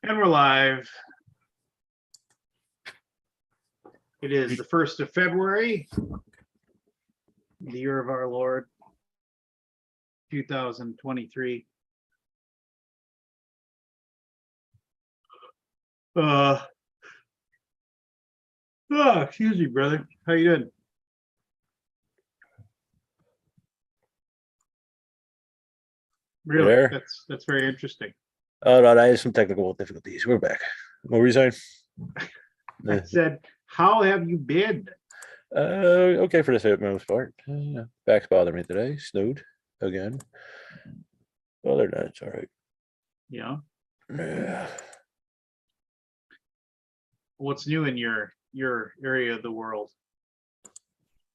And we're live. It is the 1st of February, the year of our Lord, 2023. Excuse me, brother. How you doing? Really? There. That's very interesting. Oh no, I had some technical difficulties. We're back. What were you saying? I said, how have you been? Okay for the most part. Back's bothering me today. Snowed again. Other than that, it's all right. Yeah. Yeah. What's new in your area of the world?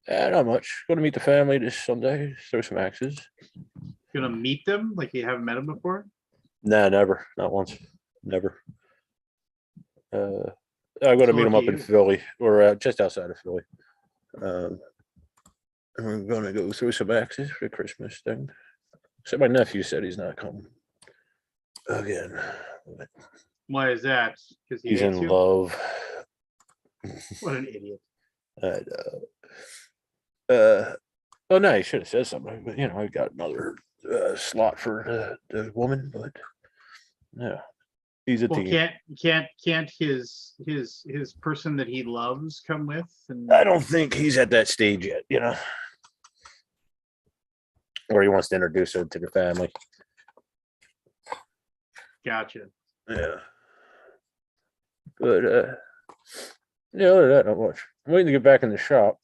Not much. Going to meet the family this Sunday. Throw some axes. Gonna meet them like you haven't met them before? Nah, never. Not once. Never. I'm going to So meet them up lucky in you. Philly or just outside of Philly. And we're going to go through some axes for the Christmas thing. So my nephew said he's not coming again. Why is that? Because he He's hates in you? love. What an idiot. Oh no, he should have said something. But I got another slot for the woman, but yeah, he's a Well, teen. can't his person that he loves come with? And I don't think he's at that stage yet, where he wants to introduce her to the family. Gotcha. Yeah, but other than that, not much. I'm waiting to get back in the shop.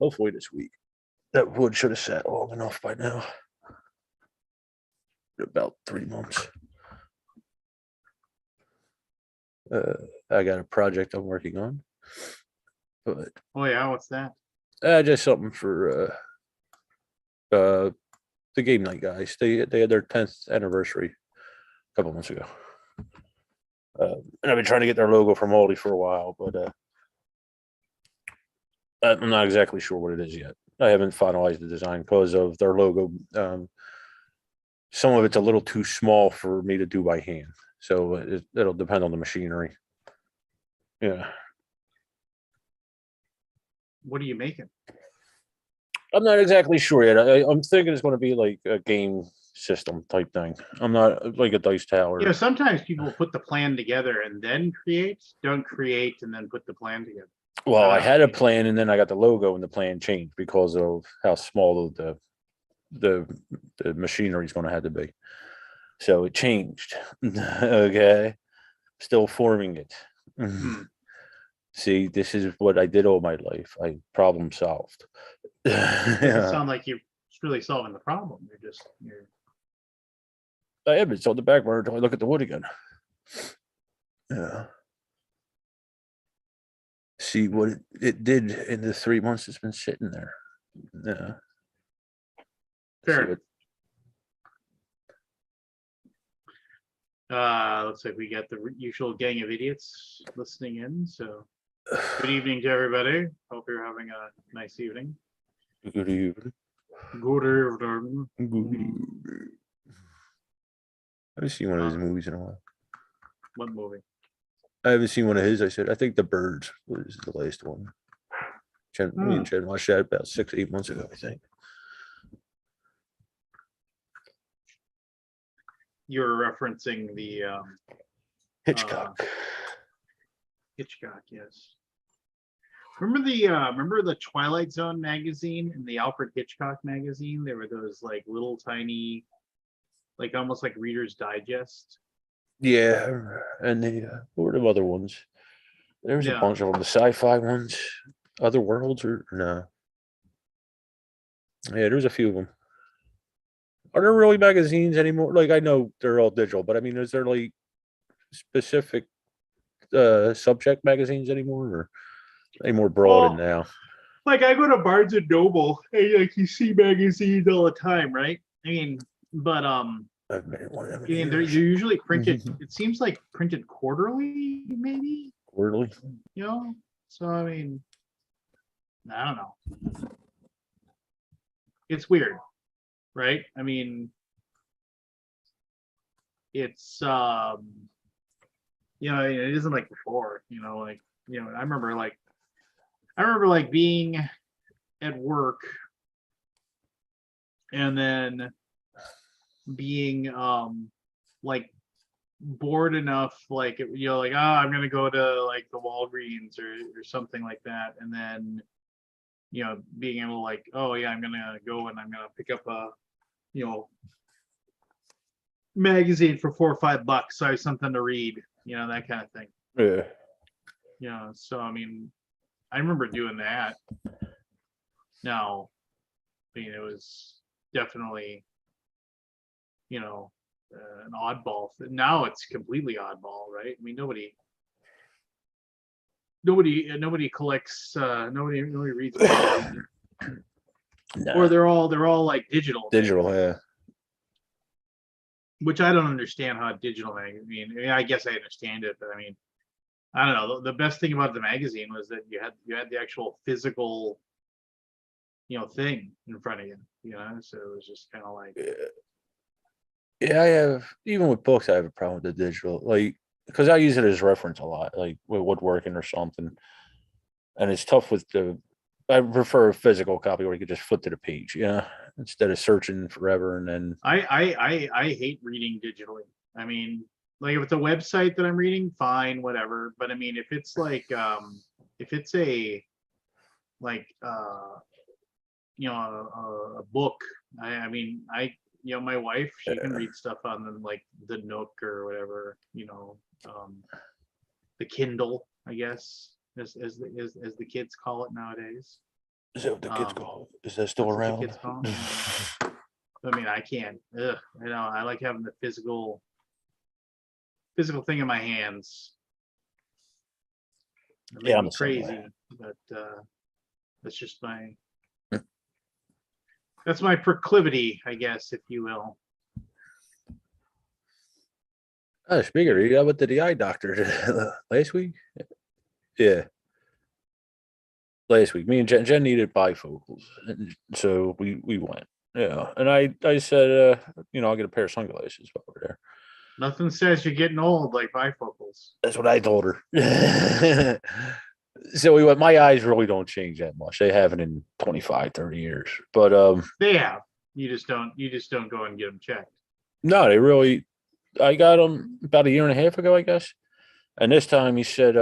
Hopefully this week. That wood should have sat long enough by now. About 3 months. I got a project I'm working on, but Oh yeah, what's that? just something for the game night guys. They had their 10th anniversary a couple months ago, and I've been trying to get their logo from Aldi for a while, but I'm not exactly sure what it is yet. I haven't finalized the design because of their logo. Some of it's a little too small for me to do by hand, so it'll depend on the machinery. Yeah. What are you making? I'm not exactly sure yet. I'm thinking it's going to be like a game system type thing. I'm not like a dice tower. Sometimes people put the plan together and then don't create and then put the plan together. Well, I had a plan and then I got the logo and the plan changed because of how small the machinery is going to have to be. So it changed. Okay. Still forming it. See, this is what I did all my life. I problem solved. Doesn't sound like you're really solving the problem. I am. It's on the back burner until I look at the wood again. Yeah. See what it did in the 3 months it's been sitting there. Yeah. Fair. Looks like we got the usual gang of idiots listening in. So good evening to everybody. Hope you're having a nice evening. Good evening. Good evening. Good evening. I haven't seen one of his movies in a while. What movie? I haven't seen one of his. I said, I think The Birds was the last one. Me and Chen watched that about 6-8 months ago, I think. You're referencing the Hitchcock. Hitchcock, yes. Remember the Twilight Zone magazine and the Alfred Hitchcock magazine? There were those like little tiny, like almost like Reader's Digest. Yeah, and the what were the other ones? There was a bunch of them. The sci-fi ones, Other Worlds, or no? Yeah, there's a few of them. Are there really magazines anymore? Like, I know they're all digital, but I mean, is there like specific subject magazines anymore, or any more broad now? Like, I go to Barnes and Noble, and like you see magazines all the time, right? I mean, but I've made one of them. I mean, they're usually printed. It seems like printed quarterly, maybe. Quarterly. So I mean, I don't know. It's weird, right? I mean, it's you know, it isn't like before, you know, like, you know, I remember like being at work and then being like bored enough, like, you know, like, oh, I'm gonna go to like the Walgreens or something like that, and then, you know, being able to like, oh yeah, I'm gonna go and I'm gonna pick up a, you know, magazine for $4 or $5, so I have something to read, you know, that kind of thing. Yeah. You know, so I mean, I remember doing that. Now, I mean, it was definitely, you know, an oddball. Now it's completely oddball, right? I mean, nobody collects. Nobody reads magazines, or Nah. they're all like digital, Digital, yeah. which I don't understand how digital magazine. I mean, I guess I understand it, but I mean, I don't know. The best thing about the magazine was that you had the actual physical, you know, thing in front of you. You know, so it was just kind of like, Yeah, I have, even with books, I have a problem with the digital, like, because I use it as reference a lot, like with woodworking or something. And it's tough with I prefer a physical copy where you could just flip to the page, yeah, instead of searching forever and then, I hate reading digitally. I mean, like if it's a website that I'm reading, fine, whatever. But I mean, if it's a like you know, a book, I mean, you know, my wife, she can read stuff on them like the Nook or whatever, you know, the Kindle, I guess, as the kids call it nowadays. is that what the kids Um, call it? Is that still that's what the around? kids call it. Yeah. I mean, I can't. Ugh, you know, I like having the physical thing in my hands. It may Yeah, I'm be the same way. crazy, but that's just that's my proclivity, I guess, if you will. Speaking of, you got went to the eye doctor last week? Yeah, last week. Me and Jen needed bifocals, and so we went. Yeah, and I said, you know, I'll get a pair of sunglasses while we're there. Nothing says you're getting old like bifocals. That's what I told her. So we went, my eyes really don't change that much. They haven't in 25, 30 years. But They have. You just don't go and get them checked. no, they really, I got them about a year and a half ago, I guess. And this time he said,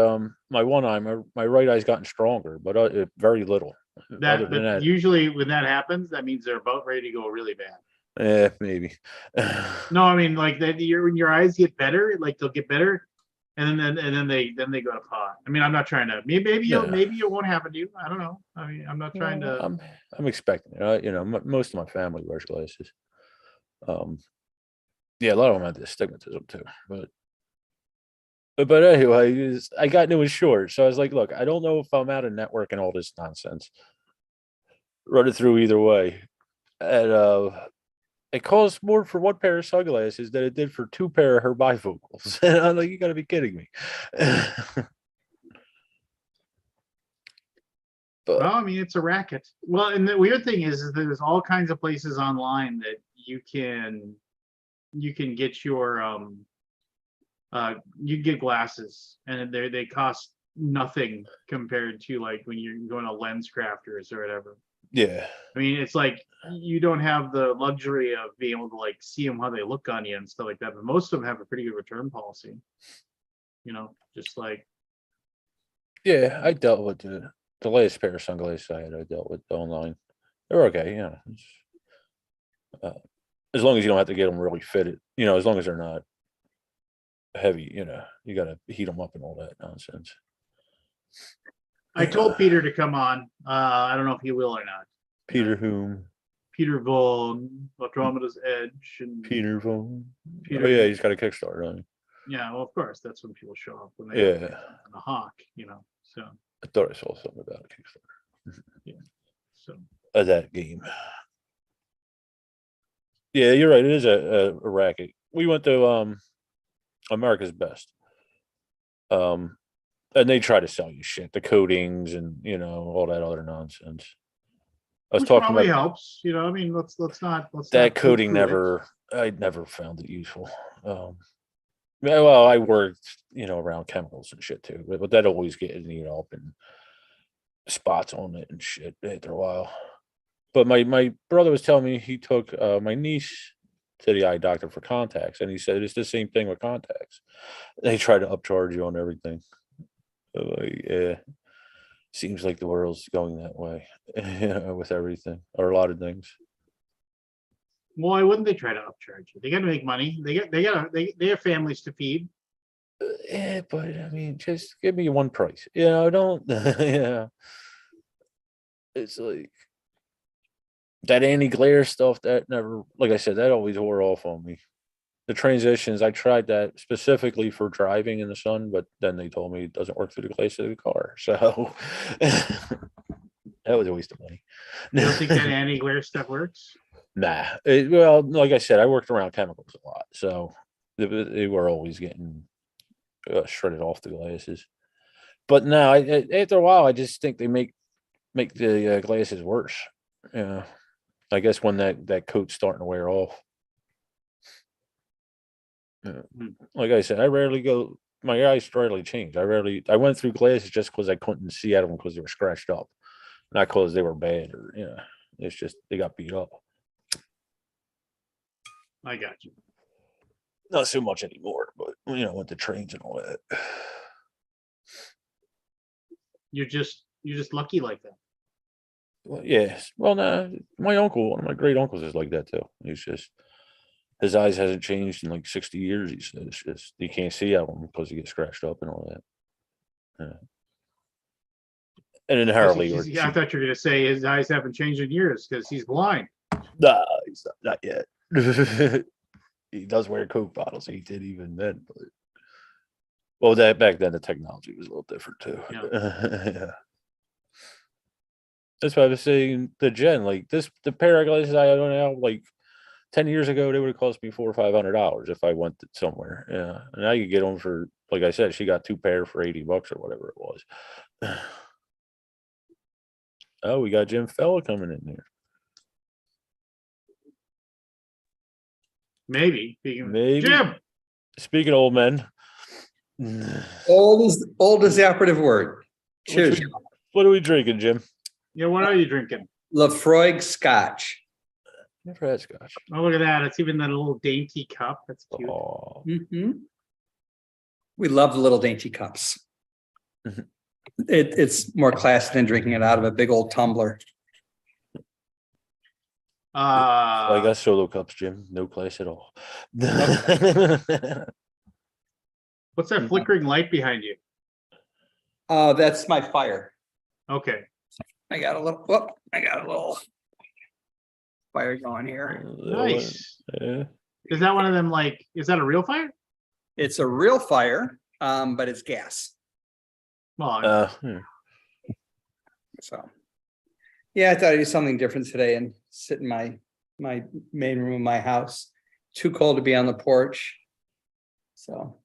my one eye, my right eye's gotten stronger, but very little. Other than But that, usually when that happens, that means they're about ready to go really bad. maybe. No, I mean like that. When your eyes get better, like they'll get better, and then they go to pot. I mean, I'm not trying to. No. Maybe it won't happen to you. I don't know. I mean, I'm not trying Well, to. I'm expecting it. You know, most of my family wears glasses. Um, yeah, a lot of them had the astigmatism too, but anyway, I got into his short, so I was like, look, I don't know if I'm out of network and all this nonsense. Run it through either way, and it costs more for one pair of sunglasses than it did for two pair of her bifocals. And I'm like, you got to be kidding me. But Well, I mean, it's a racket. Well, and the weird thing is there's all kinds of places online that you can get your you can get glasses, and they cost nothing compared to like when you're going to lens crafters or whatever. yeah, I mean, it's like you don't have the luxury of being able to like see them how they look on you and stuff like that. But most of them have a pretty good return policy. You know, just like yeah, I dealt with the latest pair of sunglasses I dealt with online. They're okay, yeah. Uh, as long as you don't have to get them really fitted, you know, as long as they're not heavy, you know, you got to heat them up and all that nonsense. I told Peter to come on. I don't know if he will or not. Peter whom? Peter Von Andromeda's Edge and Peter Von. Peter. Oh yeah, he's got a Kickstarter on. Yeah, well, of course, that's when people show up when they Yeah, the hawk, you know. So I thought I saw something about a Kickstarter. yeah, so Of that game. Yeah, you're right. It is a racket. We went to America's Best. And they try to sell you shit, the coatings and you know all that other nonsense. I was which talking probably about helps, you know. I mean, let's not that poo-poo coating it. never. I never found it useful. Yeah, well, I worked, around chemicals and shit too, but that always getting up and spots on it and shit after a while. But my brother was telling me he took my niece to the eye doctor for contacts, and he said it's the same thing with contacts. They try to upcharge you on everything. Like, yeah, seems like the world's going that way with everything or a lot of things. Why wouldn't they try to upcharge you? They got to make money. They have families to feed. Yeah, but I mean, just give me one price. Don't. Yeah, it's like that anti-glare stuff. That never, like I said, that always wore off on me. The transitions, I tried that specifically for driving in the sun, but then they told me it doesn't work through the glass of the car. So that was a waste of money. You don't think that anti-glare stuff works? Nah. Well, like I said, I worked around chemicals a lot, so they were always getting shredded off the glasses. But no, after a while, I just think they make the glasses worse. Yeah, I guess when that coat's starting to wear off. Yeah. Like I said, I rarely go. My eyes rarely change. I went through glasses just because I couldn't see out of them because they were scratched up, not because they were bad or it's just they got beat up. I got you. Not so much anymore, but with the trains and all that. You're just lucky like that. Well, yes. Well, no, my uncle, one of my great uncles, is like that too. He's just his eyes hasn't changed in like 60 years. He said it's just he can't see out of them because he gets scratched up and all that. Yeah. And inherently, I thought you were going to say his eyes haven't changed in years because he's blind. Nah, he's not yet. He does wear Coke bottles. He did even then, but that back then the technology was a little different too. Yeah. Yeah. That's why I was saying the Jen, like the pair of glasses I don't know, like 10 years ago, they would have cost me $400 or $500 if I went somewhere. Yeah. And now you get them for, like I said, she got 2 pair for $80 or whatever it was. Oh, we got Jim Fella coming in here. Maybe. Jim. Speaking of old men. Old is the operative word. Cheers. What are we drinking, Jim? Yeah, what are you drinking? Lafroig Scotch. Never had scotch. Oh, look at that. It's even that little dainty cup. That's cute. Oh. We love the little dainty cups. It's more classy than drinking it out of a big old tumbler. I got solo cups, Jim. No class at all. What's that flickering light behind you? That's my fire. Okay. I got a little fire going here. Nice. Yeah. Is that one of them? Is that a real fire? It's a real fire, but it's gas. Well, So, yeah, I thought I'd do something different today and sit in my main room of my house. Too cold to be on the porch. So,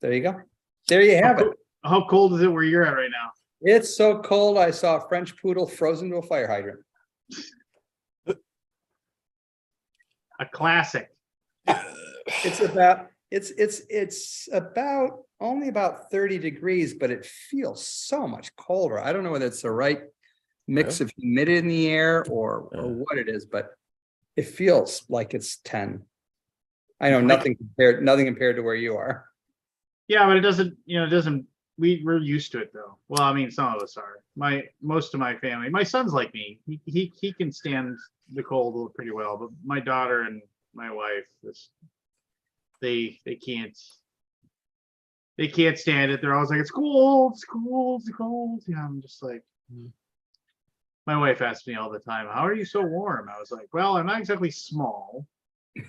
there you go. There you have it. How cold is it where you're at right now? It's so cold. I saw a French poodle frozen to a fire hydrant. A classic. It's about only about 30 degrees, but it feels so much colder. I don't know whether it's the right mix of humidity in the air or what it is, but it feels like it's 10. I know nothing compared to where you are. Yeah, but it doesn't, we're used to it though. Well, I mean, some of us are. Most of my family, my son's like me. He can stand the cold pretty well, but my daughter and my wife, they can't stand it. They're always like, it's cold, it's cold, it's cold. Yeah, I'm just like, my wife asks me all the time, how are you so warm? I was like, well, I'm not exactly small.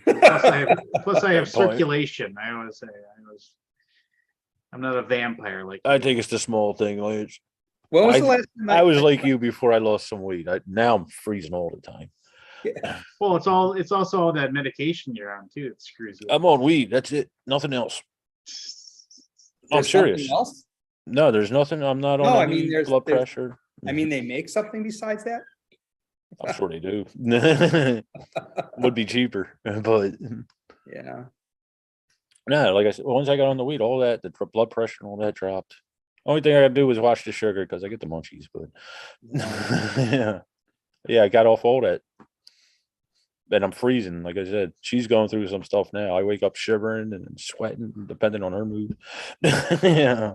Plus I have circulation. I always say I'm not a vampire like I think it's the small thing. Like, When was the last time I was like you before I lost some weight. Now I'm freezing all the time. Yeah. Well, it's also all that medication you're on too. It screws you up. I'm on weed. That's it. Nothing else. I'm There's serious. something else? No, there's nothing. I'm not on any blood pressure. I mean, they make something besides that? I'm sure they do. Would be cheaper, but Yeah. No, like I said, once I got on the weed, all that, the blood pressure and all that dropped. Only thing I gotta do was watch the sugar because I get the munchies, but yeah. Yeah, I got off all that. And I'm freezing. Like I said, she's going through some stuff now. I wake up shivering and sweating, depending on her mood. Yeah.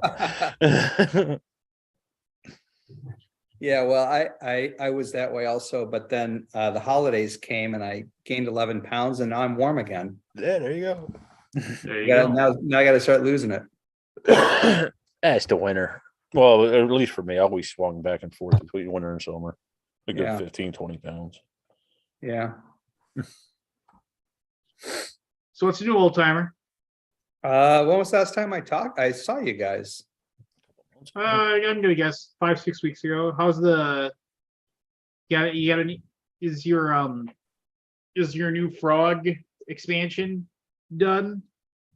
Yeah, well, I was that way also, but then the holidays came and I gained 11 pounds and now I'm warm again. Yeah, there you go. There you go. Now I gotta start losing it. It's the winter. Well, at least for me, I always swung back and forth between winter and summer. A good Yeah. 15, 20 pounds. Yeah. So what's a new old timer? When was the last time I saw you guys? I'm gonna guess 5-6 weeks ago. How's the? You got any? Is your new frog expansion done?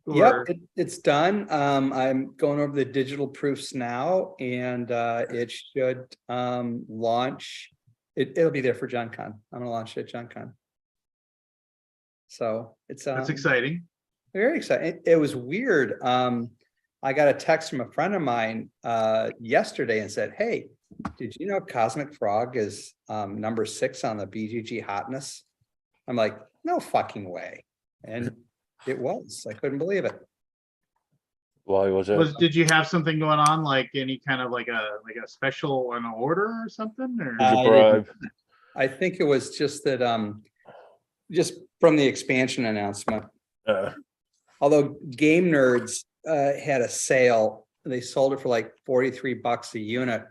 Yep, Or- it's done. I'm going over the digital proofs now and it should launch. It'll be there for Gen Con. I'm gonna launch it at Gen Con. So it's That's exciting. very exciting. It was weird. I got a text from a friend of mine yesterday and said, "Hey, did you know Cosmic Frog is number 6 on the BGG hotness?" I'm like, "No fucking way." And it was. I couldn't believe it. Why was it? Did you have something going on, like any kind of like a special an order or something? Or Was I it didn't- bribe? I think it was just that just from the expansion announcement. Although Game Nerds had a sale, they sold it for like $43 a unit.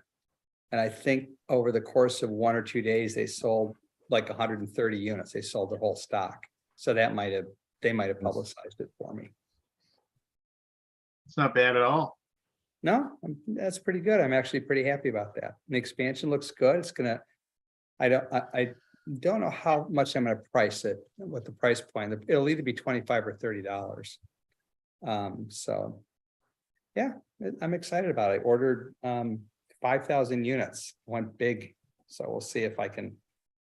And I think over the course of 1 or 2 days, they sold like 130 units. They sold their whole stock. So they might have publicized it for me. it's not bad at all. No, that's pretty good. I'm actually pretty happy about that. The expansion looks good. It's gonna, I don't know how much I'm gonna price it, what the price point. It'll either be $25 or $30. So yeah, I'm excited about it. I ordered 5,000 units, went big. So we'll see if I can.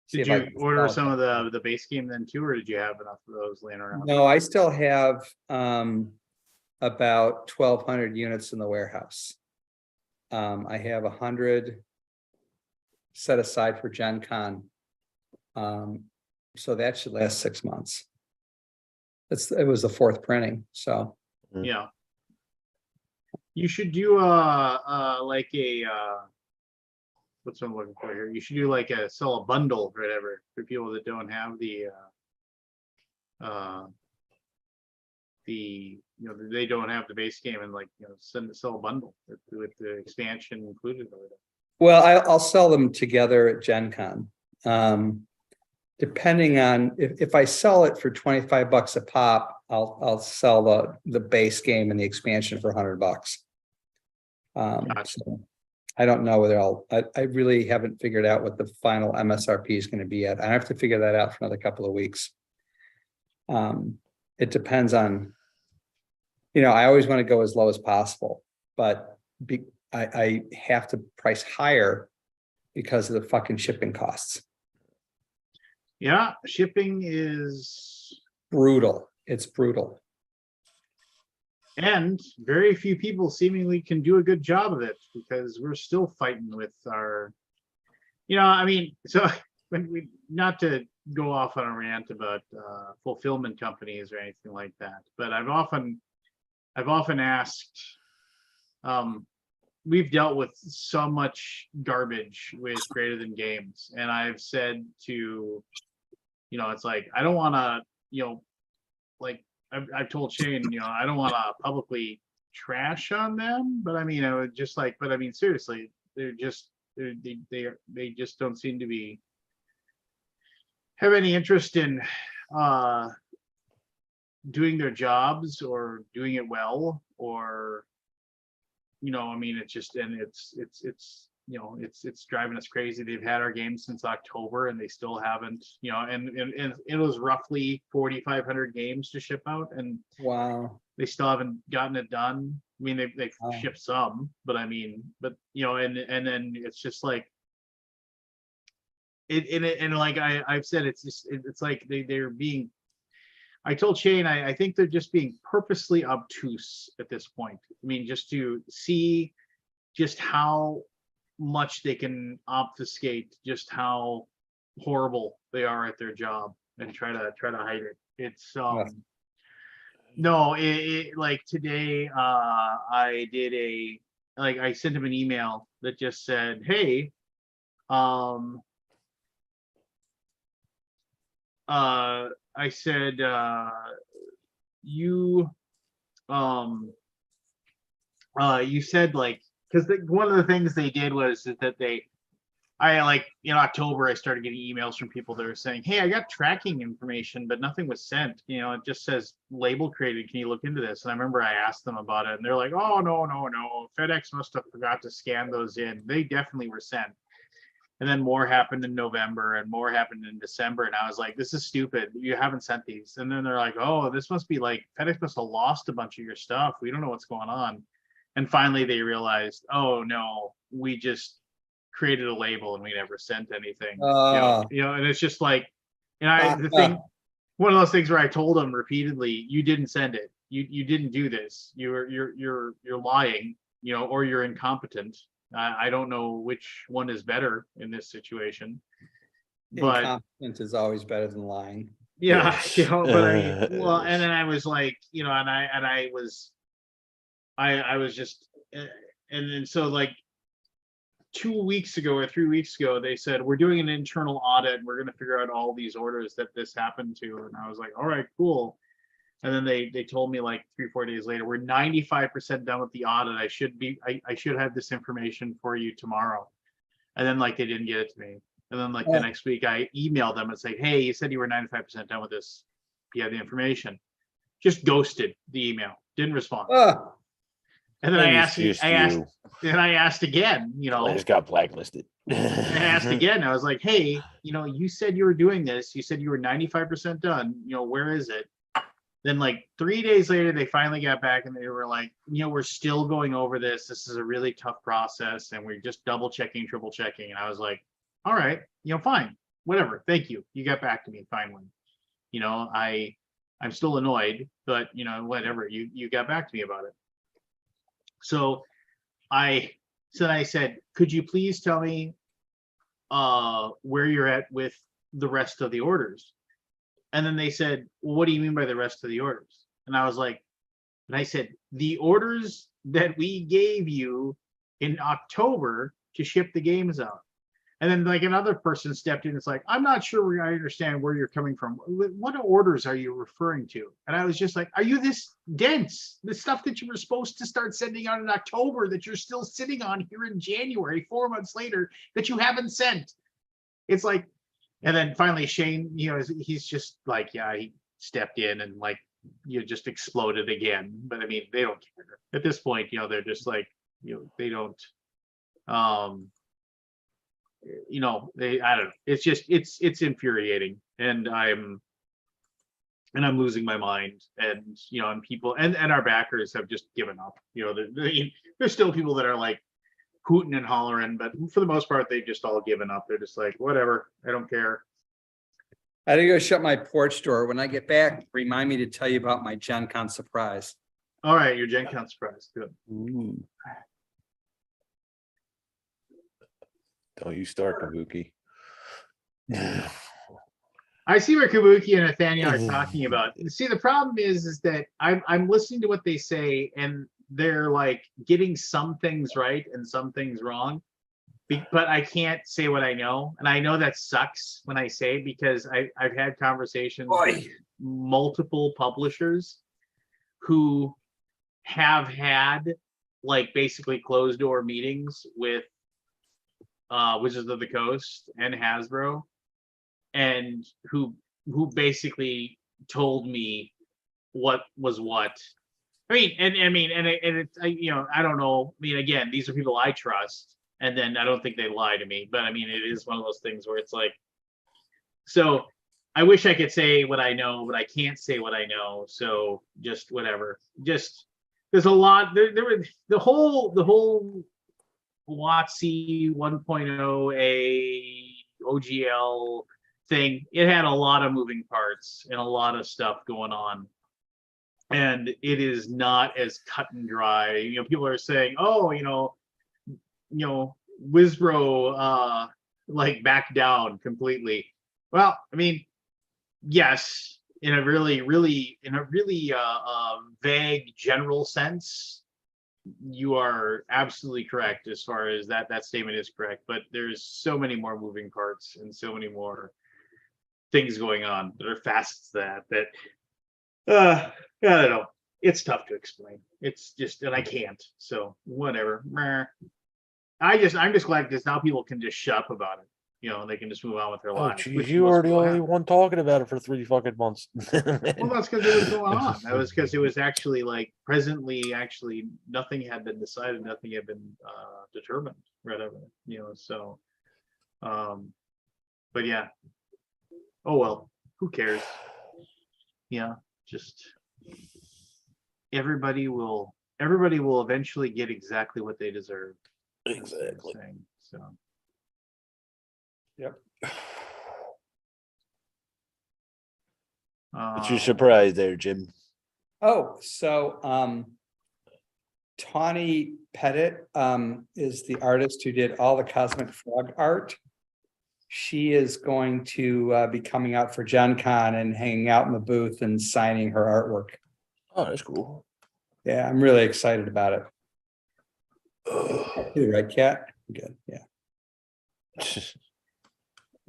see Did if I you can order sell some it. of the base game then too, or did you have enough of those laying around? No, I still have about 1,200 units in the warehouse. I have 100 set aside for Gen Con. So that should last 6 months. It was the 4th printing, so Yeah. You should do like a what's what I'm looking for here. You should do like sell a bundle or whatever for people that don't have the they don't have the base game, and like sell a bundle with the expansion included or whatever. well, I'll sell them together at Gen Con. Depending on if I sell it for $25 a pop, I'll sell the base game and the expansion for $100. Gotcha. So I don't know whether I really haven't figured out what the final MSRP is going to be at. I have to figure that out for another couple of weeks. It depends on, I always want to go as low as possible, but I have to price higher because of the fucking shipping costs. Yeah, shipping is, Brutal. It's brutal. and very few people seemingly can do a good job of it because we're still fighting with our, I mean, so when we, not to go off on a rant about fulfillment companies or anything like that, but I've often asked, we've dealt with so much garbage with Greater Than Games, and I've said to, it's like, I don't want to, like I've told Shane, I don't want to publicly trash on them, but I mean, I would just like, but I mean, seriously, they just don't seem to have any interest in doing their jobs or doing it well, or I mean, it's just, and it's driving us crazy. They've had our game since October and they still haven't, and it was roughly 4,500 games to ship out, and Wow. they still haven't gotten it done. I mean, they've Wow. shipped some, but I mean, and then it's just like and like I've said, it's just it's like they're being, I told Shane, I think they're just being purposely obtuse at this point. I mean, just to see just how much they can obfuscate just how horrible they are at their job and try to hide it. It's no, like today, I did I sent him an email that just said, hey, I said, you, you said like, because one of the things they did was that I like in October, I started getting emails from people that were saying, hey, I got tracking information, but nothing was sent. You know, it just says label created. Can you look into this? And I remember I asked them about it and they're like, oh, no. FedEx must have forgot to scan those in. They definitely were sent. And then more happened in November and more happened in December. And I was like, this is stupid. You haven't sent these. And then they're like, oh, this must be like FedEx must have lost a bunch of your stuff. We don't know what's going on. And finally they realized, oh no, we just created a label and we never sent anything. And it's just like, and the thing, one of those things where I told them repeatedly, you didn't send it. You didn't do this. You're lying, or you're incompetent. I don't know which one is better in this situation. But incompetent is always better than lying. Yeah, but and then I was like, and I was just, and then so like 2 weeks ago or 3 weeks ago, they said, we're doing an internal audit and we're going to figure out all these orders that this happened to. And I was like, all right, cool. And then they told me like 3-4 days later, we're 95% done with the audit. I should have this information for you tomorrow. And then like, they didn't get it to me. And then like the next week I emailed them and say, hey, you said you were 95% done with this. You have the information. Just ghosted the email. Didn't respond. And then I asked again, I just got blacklisted. I asked again. I was like, hey, you said you were doing this. You said you were 95% done. Where is it? Then like 3 days later, they finally got back and they were like, we're still going over this. This is a really tough process. And we're just double checking, triple checking. And I was like, all right, fine, whatever. Thank you. You got back to me finally. I'm still annoyed, but whatever, you got back to me about it. So I said, could you please tell me where you're at with the rest of the orders? And then they said, well, what do you mean by the rest of the orders? And I was like, and I said, the orders that we gave you in October to ship the games out. And then like another person stepped in. It's like, I'm not sure I understand where you're coming from. What orders are you referring to? And I was just like, are you this dense? The stuff that you were supposed to start sending out in October that you're still sitting on here in January, 4 months later, that you haven't sent. It's like, and then finally Shane, he's just like, yeah, he stepped in and like, just exploded again. But I mean, they don't care. At this point, they're just like, they don't, I don't know. It's just, it's infuriating, and I'm losing my mind, and and people and our backers have just given up. There's still people that are like hooting and hollering, but for the most part, they've just all given up. They're just like, whatever, I don't care. I had to go shut my porch door. When I get back, remind me to tell you about my Gen Con surprise. All right, your Gen Con surprise. Good. Ooh. Don't you start, Kabuki. I see what Kabuki and Nathaniel are talking about. See, the problem is that I'm listening to what they say, and they're like getting some things right and some things wrong. But I can't say what I know. And I know that sucks when I say, because I've had conversations with multiple publishers who have had like basically closed door meetings with Wizards of the Coast and Hasbro, and who basically told me what was what. I mean, and it's, I don't know. I mean, again, these are people I trust, and then I don't think they lie to me. But I mean, it is one of those things where it's like, so I wish I could say what I know, but I can't say what I know. So just whatever. Just there's a lot. There were the whole WotC 1.0 a OGL thing. It had a lot of moving parts and a lot of stuff going on. And it is not as cut and dry. You know, people are saying, oh, Wizbro like backed down completely. Well, I mean, yes, in a really vague general sense, you are absolutely correct as far as that statement is correct. But there's so many more moving parts and so many more things going on that are facets to that I don't know. It's tough to explain. It's just, and I can't. So whatever. Meh. I'm just glad because now people can just shut up about it. You know, they can just move on with their Oh, lives. geez, which you most were the people only have. one talking about it for 3 fucking months. Well, that's because it was going on. That was because it was actually like presently, actually, nothing had been decided, nothing had been determined, whatever. You know, so, but yeah. Oh well, who cares? Yeah, just everybody will eventually get exactly what they deserve. That's what I'm Exactly. saying. So. Yep. What's your surprise there, Jim? Oh, so Tawny Pettit is the artist who did all the Cosmic Frog art. She is going to be coming out for Gen Con and hanging out in the booth and signing her artwork. Oh, that's cool. Yeah, I'm really excited about it. You right, Cat? Good, yeah.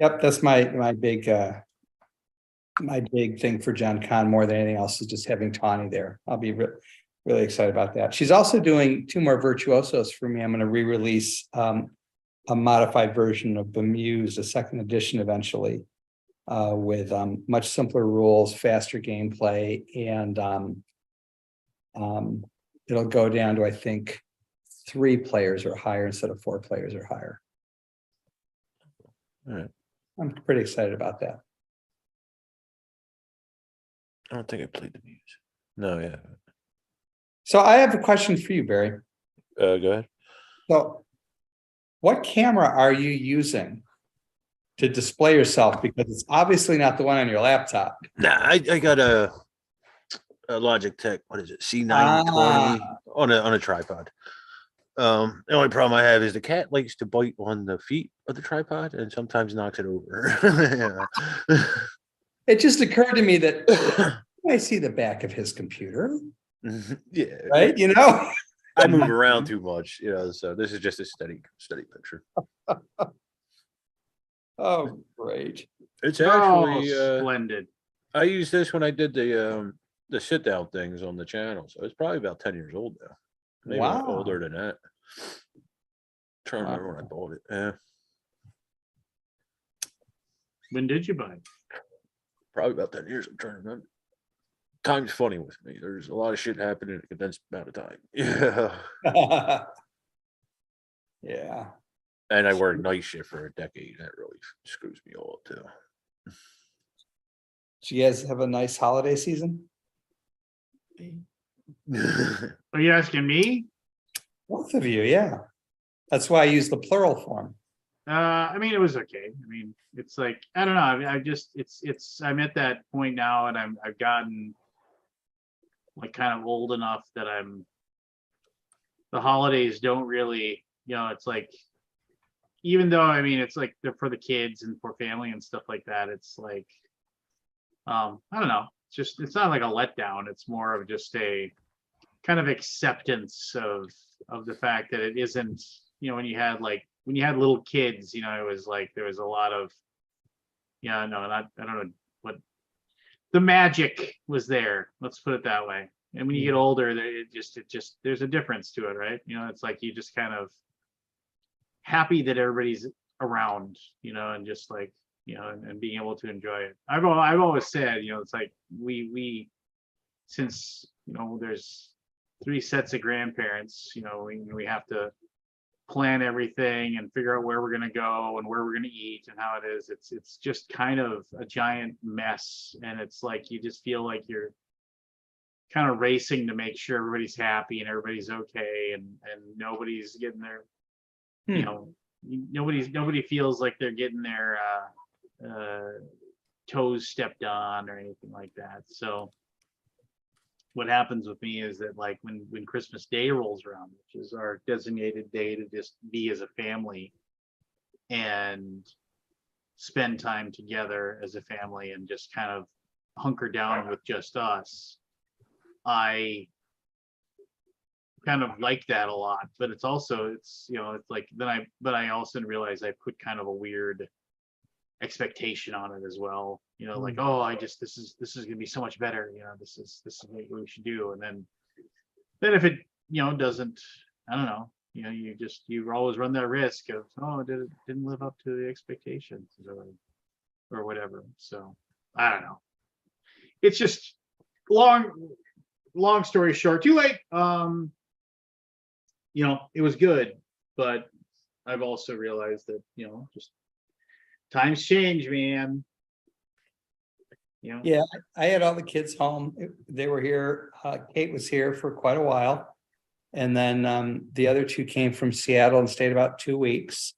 Yep, that's my big thing for Gen Con more than anything else is just having Tawny there. I'll be really excited about that. She's also doing 2 more virtuosos for me. I'm going to re-release a modified version of Bemuse, a 2nd edition eventually, with much simpler rules, faster gameplay, and it'll go down to, I think, 3 players or higher instead of 4 players or higher. All right. I'm pretty excited about that. I don't think I played the Muse. No, yeah. So I have a question for you, Barry. Go ahead. So what camera are you using to display yourself? Because it's obviously not the one on your laptop. Nah, I got a Logitech. What is it? C920 on a tripod. The only problem I have is the cat likes to bite on the feet of the tripod and sometimes knocks it over. It just occurred to me that I see the back of his computer, Yeah. right? You know, I move around too much, so this is just a steady picture. oh, great. It's Oh, actually splendid. I used this when I did the sit down things on the channel, so it's probably about 10 years old now. Maybe Wow. older than that. Trying to remember when I bought it. Yeah. When did you buy it? Probably about 10 years. I'm trying to remember. Time's funny with me. There's a lot of shit happening in a condensed amount of time. Yeah. Yeah. And I worked night shift for a decade. That really screws me all up too. Do you guys have a nice holiday season? Are you asking me? Both of you, yeah. That's why I use the plural form. I mean, it was okay. I mean, it's like, I don't know. I just, I'm at that point now and I've gotten like kind of old enough that the holidays don't really, it's like, even though, I mean, it's like they're for the kids and for family and stuff like that. It's like, I don't know. It's not like a letdown. It's more of just a kind of acceptance of the fact that it isn't, when you had little kids, it was like, there was a lot of, I don't know what the magic was there. Let's put it that way. And when you get older, it just, there's a difference to it, right? It's like you just kind of happy that everybody's around, and just like, and being able to enjoy it. I've always said, it's like we since, there's 3 sets of grandparents, we have to plan everything and figure out where we're going to go and where we're going to eat and how it is. It's just kind of a giant mess. And it's like, you just feel like you're kind of racing to make sure everybody's happy and everybody's okay. And nobody's getting their, nobody feels like they're getting their, toes stepped on or anything like that. So what happens with me is that like when Christmas Day rolls around, which is our designated day to just be as a family and spend time together as a family and just kind of hunker down with just us, I kind of like that a lot. But it's also, it's like but I also realize I put kind of a weird expectation on it as well, like, oh, this is gonna be so much better, this is what we should do. And then if it doesn't, I don't know, you always run that risk of, oh, it didn't live up to the expectations or whatever. So I don't know, it's just long story short, too late. It was good, but I've also realized that just times change, man. Yeah, I had all the kids home. They were here. Kate was here for quite a while. And then the other two came from Seattle and stayed about 2 weeks.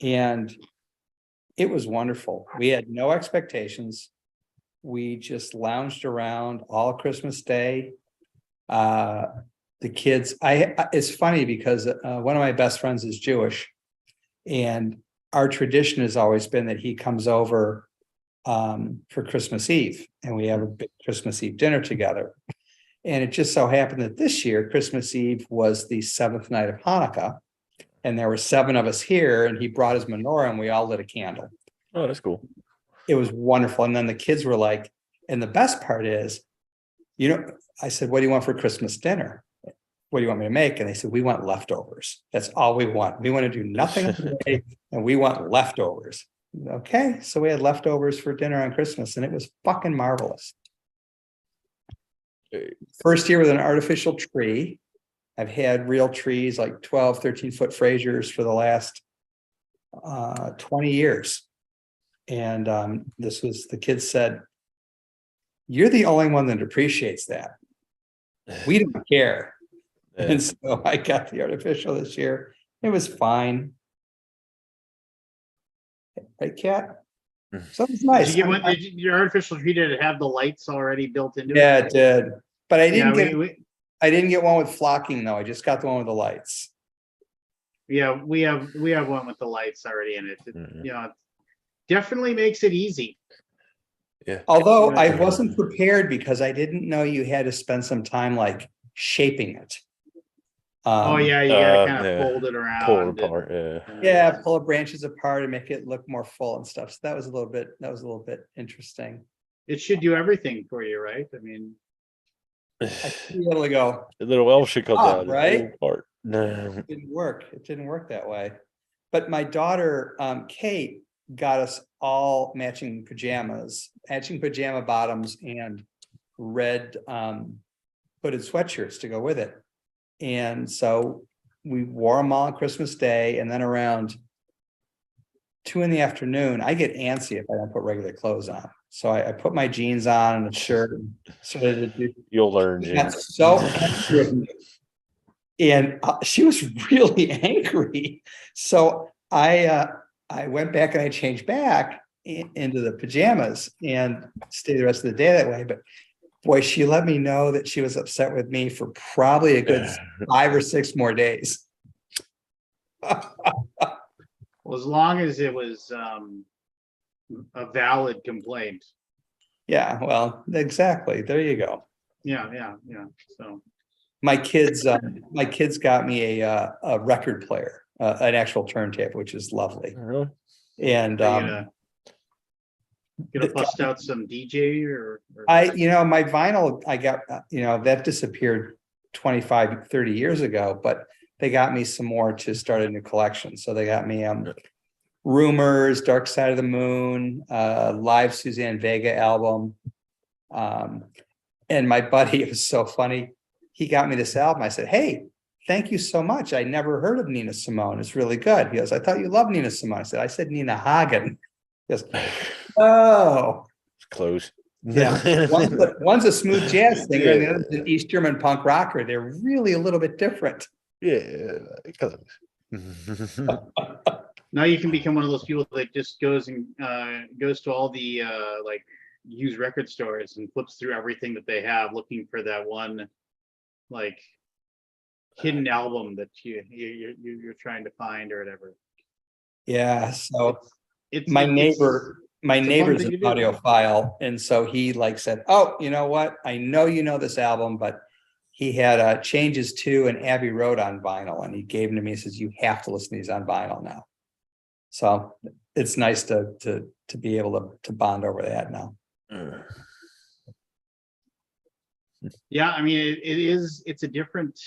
And it was wonderful. We had no expectations. We just lounged around all Christmas Day. The kids, it's funny because one of my best friends is Jewish. And our tradition has always been that he comes over for Christmas Eve, and we have a big Christmas Eve dinner together. And it just so happened that this year, Christmas Eve was the 7th night of Hanukkah, and there were 7 of us here, and he brought his menorah, and we all lit a candle. Oh, that's cool. It was wonderful. And then the kids were like, and the best part is, I said, what do you want for Christmas dinner? What do you want me to make? And they said, we want leftovers. That's all we want. We want to do nothing today, and we want leftovers. Okay, so we had leftovers for dinner on Christmas, and it was fucking marvelous. First year with an artificial tree. I've had real trees, like 12, 13-foot Frasers for the last 20 years. And the kids said, you're the only one that appreciates that. We don't care. And so I got the artificial this year. It was fine. Right, Kat? So it was nice. Did you get one? Your artificial tree, did it have the lights already built into it? Yeah, it did. But I didn't I didn't get one with flocking though. I just got the one with the lights. Yeah, we have one with the lights already in it. It definitely makes it easy. Yeah. Although I wasn't prepared because I didn't know you had to spend some time like shaping it. Oh yeah, you gotta kind of fold it around. Pull it apart, Yeah, pull the branches apart and make it look more full and stuff. So that was a little bit interesting. It should do everything for you, right? I mean, I should be able to go. The little elf should come down. Right? No. It didn't work. It didn't work that way. But my daughter, Kate, got us all matching pajama bottoms and red hooded sweatshirts to go with it. And so we wore them all on Christmas Day, and then around 2 p.m, I get antsy if I don't put regular clothes on. So I put my jeans on and a shirt and started to do. You'll learn, Jim. That's so angry. And she was really angry. So I went back and I changed back into the pajamas and stayed the rest of the day that way. But boy, she let me know that she was upset with me for probably a good 5 or 6 more days. Well, as long as it was a valid complaint. Yeah, well, exactly. There you go. Yeah. So my kids got me a record player, an actual turntable, which is lovely. Really? And gonna bust out some DJ or my vinyl, I got, that disappeared 25, 30 years ago, but they got me some more to start a new collection. So they got me Rumors, Dark Side of the Moon, live Suzanne Vega album. And my buddy, it was so funny. He got me this album. I said, hey, thank you so much. I never heard of Nina Simone. It's really good. He goes, I thought you loved Nina Simone. I said Nina Hagen. He goes, oh. It's close. Yeah. One's a smooth jazz singer and the other's an East German punk rocker. They're really a little bit different. Yeah, close. Now you can become one of those people that just goes to all the like used record stores and flips through everything that they have, looking for that one like hidden album that you're trying to find or whatever. Yeah, so It's my it's it's a fun neighbor's thing an to do. audiophile, and so he like said, "Oh, you know what? I know you know this album, but he had Changes to and Abbey Road on vinyl, and he gave them to me. He says you have to listen to these on vinyl now." So it's nice to be able to bond over that now. Yeah, I mean it's a different.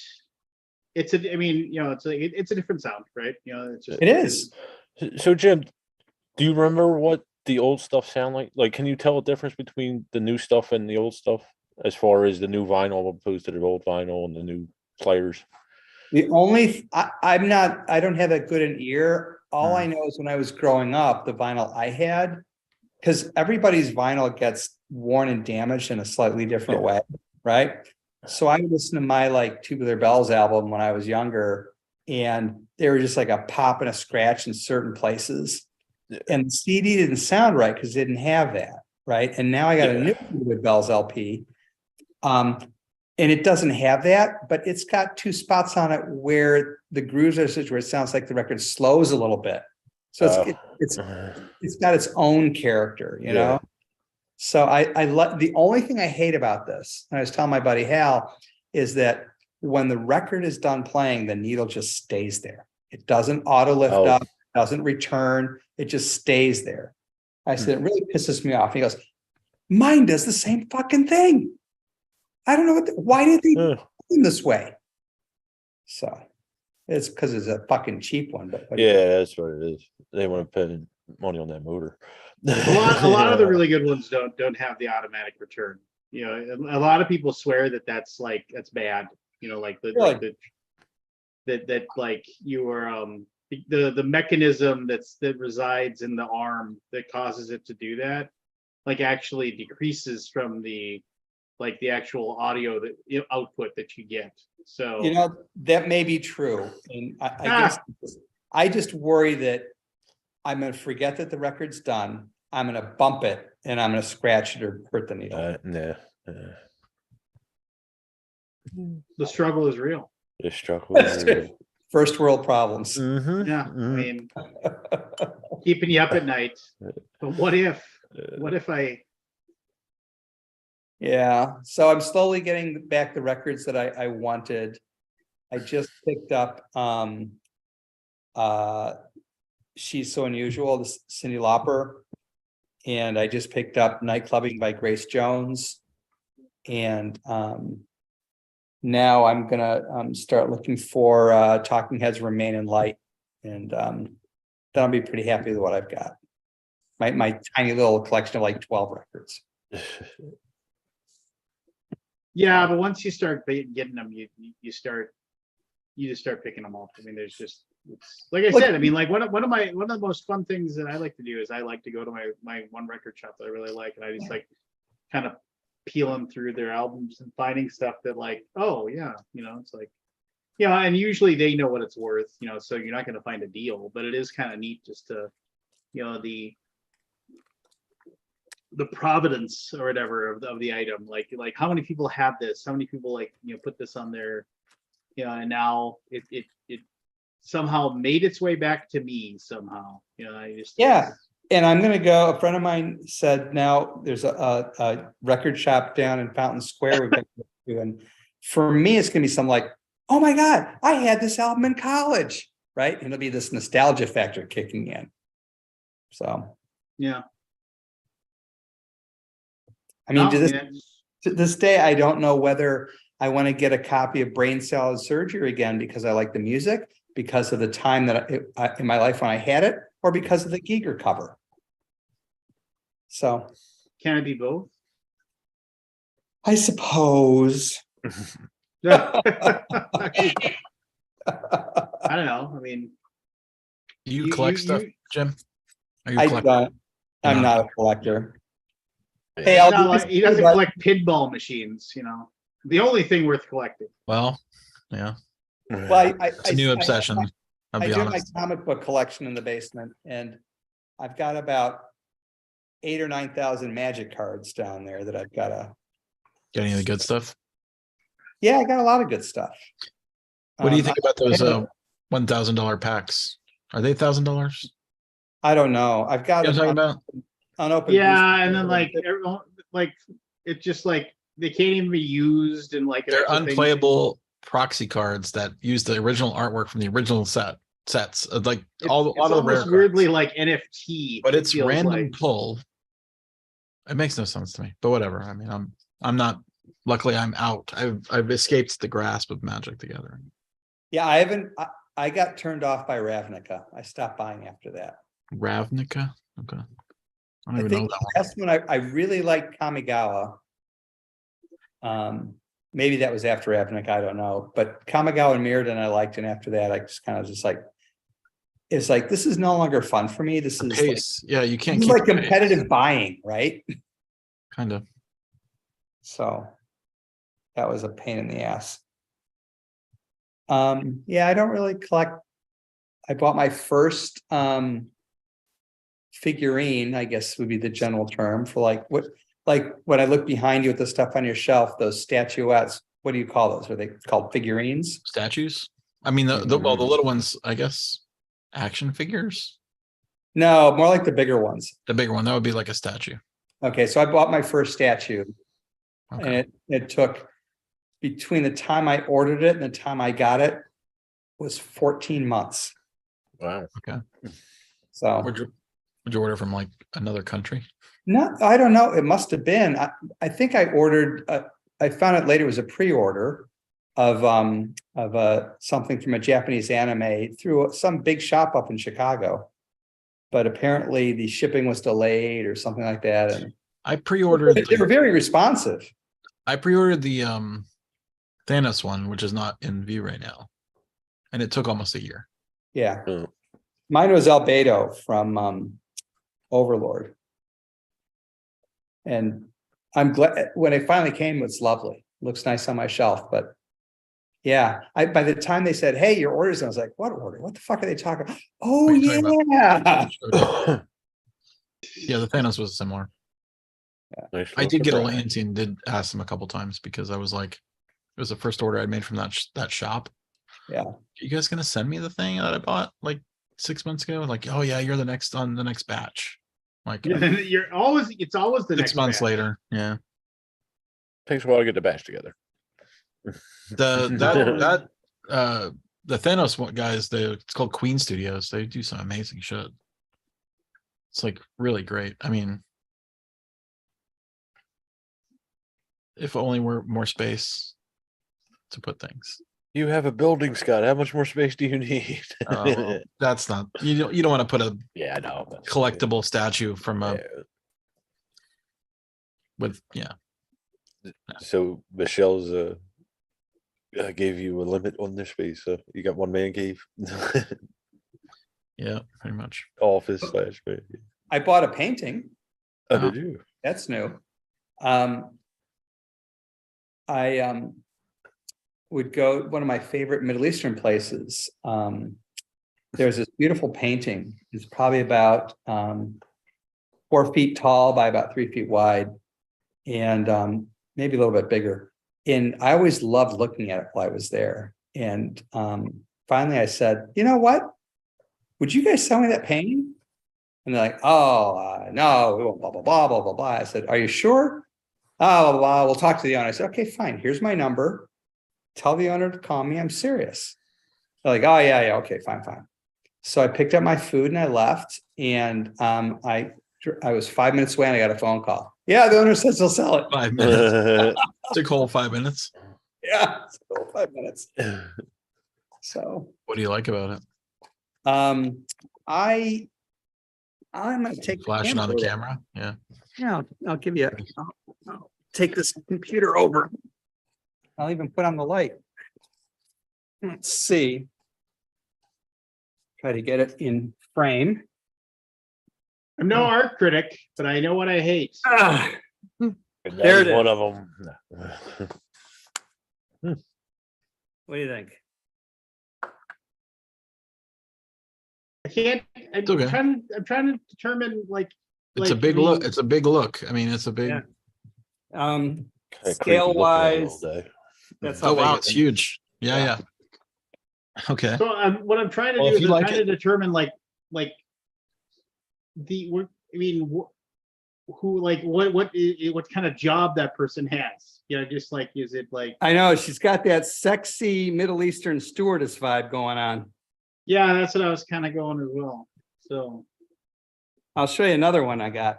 I mean, you know, it's a different sound, right? You know, it's just It is. So Jim, do you remember what the old stuff sound like? Like, can you tell a difference between the new stuff and the old stuff as far as the new vinyl opposed to the old vinyl and the new players? The only I don't have that good an ear. All I know is when I was growing up, the vinyl I had, because everybody's vinyl gets worn and damaged in a slightly different way, right? So I would listen to my like Tubular Bells album when I was younger, and they were just like a pop and a scratch in certain places. And the CD didn't sound right because it didn't have that, right? And now I got a new Tubular Bells LP. And it doesn't have that, but it's got two spots on it where the grooves are such where it sounds like the record slows a little bit. So it's got its own character, you know? So I like the only thing I hate about this, and I was telling my buddy Hal, is that when the record is done playing, the needle just stays there. It doesn't auto lift up, doesn't return, it just stays there. I said, it really pisses me off. He goes, mine does the same fucking thing. I don't know why did they do it this way? So it's because it's a fucking cheap one, but that's what it is. They want to put money on that motor. a lot of the really good ones don't have the automatic return. You know, a lot of people swear that's bad. You know, like that you are the mechanism that resides in the arm that causes it to do that, like actually decreases from the actual audio output that you get. So you know that may be true, and I guess I just worry that I'm going to forget that the record's done. I'm going to bump it and I'm going to scratch it or hurt the needle. The struggle is real. The struggle is real. First world problems. Yeah, I mean, keeping you up at night. But what if I? Yeah, so I'm slowly getting back the records that I wanted. I just picked up She's So Unusual, the Cyndi Lauper, and I just picked up Night Clubbing by Grace Jones, and now I'm gonna start looking for Talking Heads Remain in Light, and then I'll be pretty happy with what I've got. My tiny little collection of like 12 records. Yeah, but once you start getting them, you just start picking them up. I mean, it's like I said. I mean, like one of the most fun things that I like to do is I like to go to my one record shop that I really like, and I just like kind of peeling through their albums and finding stuff that like, oh yeah, you know, it's like, yeah, and usually they know what it's worth, you know, so you're not going to find a deal, but it is kind of neat just to, you know, the providence or whatever of the item, like how many people have this, how many people like, you know, put this on their, you know, and now it somehow made its way back to me somehow, you know. I just And I'm gonna go. A friend of mine said now there's a record shop down in Fountain Square we've been to, and for me it's gonna be something like, oh my god, I had this album in college, right? And it'll be this nostalgia factor kicking in. So yeah. I mean, to this day, I don't know whether I want to get a copy of Brain Salad Surgery again because I like the music, because of the time that in my life when I had it, or because of the Giger cover. So, can it be both? I suppose. I don't know. I mean, you collect stuff, Jim? Are you I'm not a collector. Hey, he doesn't collect pinball machines, you know. The only thing worth collecting. Well, yeah. Well, it's a new obsession. I'll I be do my honest. comic book collection in the basement, and I've got about 8,000 or 9,000 magic cards down there that I've got to. Got any of the good stuff? Yeah, I got a lot of good stuff. What do you think about those I- $1,000 packs? Are they $1,000? I don't know. I've got You know what I'm talking about? unopened. Yeah, and booster then like everyone, like it's just like they can't even be used in like an They're extra thing. unplayable proxy cards that use the original artwork from the original sets. Like It's, a lot it's of the rare almost weirdly cards. like NFT, But it it's feels random like. pull. It makes no sense to me, but whatever. I mean, I'm not. Luckily, I'm out. I've escaped the grasp of Magic the Gathering. Yeah, I haven't. I got turned off by Ravnica. I stopped buying after that. Ravnica. Okay. I don't I even know think that one. that's when I really liked Kamigawa. Maybe that was after Ravnica, I don't know. But Kamigawa and Mirrodin I liked, and after that, I just kind of just like, it's like this is no longer fun for me. This is like, Pace. Yeah, you can't this is keep like competitive buying, right? kind of. So that was a pain in the ass. Yeah, I don't really collect. I bought my first figurine, I guess would be the general term for like when I look behind you at the stuff on your shelf, those statuettes, what do you call those? Are they called figurines? Statues. I mean, the little ones, I guess, action figures. No, more like the bigger ones. The bigger one that would be like a statue. Okay, so I bought my first statue, Okay. and it took between the time I ordered it and the time I got it was 14 months. Wow. Okay. So Would you order from like another country? no, I don't know. It must have been. I think I ordered. I found out later it was a pre-order of something from a Japanese anime through some big shop up in Chicago, but apparently the shipping was delayed or something like that. And I pre-ordered. they were very responsive. I pre-ordered the Thanos one, which is not in view right now, and it took almost a year. Yeah, Oh. mine was Albedo from Overlord, and I'm glad when it finally came. It's lovely. Looks nice on my shelf, but yeah, by the time they said, "Hey, your order's," I was like, "What order? What the fuck are they talking about?" Oh What are you talking yeah, Yeah, the Thanos was similar. Nice I little did get a surprise. Lance and did ask them a couple times because I was like, it was the first order I made from that shop. Yeah. You guys gonna send me the thing that I bought like 6 months ago? Like, oh yeah, you're the next on the next batch. Like You're always, it's always the 6 next months batch. later. Yeah. Takes a while to get the batch together. The Thanos guys, it's called Queen Studios. They do some amazing shit. It's like really great. I mean, if only we're more space to put things. You have a building, Scott. How much more space do you need? Well, that's not you don't want to put a Yeah, I know. but- collectible statue from a Yeah. with yeah. So Michelle's gave you a limit on their space. So you got one man cave, Yeah, pretty much. office slash. Man. I bought a painting. Oh, did you? That's new. I would go one of my favorite Middle Eastern places. There's this beautiful painting. It's probably about 4 feet tall by about 3 feet wide, and maybe a little bit bigger. And I always loved looking at it while I was there. And finally, I said, "You know what? Would you guys sell me that painting?" And they're like, "Oh, no, we won't." Blah blah blah blah blah blah. I said, "Are you sure?" "Oh, blah, blah, blah. We'll talk to the owner." I said, "Okay, fine. Here's my number. Tell the owner to call me. I'm serious." They're like, "Oh yeah, okay, fine, fine." So I picked up my food and I left. And I was 5 minutes away and I got a phone call. "Yeah, the owner says he'll sell it." 5 minutes. Took whole 5 minutes. Yeah, so 5 minutes. So What do you like about it? I'm gonna take Flashing on the over. camera. Yeah. Yeah, I'll give you. I'll take this computer over. I'll even put on the light. Let's see. Try to get it in frame. I'm no art critic, but I know what I hate. Ah, There There it one is. of them. what do you think? can't. I'm okay. trying to determine like. It's a big look. It's a big look. I mean, it's a big. Yeah. Kinda creepy Scale looking at it all wise, day. that's Oh how wow, big it's it is. huge. Yeah, Yeah. yeah. Okay. So what I'm trying to Well, do if is you I'm like trying it- to determine like I mean, who like what kind of job that person has. You know, just like is it like I know she's got that sexy Middle Eastern stewardess vibe going on. yeah, that's what I was kind of going as well. So I'll show you another one I got.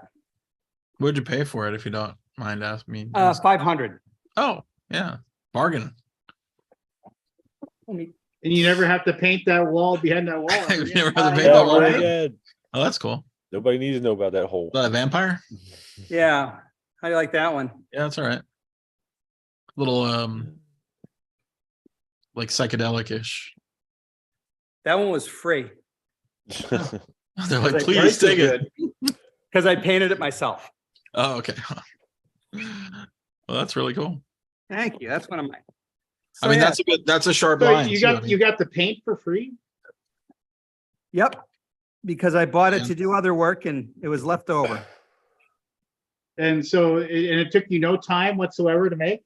What'd you pay for it, if you don't mind asking me? 500. Oh, yeah, bargain. and you never have to paint that wall behind that wall. ever You've never again. had to paint Yeah, that know, wall right? again? Oh, that's cool. Nobody needs to know about that hole. Is that a vampire? Yeah. How do you like that one? Yeah, that's all right. Little like psychedelic-ish. That one was free They're like, Like, please Price is take it. good. because I painted it myself. Oh, okay. Well, that's really cool. Thank you. That's one of mine. I mean, yeah. that's a sharp So line. you too. I got mean, you got the paint for free. Yep. Because I bought it Yeah. to do other work and it was left over. And so it took you no time whatsoever to make.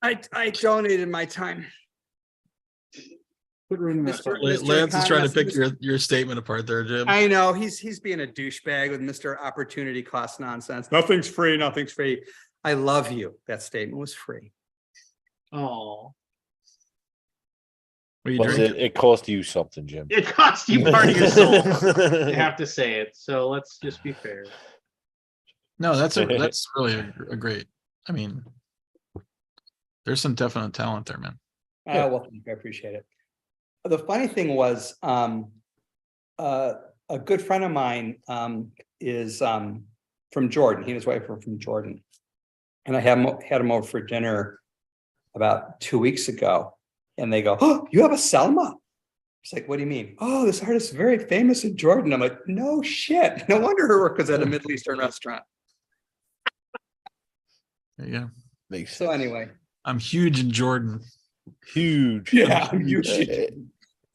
I donated my time. Put room in that. Mr. bucket. Lance is trying to Economist, pick your statement apart there, Jim. I know he's being a douchebag with Mr. Opportunity Cost nonsense. Nothing's free. Nothing's free. I love you. That statement was free. Oh, What are you Plus, drinking? it cost you something, Jim. it cost you part of your soul. You have to say it. So let's just be fair. No, that's really a great. I mean, there's some definite talent there, man. Yeah. Well, thank you. I appreciate it. The funny thing was, a good friend of mine is from Jordan. He and his wife are from Jordan, and I had him over for dinner about 2 weeks ago, and they go, "Oh, you have a Selma?" It's like, "What do you mean?" "Oh, this artist is very famous in Jordan." I'm like, "No shit. No wonder her work was at a Middle Eastern restaurant." There you go. Makes So sense. anyway, I'm huge in Jordan. Huge. yeah, I'm huge.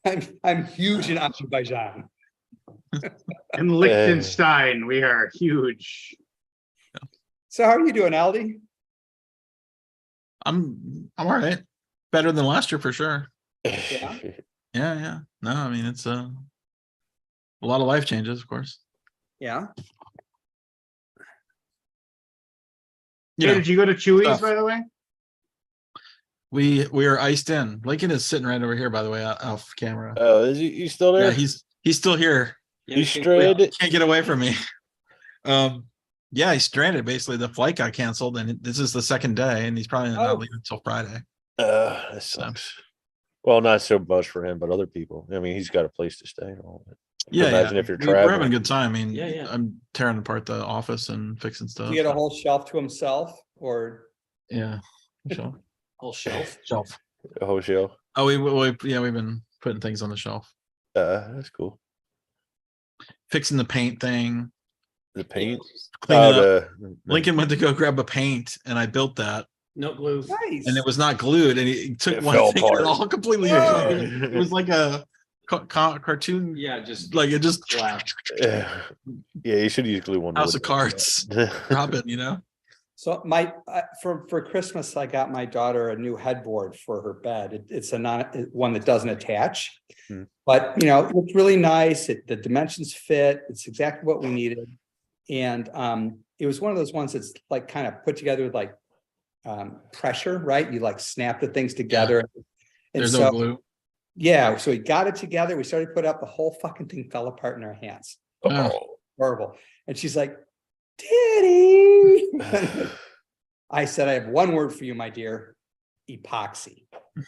Uh, I'm huge in Azerbaijan. In Liechtenstein, we are huge. So how are you doing, Aldi? I'm all right. Better than last year for sure. Yeah. Yeah. No, I mean it's a lot of life changes, of course. Yeah. You Hey, know, did you go to Chewy's, stuff. by the way? we are iced in. Lincoln is sitting right over here, by the way, off camera. Oh, is he still there? Yeah, he's still here. He's stranded. Can't get away from me. Yeah, he's stranded. Basically, the flight got canceled, and this is the second day, and he's probably Oh. not leaving until Friday. That sucks. Well, not so much for him, but other people. I mean, he's got a place to stay and all that. Yeah, Imagine if you're We're having a traveling. good time. I mean, Yeah. I'm tearing apart the office and fixing stuff. Do you get a whole shelf to himself or? Yeah, shelf. Whole shelf. Shelf. The whole show. Oh, we've been putting things on the shelf, That's cool. fixing the paint thing, The paint. cleaning up. The Lincoln went to go grab a paint, and I built that, No glue. Nice. and it was not glued, and he took It one fell thing and it apart. all completely. Whoa. It was like a cartoon. Yeah, just Like it just Wow. yeah, you should use glue on. House of Cards. drop it, you know. So for Christmas, I got my daughter a new headboard for her bed. It's one that doesn't attach, but it looks really nice. The dimensions fit. It's exactly what we needed. And it was one of those ones that's like kind of put together with like pressure, right? You like snap the things together. And There's so, no glue. yeah, so we got it together. We started to put up, the whole fucking thing fell apart in our hands. Oh. Horrible. And she's like, "Daddy." I said, "I have one word for you, my dear. Epoxy."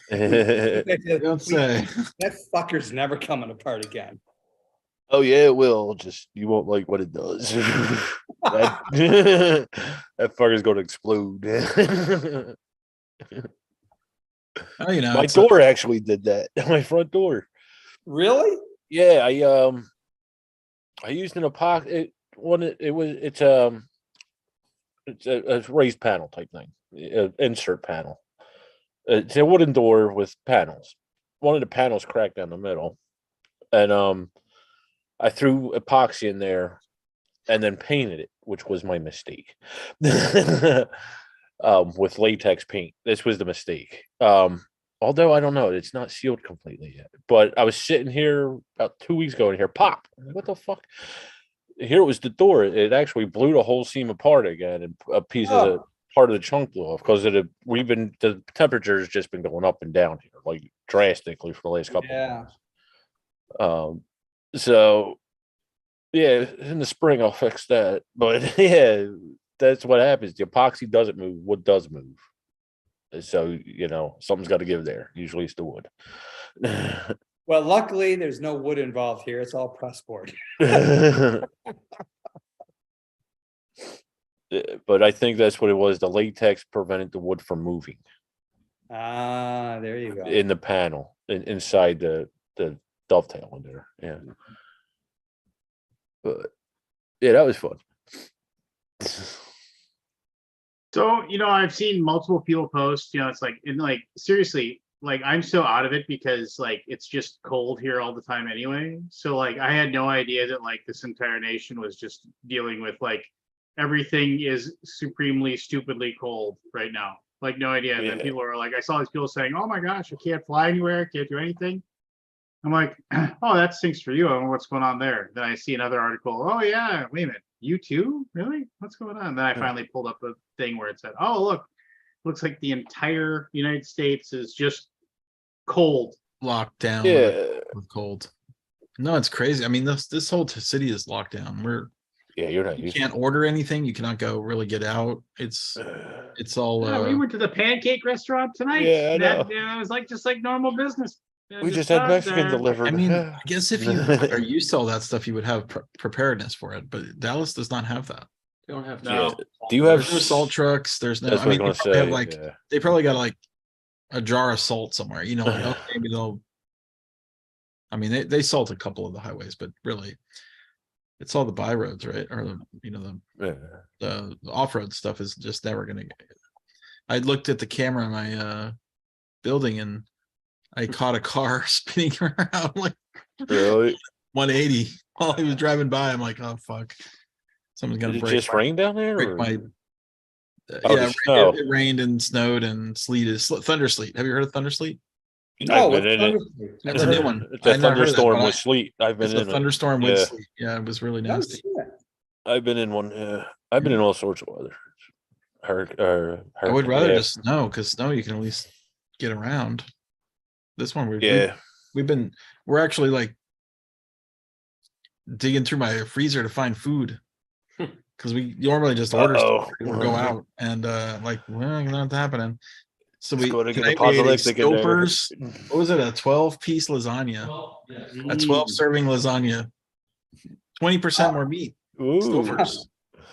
Don't say. That fucker's never coming apart again. Oh yeah, it will. Just you won't like what it does. that, that fucker's gonna explode. Oh, you know, My it's door actually did that. My front door. Really? Yeah, I used an epoxy. It's a raised panel type thing, insert panel. It's a wooden door with panels. One of the panels cracked down the middle, and I threw epoxy in there and then painted it, which was my mistake. With latex paint. This was the mistake. Although I don't know, it's not sealed completely yet. But I was sitting here about 2 weeks ago and here, pop. What the fuck? Here it was the door. It actually blew the whole seam apart again, and a piece of the part of the chunk blew off because the temperature has just been going up and down here like drastically for the last couple of months. So yeah, in the spring I'll fix that. But yeah, that's what happens. The epoxy doesn't move. Wood does move. So something's got to give there. Usually it's the wood. Well, luckily there's no wood involved here. It's all press board. But I think that's what it was. The latex prevented the wood from moving. Ah, there you go. In the panel, inside the dovetail in there. Yeah. But yeah, that was fun. So, I've seen multiple people post, it's like, and like, seriously, like, I'm so out of it because like, it's just cold here all the time anyway. So like, I had no idea that like this entire nation was just dealing with like, everything is supremely, stupidly cold right now. Like, no idea. And then people are like, I saw these people saying, oh my gosh, I can't fly anywhere, can't do anything. I'm like, oh, that stinks for you. I don't know what's going on there. Then I see another article. Oh yeah, wait a minute. You too? Really? What's going on? Then I finally pulled up a thing where it said, oh, look, looks like the entire United States is just cold. Locked down Yeah. with cold. No, it's crazy. I mean, this whole city is locked down. You're not. You can't order anything. You cannot go really get out. It's all. Yeah, we went to the pancake restaurant tonight. Yeah, I know. It was like just like normal business. We just had Mexican delivered. I mean, I guess if you are used to all that stuff, you would have preparedness for it. But Dallas does not have that. You don't have to. No. Do you have There's no salt trucks? There's no. That's I what mean, I was they gonna probably say. have Yeah. they probably got like a jar of salt somewhere. Like okay, maybe they'll. I mean, they salt a couple of the highways, but really, it's all the by roads, right? Or the off road stuff is just never going to get. I looked at the camera in my building and I caught a car spinning around like Really? 180 while he was driving by. I'm like, oh fuck, someone's gonna Did it break. just rain down there? break Or? my. Oh, Yeah, the snow. it rained and snowed and sleet is thunder sleet. Have you heard of thunder sleet? No, I've been in it. That's a new one. It's a I never heard of that, thunderstorm but with sleet. I've been It's a in it. thunderstorm with Yeah. sleet. Yeah, it was really No nasty. shit. I've been in one. Yeah. I've been in all sorts of weather. I would rather just snow because snow you can at least get around. This one we're actually like digging through my freezer to find food because we normally just order stuff or go out and well, not happening. So It's going to get tonight we ate a apocalyptic in there. Stouffer's. What was it? A 12-piece lasagna, a 12-serving lasagna, 20% more meat. Ooh. Stouffer's.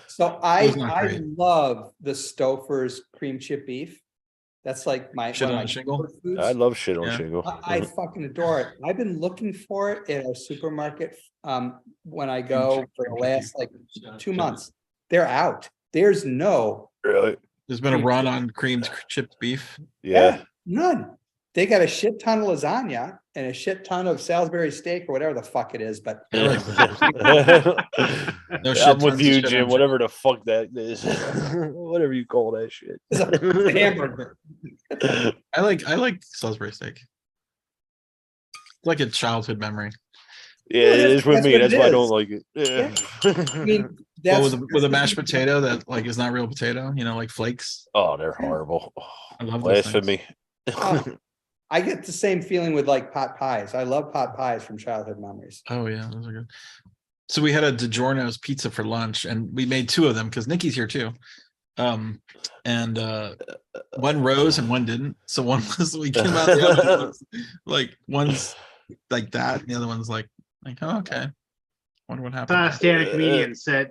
So It was not I great. love the Stouffer's cream chip beef. That's like my Shit one of on my a shingle? comfort foods. I love shit on Yeah. shingle. I fucking adore it. I've been looking for it at our supermarket when I go for the last like 2 months. They're out. There's no Really? There's been a run on creamed chipped beef. Yeah. none. They got a shit ton of lasagna and a shit ton of Salisbury steak or whatever the fuck it is, but No shit I'm with tons of you, shit Jim. on Whatever the fuck that is, whatever you call that shit. it's a hamburger. I like Salisbury steak. It's like a childhood memory. Yeah, it is with That's me. what it That's why I is. don't like it. Yeah. I mean, Well, that's with a mashed potato that like is not real potato, like flakes. Oh, they're horrible. I love those Blasphemy. I get the same feeling with like pot pies. I love pot pies from childhood memories. Oh yeah, those are good. So we had a DiGiorno's pizza for lunch, and we made 2 of them because Nikki's here too. And one rose and one didn't. So one was we came out the other one was, like one's like that, and the other one's like oh, okay. Wonder what happened. Stand-up comedian said,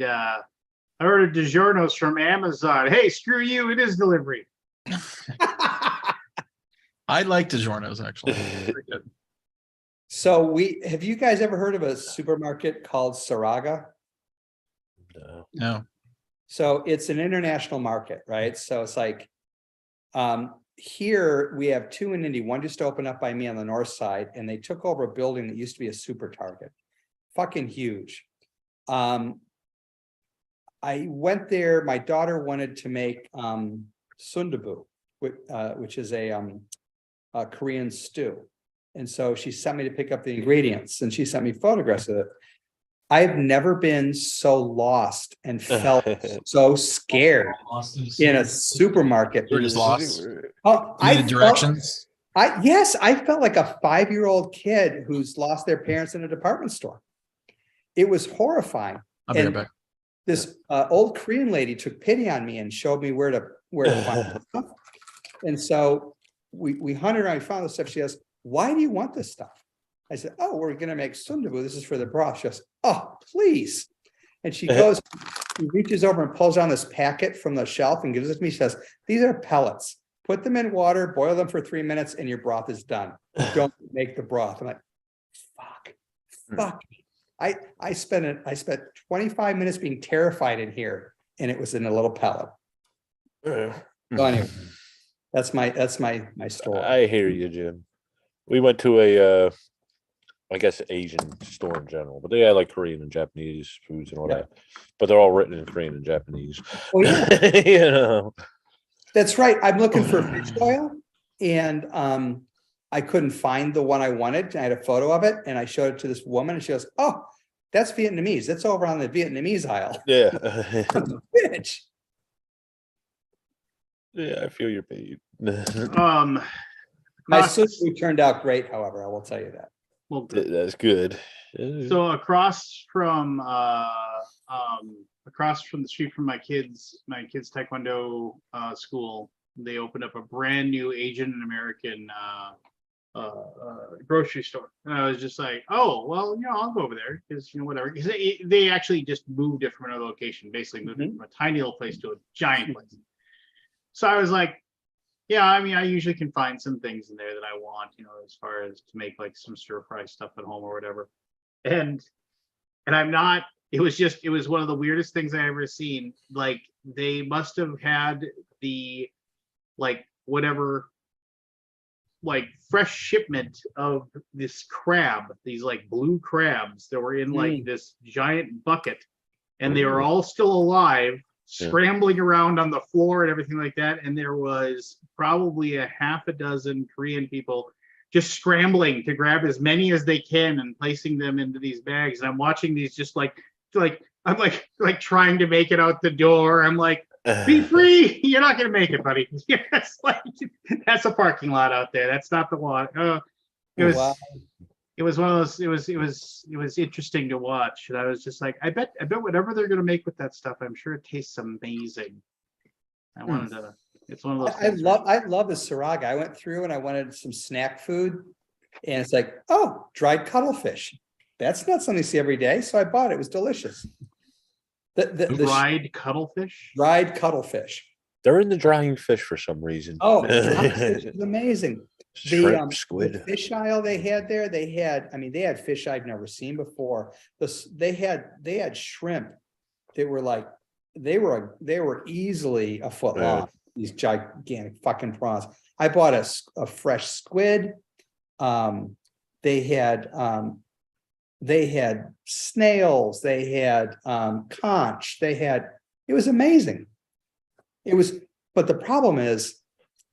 I ordered DiGiorno's from Amazon. Hey, screw you, it is delivery. I like DiGiorno's actually. Pretty good. So have you guys ever heard of a supermarket called Saraga? No. So it's an international market, right? So it's like here we have 2 in Indy. One just opened up by me on the north side, and they took over a building that used to be a super Target. fucking huge. I went there, my daughter wanted to make sundubu, which is a Korean stew. And so she sent me to pick up the ingredients and she sent me photographs of it. I've never been so lost and felt so scared in a supermarket. You're just lost. Oh, You needed directions. I felt like a 5-year-old kid who's lost their parents in a department store. It was horrifying. I'll be right And back. this old Korean lady took pity on me and showed me where to find stuff. And so we hunted around, we found this stuff. She goes, "Why do you want this stuff?" I said, "Oh, we're going to make sundubu. This is for the broth." She goes, "Oh, please." And she goes, she reaches over and pulls down this packet from the shelf and gives it to me. She says, "These are pellets. Put them in water, boil them for 3 minutes, and your broth is done. Don't make the broth." I'm like, fuck. I spent 25 minutes being terrified in here, and it was in a little pellet. So anyway, that's my story. I hear you, Jim. We went to a I guess Asian store in general, but they had like Korean and Japanese foods and all that. But they're all written in Korean and Japanese. Oh yeah. You know. That's right. I'm looking for fish oil, and I couldn't find the one I wanted. I had a photo of it, and I showed it to this woman, and she goes, "Oh, that's Vietnamese. That's over on the Vietnamese aisle." Yeah. Bitch. Yeah, I feel your pain. My sushi turned out great, however, I will tell you that. Well, That's good. so across from the street from my kids taekwondo school, they opened up a brand new Asian and American grocery store, and I was just like, oh well, I'll go over there because whatever, because they actually just moved it from another location, basically moved it from a tiny little place to a giant place. So I was like, yeah, I mean, I usually can find some things in there that I want, as far as to make like some stir fry stuff at home or whatever. And I'm not, it was one of the weirdest things I ever seen. Like they must have had the, like, whatever, like fresh shipment of this crab, these like blue crabs that were in like this giant bucket, and they were all still alive, scrambling around on the floor and everything like that. And there was probably a half a dozen Korean people just scrambling to grab as many as they can and placing them into these bags. And I'm watching these just like I'm like trying to make it out the door. I'm like, be free. You're not going to make it, buddy. Yes, like that's a parking lot out there. That's not the one. It was one of those, it was interesting to watch. And I was just like, I bet whatever they're going to make with that stuff, I'm sure it tastes amazing. I wanted to, it's one of those things. I love the Saraga. I went through and I wanted some snack food, and it's like, oh, dried cuttlefish. That's not something you see every day. So I bought it. It was delicious. The dried cuttlefish? Dried cuttlefish. They're in the drying fish for some reason. Oh, fish is amazing. Shrimp, squid. The fish aisle they had there, they had fish I've never seen before. They had shrimp that were like, they were easily a foot long, these gigantic fucking prawns. I bought a fresh squid. They had snails, they had conch, it was amazing. But the problem is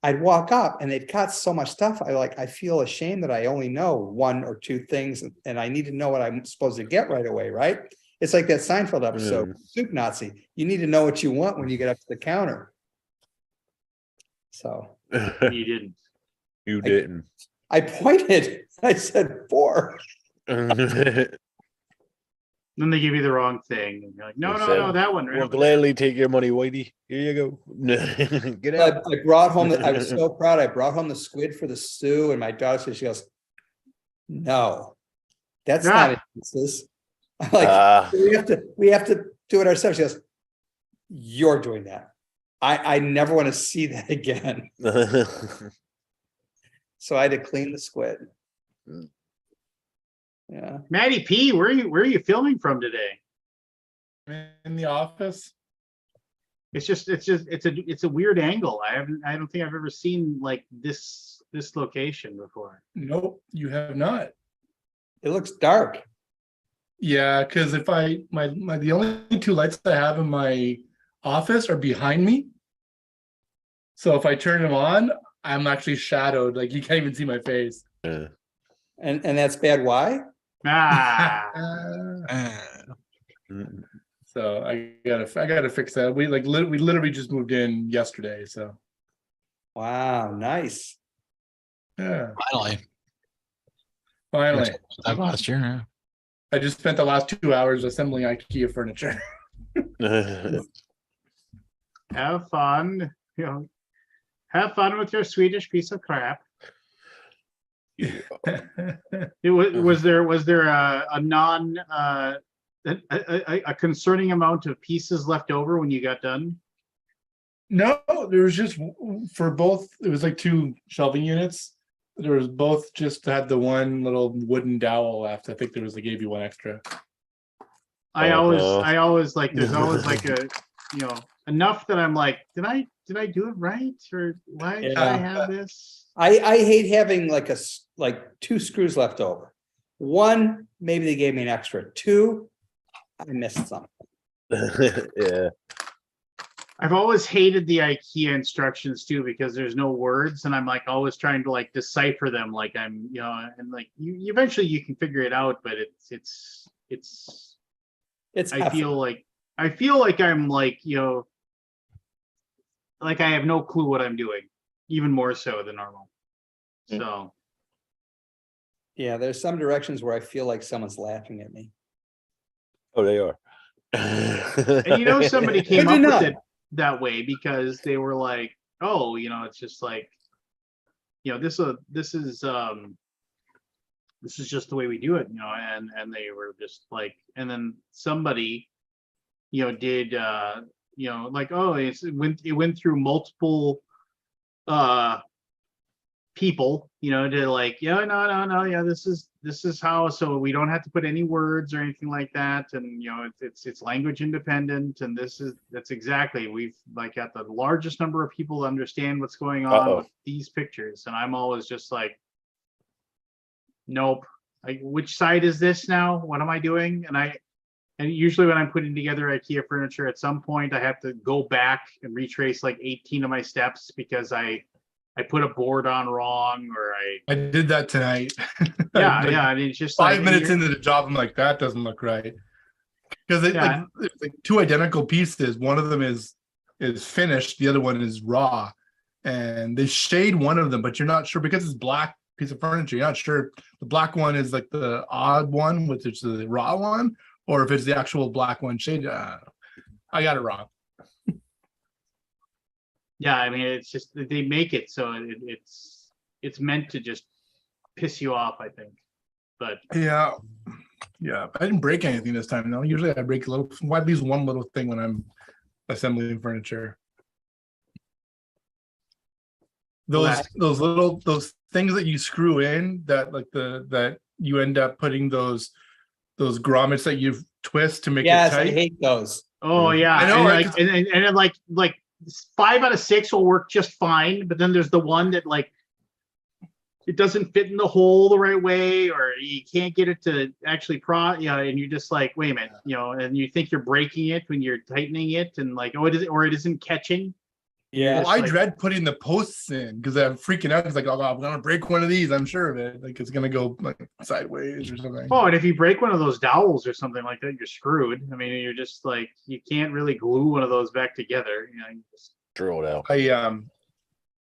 I'd walk up and they've got so much stuff. I feel ashamed that I only know one or two things, and I need to know what I'm supposed to get right away, right? It's like that Seinfeld episode, Soup Nazi. You need to know what you want when you get up to the counter. So You didn't. You didn't. I pointed. I said 4. Then they give you the wrong thing. And you're like, no, that one. Right We'll over gladly take your money, Whitey. Here you go. Get out. I brought home, I was so proud. I brought home the squid for the stew, and my daughter said, she goes, "No, that's not it." I'm like, we have to do it ourselves. She goes, "You're doing that. I never want to see that again." So I had to clean the squid. Yeah. Maddie P, where are you filming from today? In the office. It's a weird angle. I don't think I've ever seen like this location before. Nope, you have not. It looks dark. Yeah, because if the only two lights I have in my office are behind me. So if I turn them on, I'm actually shadowed. Like you can't even see my face. Yeah. And that's bad. Why? Ah, Mm. So I gotta fix that. We we literally just moved in yesterday. So Wow, nice. yeah, Finally. finally. That last year, yeah. I just spent the last 2 hours assembling IKEA furniture. have fun. You know, have fun with your Swedish piece of crap. Was there a non a concerning amount of pieces left over when you got done? No, there was just for both. It was like two shelving units. There was both just had the one little wooden dowel left. I think they gave you one extra. I always like, there's always like a, enough that I'm like, did I do it right? Or why did I have this? I hate having like two screws left over. One, maybe they gave me an extra. Two, I missed something. Yeah. I've always hated the IKEA instructions too, because there's no words and I'm like always trying to like decipher them. Like I'm, and like you eventually you can figure it out, but It's I feel like I'm like, like I have no clue what I'm doing, even more so than normal. So yeah, there's some directions where I feel like someone's laughing at me. Oh, they are. and somebody came up with it that way because they were like, oh, it's just like, this is just the way we do it, and they were just like, and then somebody did like, oh, it went through multiple people, to like, no, yeah, this is how, so we don't have to put any words or anything like that, and it's language independent, and that's exactly, we've like got the largest number of people to understand what's going on with these pictures, and I'm always just like, nope, like, which side is this now? What am I doing? And usually when I'm putting together IKEA furniture, at some point I have to go back and retrace like 18 of my steps because I put a board on wrong, or I did that tonight. yeah, Like, yeah, and it's just 5 minutes into the job, I'm like, that doesn't look right. Because it's like two identical pieces. One of them is finished, the other one is raw. And they shade one of them, but you're not sure because it's black piece of furniture. You're not sure the black one is like the odd one, which is the raw one, or if it's the actual black one shaded. I got it wrong. Yeah, I mean, it's just they make it so it's meant to just piss you off, I think. But yeah, I didn't break anything this time. No, usually I break at least one little thing when I'm assembling furniture. Those things that you screw in that you end up putting those grommets that you twist to make it tight. I hate those. Oh yeah, I know, right? And then like 5 out of 6 will work just fine, but then there's the one that like it doesn't fit in the hole the right way, or you can't get it to actually and you're just like, wait a minute, and you think you're breaking it when you're tightening it, and like, oh, it isn't catching. Yeah, well, I dread putting the posts in because I'm freaking out. It's like, oh, I'm gonna break one of these. I'm sure of it. Like it's gonna go like sideways or something. Oh, and if you break one of those dowels or something like that, you're screwed. I mean, you're just like, you can't really glue one of those back together. You just drill it out.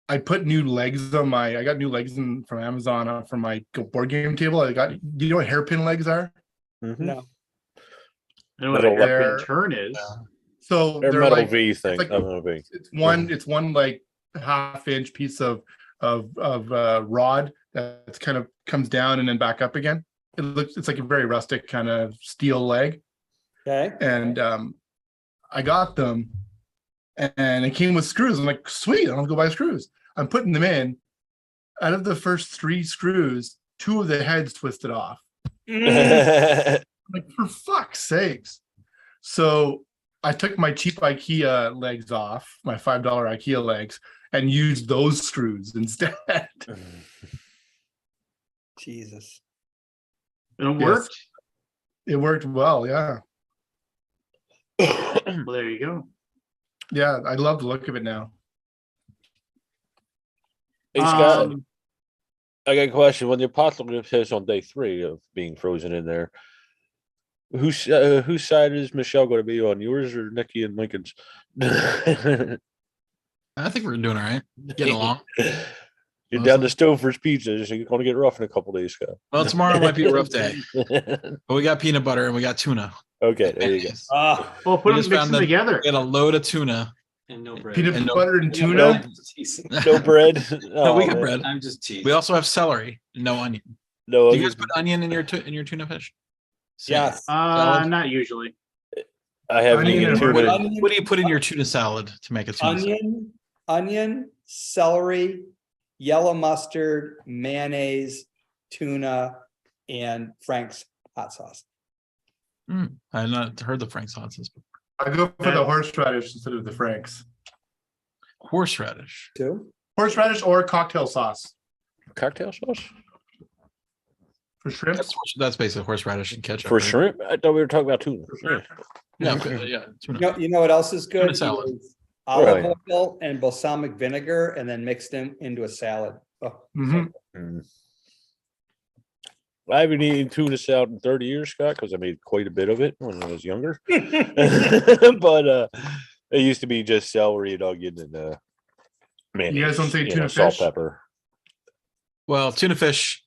I put new legs on I got new legs from Amazon for my board game table. You know what hairpin legs are? Mm-hmm. no. I know what a hairpin turn is. So they're metal like, V thing. It's one like half-inch piece of rod that's kind of comes down and then back up again. It's like a very rustic kind of steel leg. Okay. And I got them, and it came with screws. I'm like, sweet, I'm gonna go buy screws. I'm putting them in. Out of the first 3 screws, 2 of the heads twisted off. Like, for fuck's sakes. So I took my cheap IKEA legs off, my $5 IKEA legs, and used those screws instead. Jesus. And it worked. It worked well. Yeah. Well, there you go. Yeah. I love the look of it now. Hey, Scott, Um, I got a question. When the apocalypse hits on day 3 of being frozen in there, whose side is Michelle going to be on? Yours or Nikki and Lincoln's? I think we're doing all right. Getting along. You're down to Awesome. Stouffer's Pizza, so you're going to get rough in a couple days, Scott. Well, tomorrow might be a rough day, but we got peanut butter and we got tuna. Okay, there you go. Mayonnaise. Ah, well, We put them, just mix found them that together. We got a load of tuna. And no bread. Peanut And no- butter and Yeah, tuna. bread. Teasing. No bread. No, Oh, we got man. bread. I'm just teasing. We also have celery, no onion. No, Do you guys put onion in your tuna fish? yes. Salad? Not usually. I have Onion vegan and tuna. bread. What do you put in your tuna salad to make a tuna salad? Onion, celery, yellow mustard, mayonnaise, tuna, and Frank's hot sauce. I have not heard the Frank's hot sauce before. I go for the horseradish instead of the Franks. Horseradish. Too? Horseradish or cocktail sauce Cocktail sauce? for shrimp. That's basically horseradish and ketchup. For right? shrimp? I thought we were talking about tuna. For shrimp. Yeah, okay, yeah, tuna. You know what else is good? Tuna salad. Is olive Right. oil and balsamic vinegar, and then mix them into a salad. Oh, Mhm. Mm. I haven't eaten tuna salad in 30 years, Scott, because I made quite a bit of it when I was younger. But it used to be just celery and onion and mayonnaise. You guys don't say and tuna salt, fish? pepper. Well, tuna fish.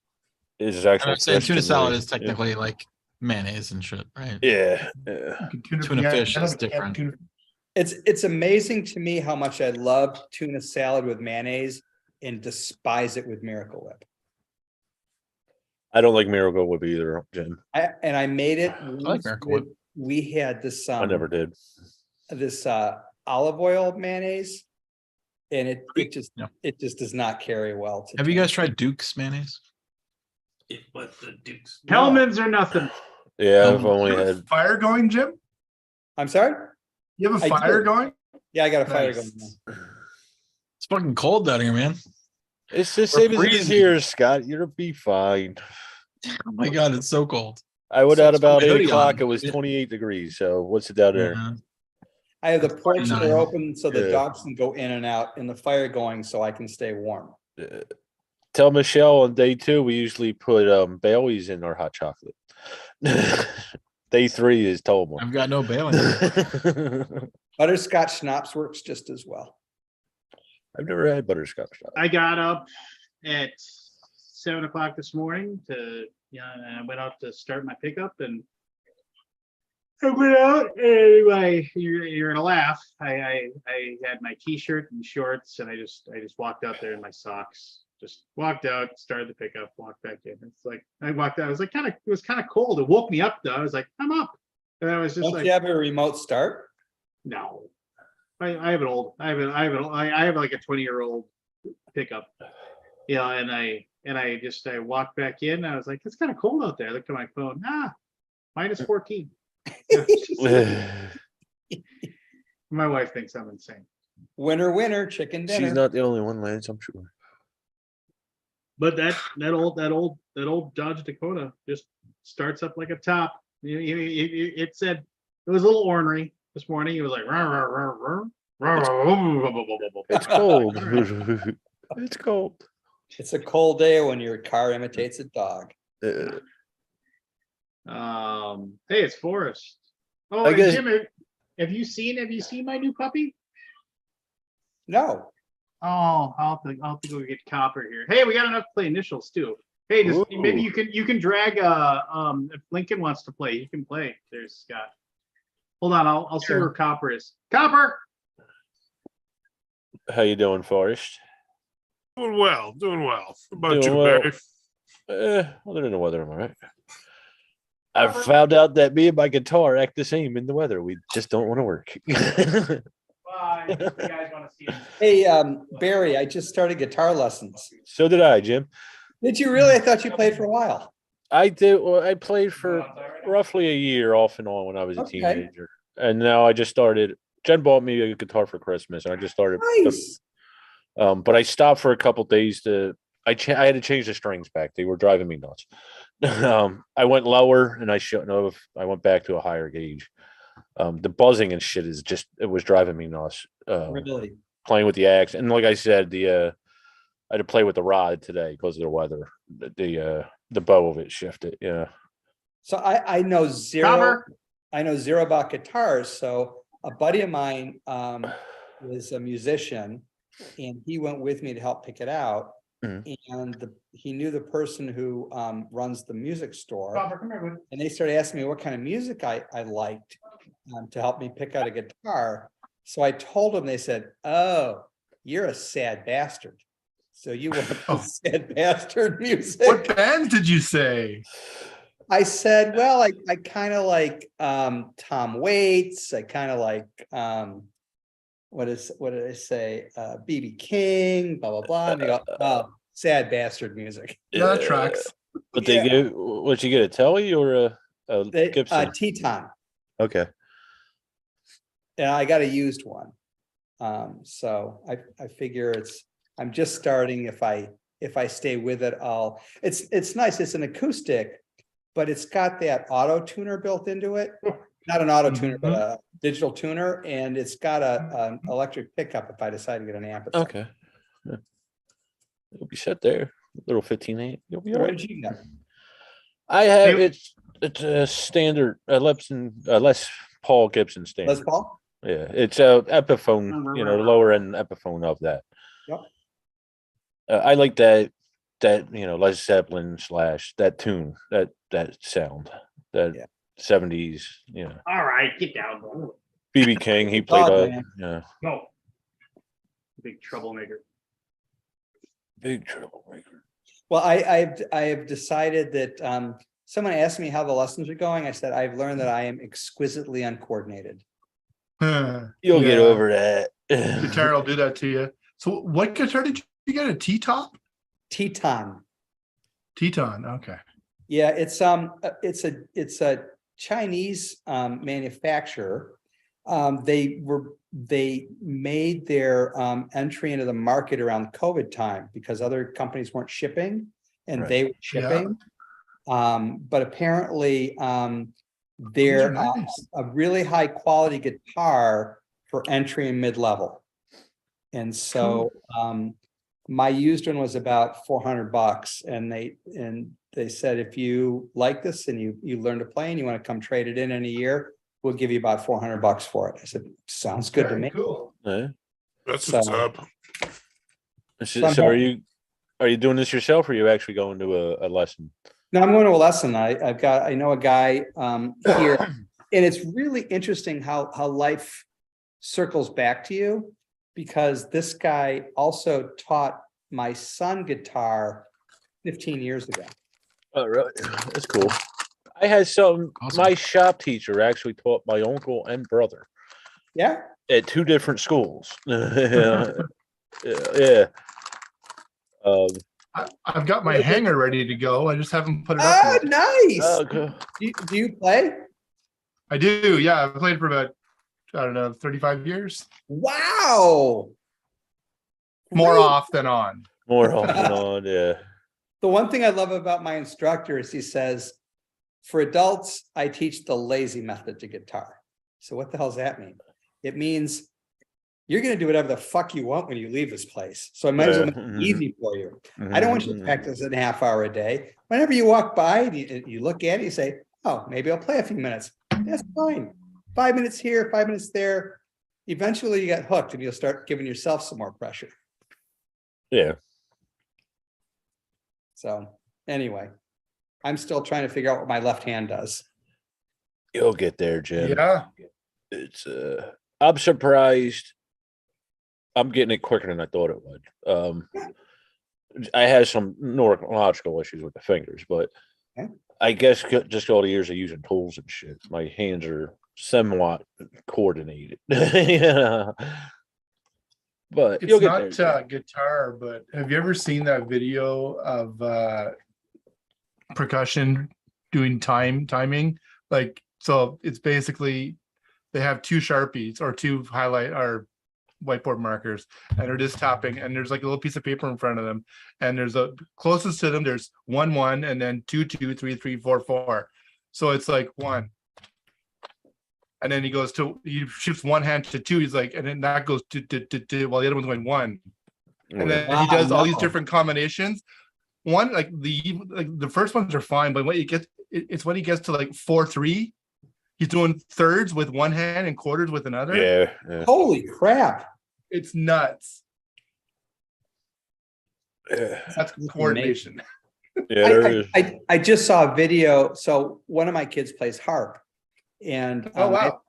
Is actually I'm saying fresh tuna to salad me. is technically like mayonnaise and shit, right? Yeah. Tuna fish I is don't get different. tuna- It's amazing to me how much I love tuna salad with mayonnaise and despise it with Miracle Whip. I don't like Miracle Whip either, Jim. I made it. like Miracle Whip. We had this I never did. this olive oil mayonnaise, and it Yeah. just does not carry well. To Have you guys tried Duke's mayonnaise? What the Dukes? Hellman's or nothing. Yeah, I've Um, only You have a had. fire going, Jim? I'm sorry. You have a I fire do. going? Yeah, I got a fire Nice. going. now. It's fucking cold down here, man. It's the We're same as it is freezing. here, Scott. You'll be fine. Oh my god, it's so cold. I went So out it's put about my 8 hoodie o'clock. on. It was Yeah. 28 degrees. So what's it down there? Yeah. I have the That's porch 29. door open so the Yeah. dogs can go in and out, and the fire going so I can stay warm. Tell Michelle on day 2 we usually put Bailey's in our hot chocolate. Day 3 is Tolman. I've got no bailing. Butterscotch schnapps works just as well. I've never had butterscotch. I got up at 7 o'clock this morning and I went out to start my pickup and I went out and anyway, you're gonna laugh. I had my t-shirt and shorts and I just walked out there in my socks. Just walked out, started the pickup, walked back in. It's like I walked out. I was like it was kind of cold. It woke me up though. I was like, I'm up. And I was just Don't like, you have a remote start? no. I have an old, I have like a 20-year-old pickup. Yeah, and I walked back in. I was like, it's kind of cold out there. I looked at my phone. Minus 14. Yeah. My wife thinks I'm insane. Winner, chicken dinner. She's not the only one, Lance, I'm sure. But that old Dodge Dakota just starts up like a top. It said it was a little ornery this morning. It was like rah, rah, rah, rah, rah, rah, rah. It's cold. It's cold. It's a cold day when your car imitates a dog. Uh, Hey, it's Forrest. Oh, I and guess- Jim, have you seen my new puppy? No. Oh, I'll have to go get Copper here. Hey, we got enough to play initials too. Hey, maybe you can drag if Lincoln wants to play, he can play. There's Scott. Hold on, I'll see where Copper is. Copper! How you doing, Forrest? Doing well, doing well. How about Doing you, well. Barry? Other than the weather, I'm all right. I found out that me and my guitar act the same in the weather. We just don't want to work. Bye. You guys want to see him? Hey, Barry, I just started guitar lessons. So did I, Jim. Did you really? I thought you played for a while. I did. Well, I played for roughly a year off and on when I was a Okay. teenager, and now I just started. Jen bought me a guitar for Christmas, and I just started. Nice. But I stopped for a couple days to I had to change the strings back. They were driving me nuts. I went lower and I shouldn't have. I went back to a higher gauge. The buzzing and shit is just, it was driving me nuts. Really? Playing with the axe. And like I said, I had to play with the rod today because of the weather. The bow of it shifted. Yeah. So I know zero. Cover. I know zero about guitars. So a buddy of mine is a musician, and he went with me to help pick it out. Mhm. And he knew the person who runs the music store, Cover, come here, bud. and they started asking me what kind of music I liked to help me pick out a guitar. So I told them. They said, "Oh, you're a sad bastard. So you want sad bastard music?" What bands did you say? I said, well, I kind of like Tom Waits. I kind of like what did I say? BB King, blah blah blah. And they go, oh, sad bastard music. No, that tracks. But they get, what you get, a Telly or a Gibson? Teton. Okay. And I got a used one. So I figure I'm just starting. If I stay with it, it's nice. It's an acoustic, but it's got that auto tuner built into it. Not an auto tuner, but a digital tuner, and it's got an electric pickup if I decide to get an amp. Okay. Yeah. You'll be set there. Little 15-8. You'll be all What right. did you get? I have it's a standard Les Paul Gibson standard. Les Paul? Yeah, it's a Epiphone, lower end Epiphone of that. Yep. I like that Led Zeppelin / that tune, that sound, that 70s, All right, get down. BB King, he played man. No. Big troublemaker. Big troublemaker. Well, I have decided that someone asked me how the lessons are going. I said I've learned that I am exquisitely uncoordinated. You'll get over that. Guitar will do that to you. So what guitar did you get? A T-top? Teton. Teton, okay. Yeah, it's a Chinese manufacturer. They made their entry into the market around COVID time because other companies weren't shipping and Right. they were shipping. But apparently they're nice. a really high quality guitar for entry and mid-level. And so my used one was about $400, and they said, if you like this and you learn to play and you want to come trade it in a year, we'll give you about $400 for it. I said, sounds good to me. Cool. Yeah. That's what's So- up. So are you doing this yourself, or are you actually going to a lesson? No, I'm going to a lesson. I know a guy here, and it's really interesting how life circles back to you, because this guy also taught my son guitar 15 years ago. Oh, really? That's cool. I had Awesome. my shop teacher actually taught my uncle and brother Yeah. at 2 different schools. Yeah. I've got my hanger ready to go. I just haven't put it up Oh, yet. nice. Okay. Do you play? I do, yeah. I've played for about, I don't know, 35 years. Wow. More Great. off than on. More off and on, yeah. The one thing I love about my instructor is he says, for adults, I teach the lazy method to guitar. So what the hell does that mean? It means you're going to do whatever the fuck you want when you leave this place. So I might as well make it easy for you. I don't want you to practice a half hour a day. Whenever you walk by and you look at it, you say, oh, maybe I'll play a few minutes. That's fine. 5 minutes here, 5 minutes there. Eventually you get hooked and you'll start giving yourself some more pressure. Yeah. So anyway, I'm still trying to figure out what my left hand does. You'll get there, Jim. Yeah. It's I'm surprised I'm getting it quicker than I thought it would. I had some neurological issues with the fingers, but Okay. I guess just all the years of using tools and shit, my hands are somewhat coordinated. Yeah. But It's you'll get not there. guitar, but have you ever seen that video of percussion doing timing? Like, so it's basically they have 2 Sharpies or 2 highlight or whiteboard markers, and they're just tapping, and there's like a little piece of paper in front of them, and there's a closest to them, there's 1 1 and then 2 2 3 3 4 4. So it's like 1. And then he shifts one hand to 2. He's like, and then that goes to while the other one's going 1. And then he does all these different combinations. One, like the first ones are fine, but when it's when he gets to like 4 3, he's doing thirds with one hand and quarters with another. Yeah. Holy crap. It's nuts. Yeah. That's coordination. Yeah, there is. I just saw a video. So one of my kids plays harp. And Oh, wow.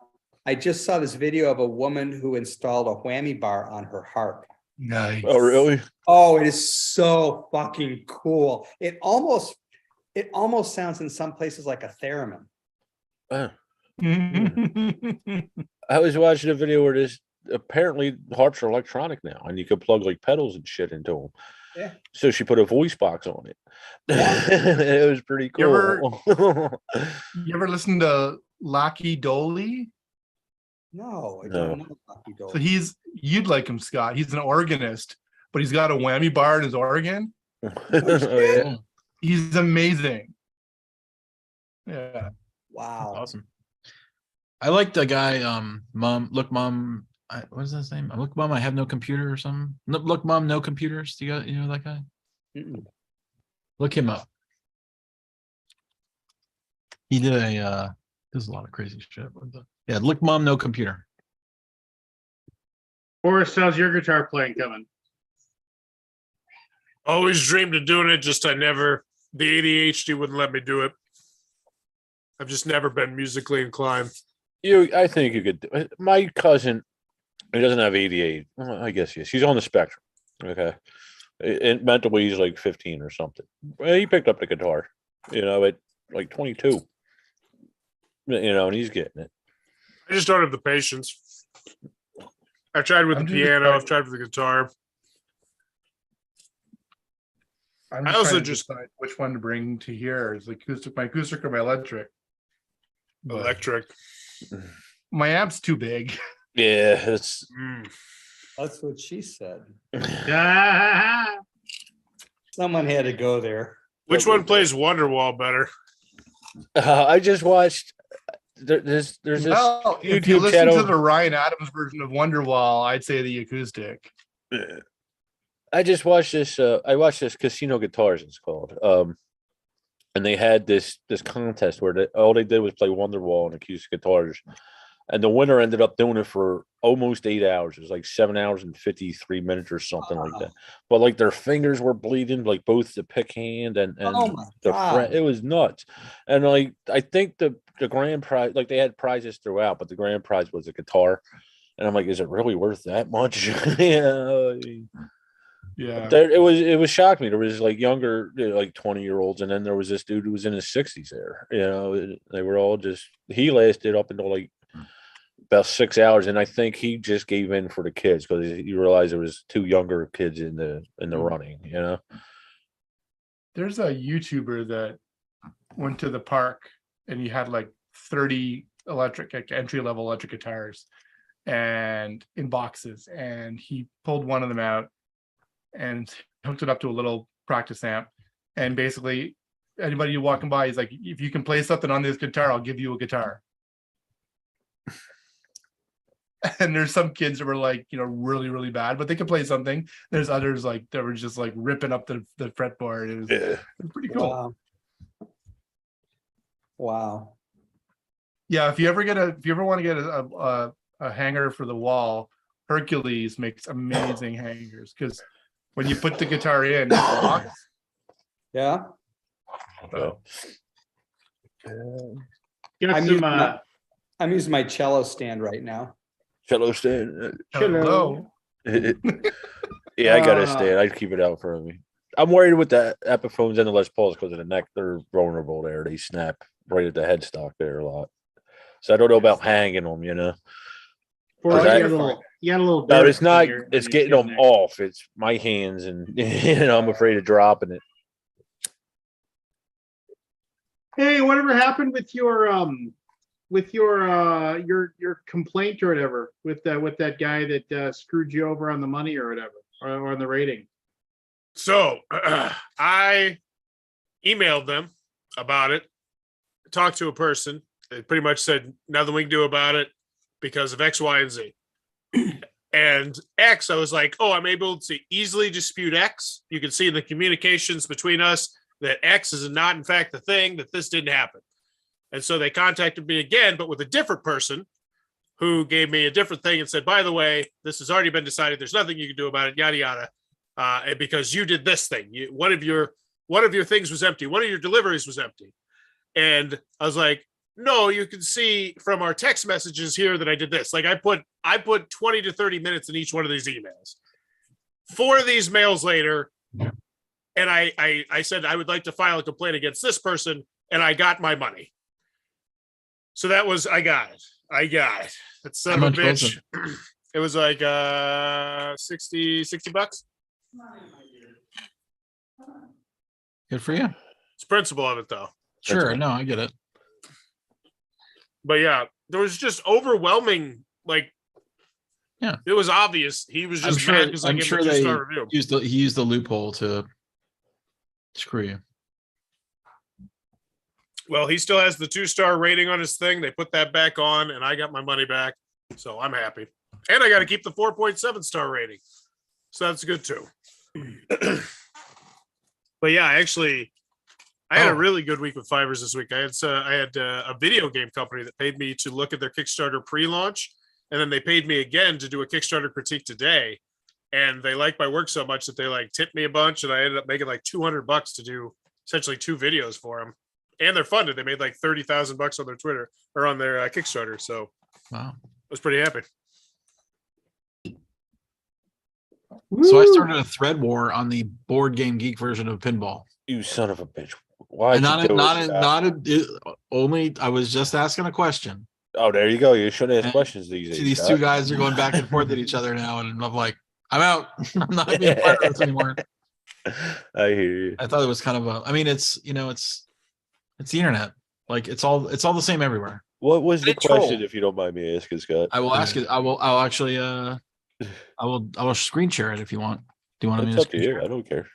I just saw this video of a woman who installed a whammy bar on her harp. Nice. Oh, really? Oh, it is so fucking cool. It almost sounds in some places like a theremin. Uh, I was watching a video where this apparently harps are electronic now, and you can plug like pedals and shit into them. Yeah. So she put a voice box on it. It was pretty You ever- cool. You ever listen to Lucky Doley? No, I No. don't know. Lucky Dole. So you'd like him, Scott. He's an organist, but he's got a whammy bar in his organ. Oh, yeah. He's amazing. Yeah. Wow. Awesome. I like the guy, Mom, what's his name? Look, Mom, I have no computer or something. Look, Mom, no computers. Do you know that guy? Mm-mm. Look him up. He did does a lot of crazy shit. Yeah, look, Mom, no computer. Forrest, how's your guitar playing coming? Always dreamed of doing it, just the ADHD wouldn't let me do it. I've just never been musically inclined. I think you could. My cousin, he doesn't have ADHD. Well, I guess yes. He's on the spectrum. Okay, and mentally he's like 15 or something. Well, he picked up the guitar, at like 22. And he's getting it. I just don't have the patience. I've tried with I'm the just piano. trying- I've tried with the guitar. I'm I just also trying to just- decide which one to bring to here. Is my acoustic or my electric? But Electric. my amp's too big. Yeah, it's. That's what she said. Ah, Someone had to go there. Which one plays Wonderwall better? I just watched. There's this Well, if you YouTube listen channel. to the Ryan Adams version of Wonderwall, I'd say the acoustic. I just watched this. I watched this Casino Guitars. It's called. And they had this contest where all they did was play Wonderwall and acoustic guitars, and the winner ended up doing it for almost 8 hours. It was like 7 hours and 53 minutes or something like that. But like their fingers were bleeding, like both the pick hand and Oh my the God. fret. It was nuts. And like I think the grand prize, like they had prizes throughout, but the grand prize was a guitar. And I'm like, is it really worth that much? Yeah. It was shocked me. There was like younger, like 20-year-olds, and then there was this dude who was in his 60s there. They were all he lasted up until like about 6 hours, and I think he just gave in for the kids because he realized there was 2 younger kids in the running. There's a YouTuber that went to the park and he had like 30 entry level electric guitars and in boxes, and he pulled one of them out and hooked it up to a little practice amp, and basically anybody walking by, he's like, if you can play something on this guitar, I'll give you a guitar. And there's some kids that were like, really, really bad, but they could play something. There's others like that were just like ripping up the fretboard. It was pretty cool. Wow. Wow. Yeah, if you ever want to get a hanger for the wall, Hercules makes amazing hangers, because when you put the guitar in, it locks. Yeah. So, got some, I'm using my cello stand right now. Cello stand. hello. Yeah, I got a stand. I'd keep it out for me. I'm worried with the Epiphones and the Les Pauls because of the neck. They're vulnerable there. They snap right at the headstock there a lot. So I don't know about hanging them. Forrest, that- you got a little. No, dirt it's not. on your It's getting chin them there. off. It's my hands, and I'm afraid of dropping it. Hey, whatever happened with your your complaint or whatever with that guy that screwed you over on the money or whatever, or on the rating? So I emailed them about it, talked to a person. They pretty much said nothing we can do about it because of X, Y, and Z. And X, I was like, oh, I'm able to easily dispute X. You can see in the communications between us that X is not, in fact, the thing, that this didn't happen. And so they contacted me again, but with a different person who gave me a different thing and said, by the way, this has already been decided. There's nothing you can do about it, yada, yada. And because you did this thing, one of your things was empty. One of your deliveries was empty. And I was like, no, you can see from our text messages here that I did this. Like I put 20 to 30 minutes in each one of these emails. 4 of these mails later, and I said I would like to file a complaint against this person, and I got my money. So that was, I got it. That's son of a bitch. It was like $60 bucks. Good for you. It's the principle of it though. Sure. No, I get it. But yeah, there was just overwhelming, like, yeah, it was obvious he was just mad because I gave him a 2-star review. He used the loophole to screw you. Well, he still has the 2-star rating on his thing. They put that back on, and I got my money back, so I'm happy. And I got to keep the 4.7-star rating, so that's good too. But yeah, actually, I had a really good week with Fivers this week. I had a video game company that paid me to look at their Kickstarter pre-launch, and then they paid me again to do a Kickstarter critique today. And they like my work so much that they like tipped me a bunch, and I ended up making like $200 to do essentially 2 videos for them. And they're funded. They made like $30,000 on their Twitter or on their Kickstarter. So wow, I was pretty happy. So I started a thread war on the Board Game Geek version of pinball. You son of a bitch! Why? Only. I was just asking a question. Oh, there you go. You shouldn't ask questions these days. These 2 guys are going back and forth at each other now, and I'm like, I'm out. I'm not being part of this anymore. I hear you. I thought it was kind of I mean, it's the internet. Like it's all the same everywhere. What was the question, if you don't mind me asking, Scott? I will ask it. I'll actually I will screen share it if you want. Do you want me to? It's up to you. I don't care.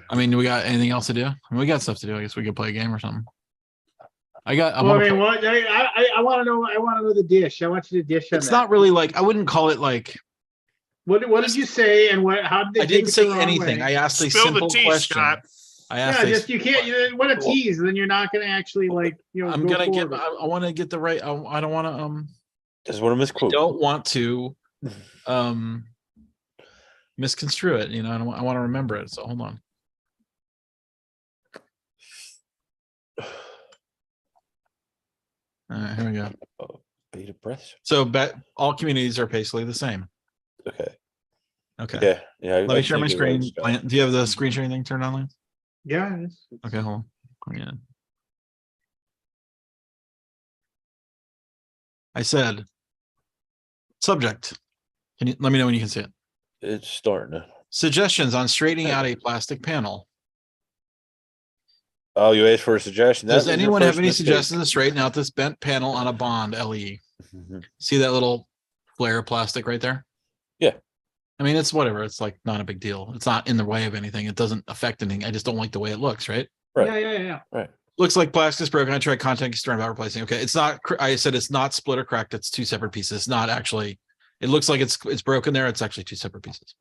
I mean, do we got anything else to do? I mean, we got stuff to do. I guess we could play a game or something. I want to know. I want to know the dish. I want you to dish on It's that. not really like, I wouldn't call it like. What did you say, and how did they? I didn't say anything. I asked a simple question. Scott. I asked. You can't. What a tease. Then you're not going to actually I'm gonna get. I want to get the right. I don't want to. Just want to misquote. Don't want to misconstrue it. I want to remember it. So hold on. All right, here we go. Beta press. So all communities are basically the same. Okay. Okay. Yeah. Let me share my screen. Do you have the screen sharing thing turned on, Lance? Yeah. Okay, hold on. Yeah. I said subject. Can you let me know when you can see it? It's starting. Suggestions on straightening out a plastic panel. Oh, you asked for a suggestion. Does anyone have any suggestions to straighten out this bent panel on a Bond LE? See that little flare of plastic right there? Yeah. I mean, it's whatever. It's like not a big deal. It's not in the way of anything. It doesn't affect anything. I just don't like the way it looks, right? Right. Yeah. Right. Looks like plastic is broken. I tried contacting concerned about replacing. Okay, it's not. I said it's not split or cracked. It's 2 separate pieces. It's not actually. It looks like it's broken there. It's actually 2 separate pieces.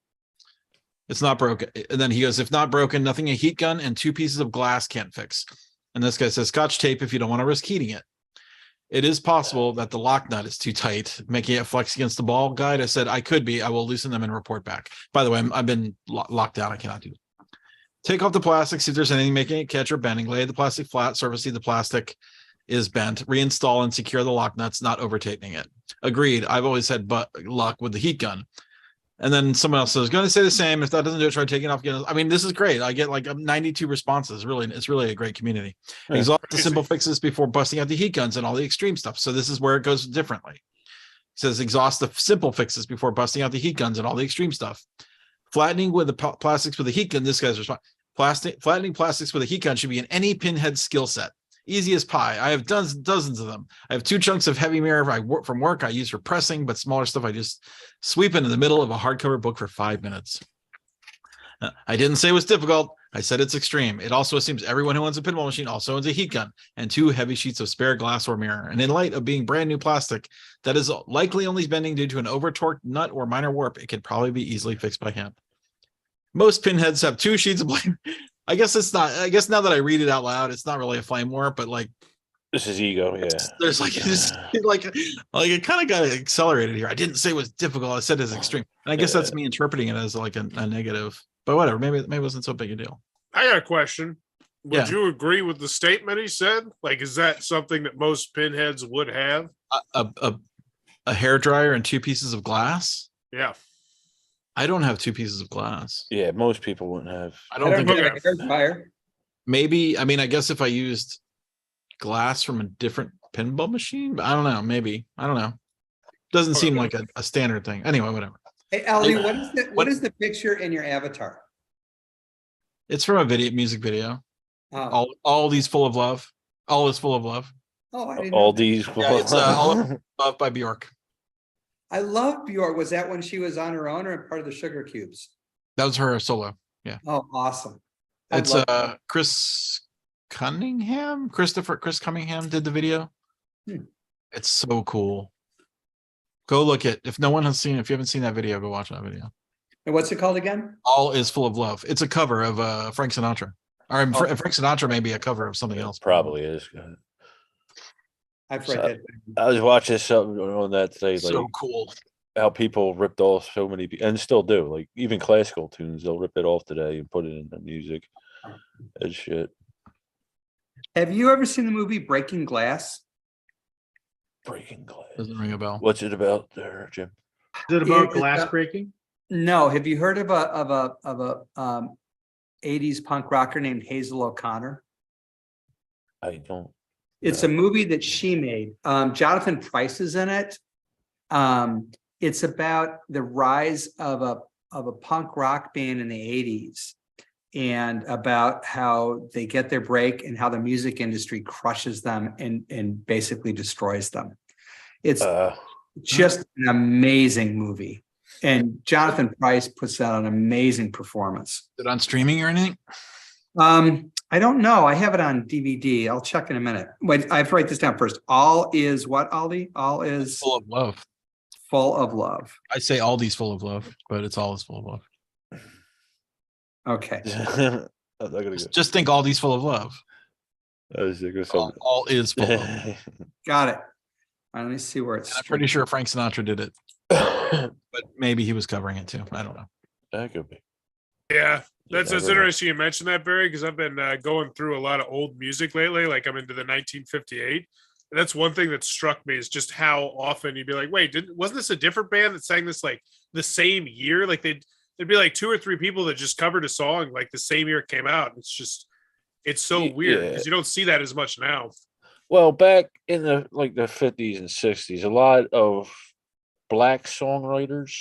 It's not broken. And then he goes, if not broken, nothing a heat gun and 2 pieces of glass can't fix. And this guy says Scotch tape if you don't want to risk heating it. It is possible that the lock nut is too tight, making it flex against the ball guide. I said I could be. I will loosen them and report back. By the way, I've been locked down. I cannot do it. Take off the plastic, see if there's anything making it catch or bending. Lay the plastic flat, surface, see the plastic is bent. Reinstall and secure the lock nuts, not over taping it. Agreed. I've always had luck with the heat gun. And then someone else says, going to say the same. If that doesn't do it, try taking off again. I mean, this is great. I get like 92 responses. Really, it's really a great community. Yeah, exhaust the simple fixes before busting out the heat guns and all the extreme stuff. So this is where it goes differently. It says exhaust the simple fixes before busting out the heat guns and all the extreme stuff. Flattening with the plastics with a heat gun. This guy's response. Flattening plastics with a heat gun should be in any pinhead skill set. easy as pie. I have dozens of them. I have 2 chunks of heavy mirror from work I use for pressing, but smaller stuff I just sweep into the middle of a hardcover book for 5 minutes. I didn't say it was difficult. I said it's extreme. It also assumes everyone who owns a pinball machine also owns a heat gun and 2 heavy sheets of spare glass or mirror. And in light of being brand new plastic that is likely only bending due to an over-torqued nut or minor warp, it could probably be easily fixed by hand. Most pinheads have 2 sheets of blade. I guess it's not. I guess now that I read it out loud, it's not really a flame warp, but like This is ego. Yeah. there's like like it kind of got accelerated here. I didn't say it was difficult. I said it's extreme, and I guess that's me interpreting it as like a negative. But whatever. Maybe it wasn't so big a deal. I got a question. Would Yeah. you agree with the statement he said? Like, is that something that most pinheads would have? A hair dryer and 2 pieces of glass. Yeah. I don't have 2 pieces of glass. Yeah. Most people wouldn't have. I I don't don't think have a hair dryer. maybe. I mean, I guess if I used glass from a different pinball machine, but I don't know. Maybe I don't know. Doesn't seem like a standard thing. Anyway, whatever. Hey, Aldi, what is the picture in your avatar? It's from a music video. Oh, All these full of love. All is full of love. I didn't know All that. these. Yeah, it's all love by Bjork. I love Bjork. Was that when she was on her own or part of the Sugar Cubes? That was her solo. Oh, awesome. I It's love Chris Cunningham. Chris Cunningham did the video. Hmm. It's so cool. Go look at if no one has seen. If you haven't seen that video, go watch that video. And what's it called again? All is full of love. It's a cover of Frank Sinatra. Or Oh. Frank Sinatra may be a cover of something else. Probably is. I've So- read that. I was watching something on that today, like So cool. how people ripped off so many and still do. Like even classical tunes, they'll rip it off today and put it in the music and shit. Have you ever seen the movie Breaking Glass? Breaking glass. Doesn't ring a bell. What's it about there, Jim? Is it about It's glass about- breaking? No. Have you heard of a 80s punk rocker named Hazel O'Connor? I don't. It's a movie that she made. Jonathan Pryce is in it. It's about the rise of a punk rock band in the 80s and about how they get their break and how the music industry crushes them and basically destroys them. It's just an amazing movie. And Jonathan Pryce puts out an amazing performance. Is it on streaming or anything? I don't know. I have it on DVD. I'll check in a minute. Wait, I have to write this down first. All is what, Aldi? All is Full of love. full of love. I say Aldi's full of love, but it's all is full of love. Okay. I'm not gonna go. Just think Aldi's full of love. I was thinking something. All is full of love. Got it. All right, let me see where it's. I'm pretty sure Frank Sinatra did it, but maybe he was covering it too. I don't know. That could be. Yeah. That's never know. interesting you mentioned that, Barry, because I've been going through a lot of old music lately. Like I'm into the 1958. And that's one thing that struck me is just how often you'd be like, wait, wasn't this a different band that sang this like the same year? Like there'd be like 2 or 3 people that just covered a song like the same year it came out. It's so weird Yeah. because you don't see that as much now. Well, back in the 50s and 60s, a lot of black songwriters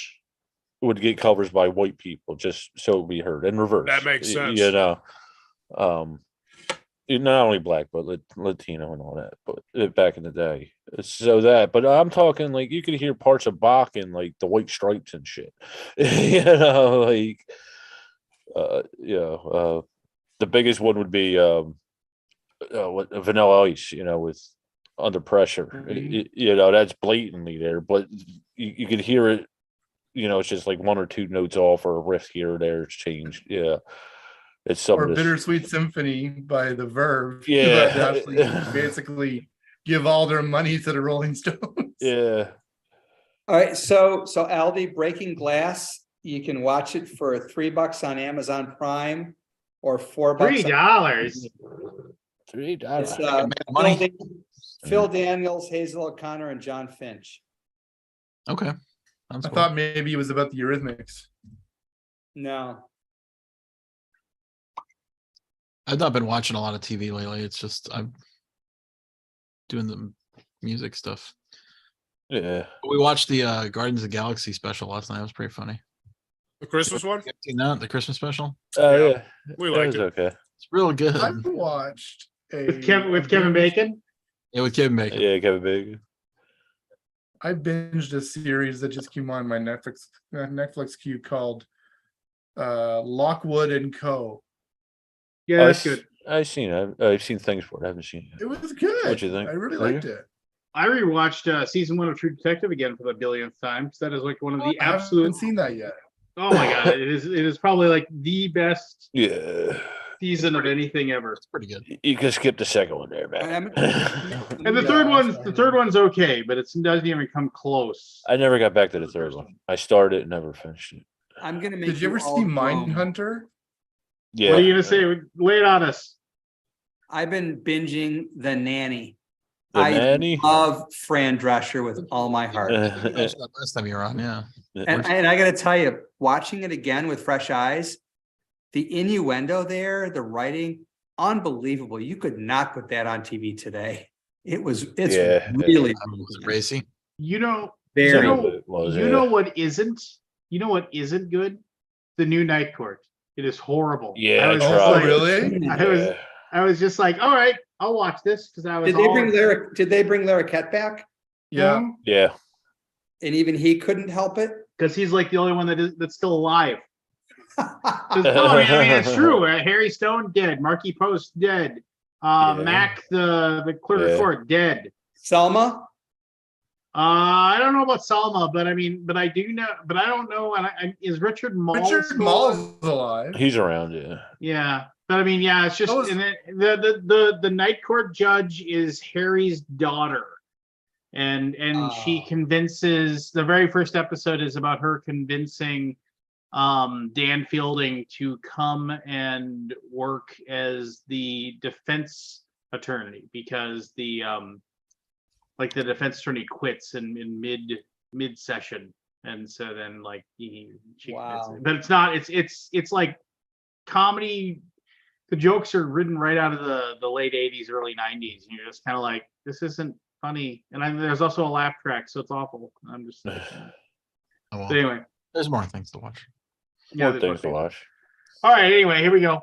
would get covers by white people just so it would be heard in reverse. That makes sense. You know, not only black but Latino and all that. But back in the day, so that. But I'm talking like you could hear parts of Bach and like the White Stripes and shit. You know, like the biggest one would be Vanilla Ice. You know, with Under Pressure. You know, that's blatantly there, but you could hear it. You know, it's just like 1 or 2 notes off or a riff here or there. It's changed. Yeah. It's some Or of this. Bittersweet Symphony by the Verve. Yeah. That actually basically give all their money to the Rolling Stones. Yeah. All right, so Aldi, Breaking Glass, you can watch it for $3 on Amazon Prime or $4. $3. $3. It's money. Phil Daniels, Hazel O'Connor, and John Finch. Okay. Sounds I cool. thought maybe it was about the Eurythmics. No, I've not been watching a lot of TV lately. It's just I'm doing the music stuff. Yeah. We watched the Guardians of the Galaxy special last night. It was pretty funny. The Christmas one, You seen that? The Christmas special? Oh Yeah. yeah. we That liked was it. okay. It's real good. I've watched With Kevin Bacon. Yeah, with Kevin Bacon. Yeah, Kevin Bacon. I binged a series that just came on my Netflix queue called Lockwood and Co. Yeah, that's good. I've seen it. I've seen things for it. I haven't seen it. It was good. What'd you think? I really Did liked you? it. I rewatched season 1 of True Detective again for the billionth time. So that is like one of the I absolute. haven't seen that yet. Oh my god, it is probably like the best Yeah. season of anything ever. It's pretty good. You can skip the second one there, man. And the third one's okay, but it doesn't even come close. I never got back to the third one. I started it and never finished it. I'm gonna make Did you ever all see groan. Mindhunter? Yeah. What are you gonna say? Lay it on us. I've been binging The Nanny. The I Nanny? love Fran Drescher with all my heart. You mentioned that last time you were on, yeah. And I gotta tell you, watching it again with fresh eyes, the innuendo there, the writing, unbelievable. You could not put that on TV today. It's Yeah. really Was it racy? You know, very. you know, It was, you yeah. know what isn't? You know what isn't good? The new Night Court. It is horrible. Yeah, I was I just tried. like, Really? Yeah. I was just like, all right, I'll watch this because I was. Did they bring Larroquette back? Yeah. Yeah. And even he couldn't help it. Because he's like the only one that's still alive. 'Cause, I mean, it's true. Harry Stone dead. Marky Post dead. Yeah. Mac the clerk of Yeah. court dead. Selma? I don't know about Salma, but I mean, but I do know, but I don't know. And is Richard Mall? Richard still Mall's alive? alive. He's around, yeah. Yeah, but I mean, yeah, it's just That was- and then the night court judge is Harry's daughter, and she Oh. convinces. The very first episode is about her convincing Dan Fielding to come and work as the defense attorney because the defense attorney quits in mid session, and so then like she Wow. but it's not it's like comedy. The jokes are written right out of the late 80s, early 90s, and you're just kind of like, this isn't funny. And there's also a laugh track, so it's awful. I'm just like, Oh, well, but anyway, there's more things to watch. yeah, More things to watch. all right, anyway, here we go.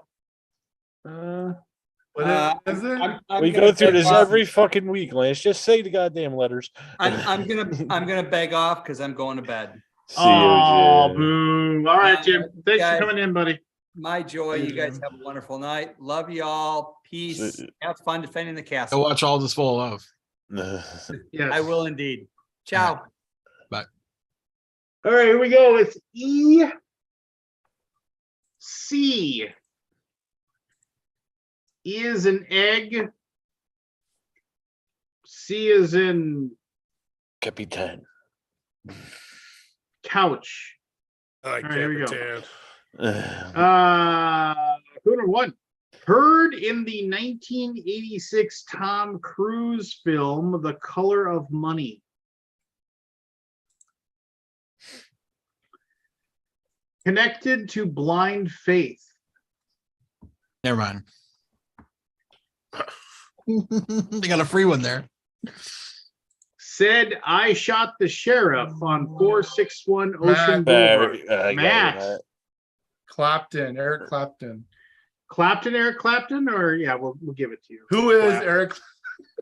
What is it? I'm We gonna go through beg this off. every fucking week, Lance. Just say the goddamn letters. I'm gonna beg off because I'm going to bed. See you, Oh, Jim. boo. All right, Jim. Thanks guys. for coming in, buddy. My joy. You guys have a wonderful night. Love you all. Peace. See- Have fun defending the Go castle. watch All This Full of Yes. I will indeed. Ciao. All right, here we go. It's E C. E is an egg. C is in Capitan. couch. I like All right, here we go. Capitan. Number one. Heard in the 1986 Tom Cruise film The Color of Money. Connected to blind faith. Never mind. They got a free one there. Said I shot the sheriff on 461 Ocean Matt. Boulevard. I got it, Matt. Clapton, Eric Clapton. Clapton, Eric Clapton, or yeah, we'll give it to you. Who is Clapton. Eric?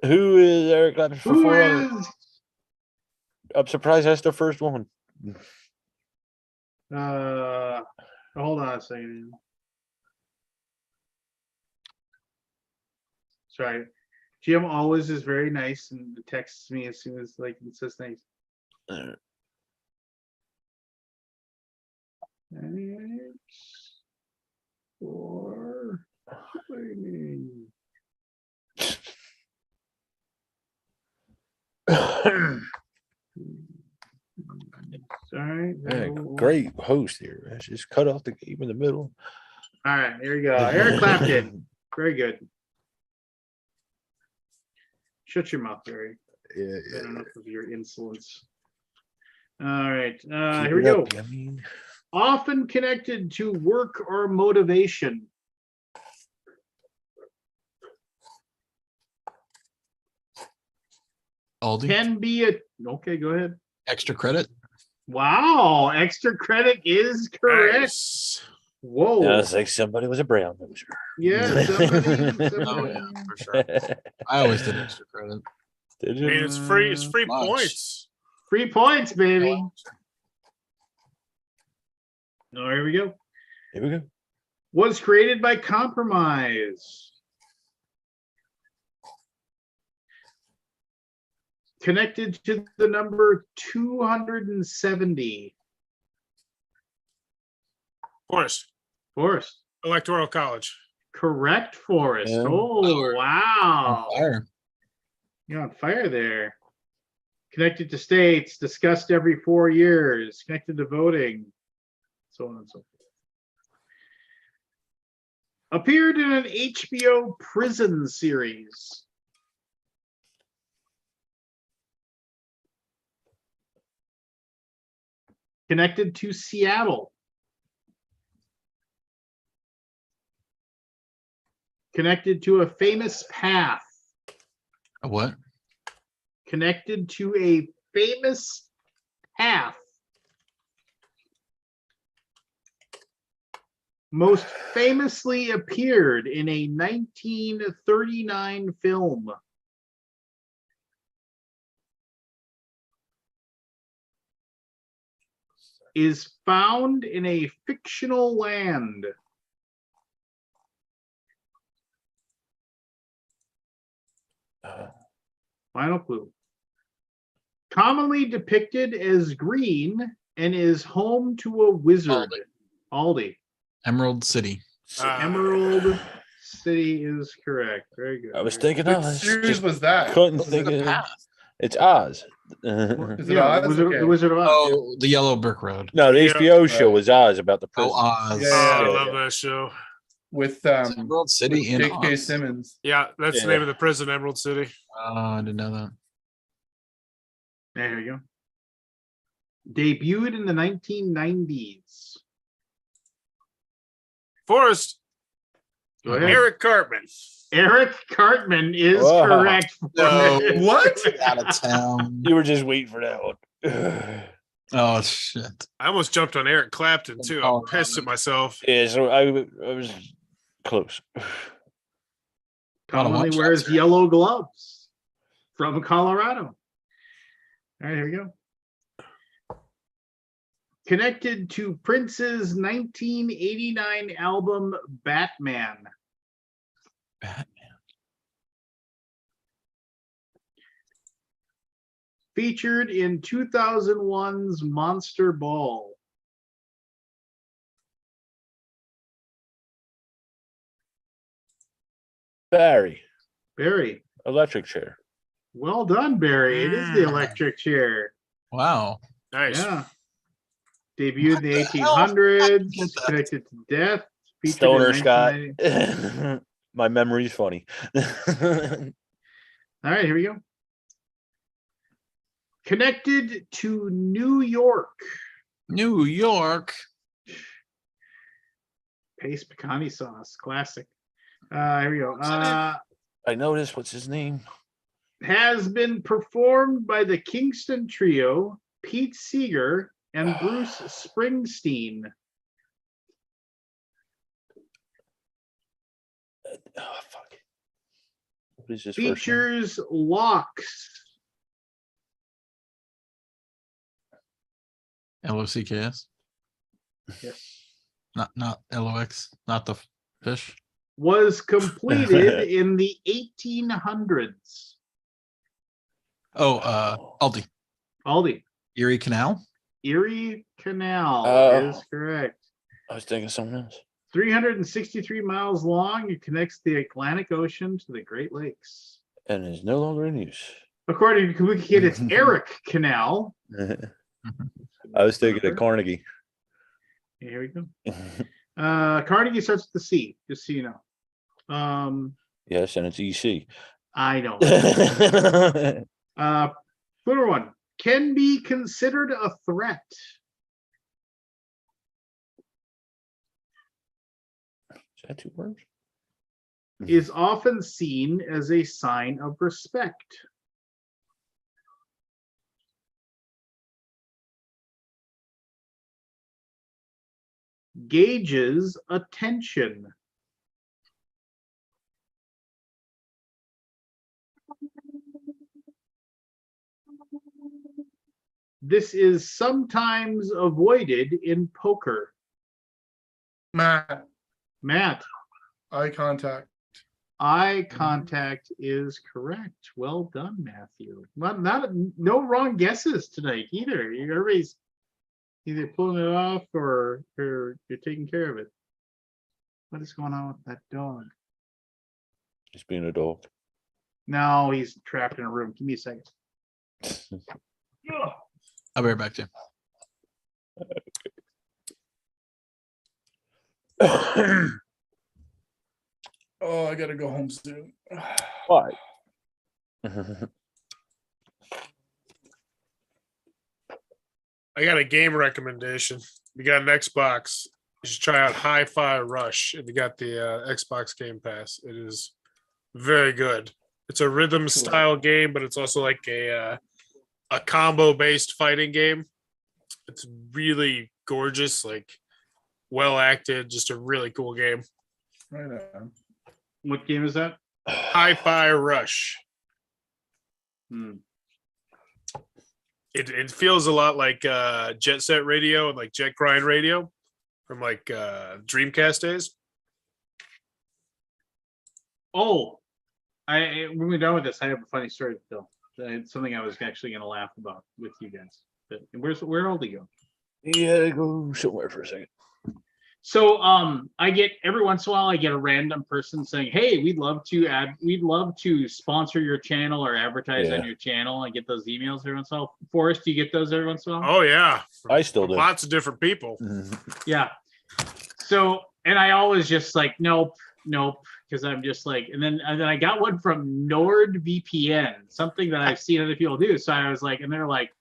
Who is Eric Clapton for Who 400? is? I'm surprised that's the first one. Hold on a second. Sorry. Jim always is very nice and texts me as soon as like it says things. Thanks for joining. Sorry. Man, great host here. Man. Just cut off the game in the middle. All right, here we go. Eric Clapton. Very good. Shut your mouth, Barry. Yeah, Enough of your insolence. All right, Keep here we it go. up, I mean, Often connected to work or motivation. Aldi. Can be a okay. Go ahead. Extra credit. Wow, extra credit is correct. Nice. Whoa. I was like, somebody was a brown noser. Yeah, somebody. Oh yeah, for sure. I always did extra credit. Did I you? mean, it's free. It's free Much. points. 3 points, baby. Oh, here we go. Here we go. Was created by compromise. Connected to the number 270. Forrest. Forrest. Electoral College. Correct, Forrest. Yeah. Oh, wow. Fire. You're on fire there. Connected to states, discussed every 4 years, connected to voting, so on and so forth. Appeared in an HBO prison series. Connected to Seattle. Connected to a famous path. A what? Connected to a famous path. Most famously appeared in a 1939 film. Is found in a fictional land. Final clue. Commonly depicted as green and is home to a wizard. Aldi. Emerald City. Emerald City is correct. Very good. I was Very thinking What Oz. series Just was that? couldn't Was it think the of path? It's Oz. good. Is it Yeah, Oz? the Wizard, Okay. the Wizard of Oz. Oh, the Yellow Brick Road. No, the Yeah. HBO show Right. was Oz about the Oh, prison. Oz. Yeah. I Yeah. love that show. With Emerald City in J.K. Oz. Simmons. Yeah, that's the Yeah. name of the prison, Emerald City. I didn't know that. There you go. Debuted in the 1990s. Forrest. Go ahead. Eric Cartman. Eric Cartman is Wow. correct. No. What? Out of town. You were just waiting for that one. Oh shit. I almost jumped on Eric Clapton too. I'm pissed at myself. Yeah, so I was close. Commonly one-shots wears here. yellow gloves from Colorado. All right, here we go. Connected to Prince's 1989 album Batman. Batman. Featured in 2001's Monster Ball. Barry, Barry. electric chair. Well done, Barry. It is the electric chair. Wow. Nice. Yeah. Debuted in the What the hell? 1800s. Get that. Connected to death. Featured Stoner in Scott. 1990. My memory's funny. All right, here we go. Connected to New York. New York. Paste pecani sauce. Classic. Here we go. I noticed. What's his name? Has been performed by the Kingston Trio, Pete Seeger, and Bruce Springsteen. Oh fuck! What is his first name? Features locks. LOCKS. Yes. Not LOX. Not the fish. Was completed in the 1800s. Oh, Aldi. Aldi. Erie Canal. Erie Canal Oh. is correct. I was thinking something else. 363 miles long. It connects the Atlantic Ocean to the Great Lakes. And is no longer in use. According to Wikipedia, it's Eric Canal. I was thinking of Carnegie. Here we go. Carnegie starts with the C, just so you know. Yes, and it's EC. I know. Clue one. Can be considered a threat. Is that 2 words? Is often seen as a sign of respect. gauges attention? This is sometimes avoided in poker. Matt, Matt, eye contact. eye contact is correct. Well done, Matthew. No wrong guesses tonight either. Everybody's either pulling it off or you're taking care of it. What is going on with that dog? He's being a dog. No, he's trapped in a room. Give me a second. Ugh. I'll be right back to you. Oh, I gotta go home soon. Why? I got a game recommendation. If you got an Xbox, you should try out Hi-Fi Rush. If you got the Xbox Game Pass, it is very good. It's a rhythm style game, but it's also like a combo based fighting game. It's really gorgeous, like well acted, just a really cool game. Right on. What game is that? Hi-Fi Rush. It feels a lot like Jet Set Radio and like Jet Grind Radio from like Dreamcast days. Oh, when we're done with this, I have a funny story to tell. It's something I was actually going to laugh about with you guys. But where'd Oldie go? Yeah, go somewhere for a second. So I get every once in a while I get a random person saying, "Hey, we'd love to sponsor your channel or advertise on your channel." I get those emails every once in a while. Forrest, do you get those every once in a while? Oh yeah, I still from do. lots of different people. Yeah. So, and I always just like, nope, because I'm just like, and then I got one from NordVPN, something that I've seen other people do. So I was like, and they're like,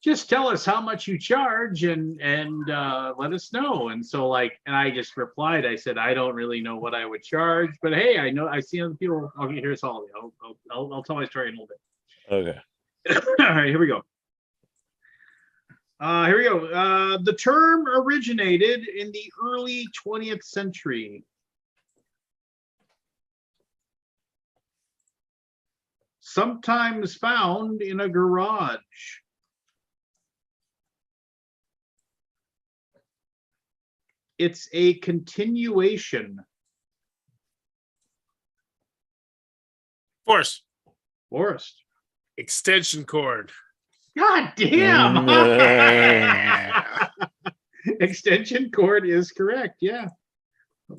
just tell us how much you charge and let us know. And so like, and I just replied, I said, I don't really know what I would charge, but hey, I know I see other people. Okay, here's all. I'll tell my story in a little bit. Okay. All right, here we go. The term originated in the early 20th century. Sometimes found in a garage. It's a continuation. Force Forrest. extension cord. God damn. Extension cord is correct. Yeah.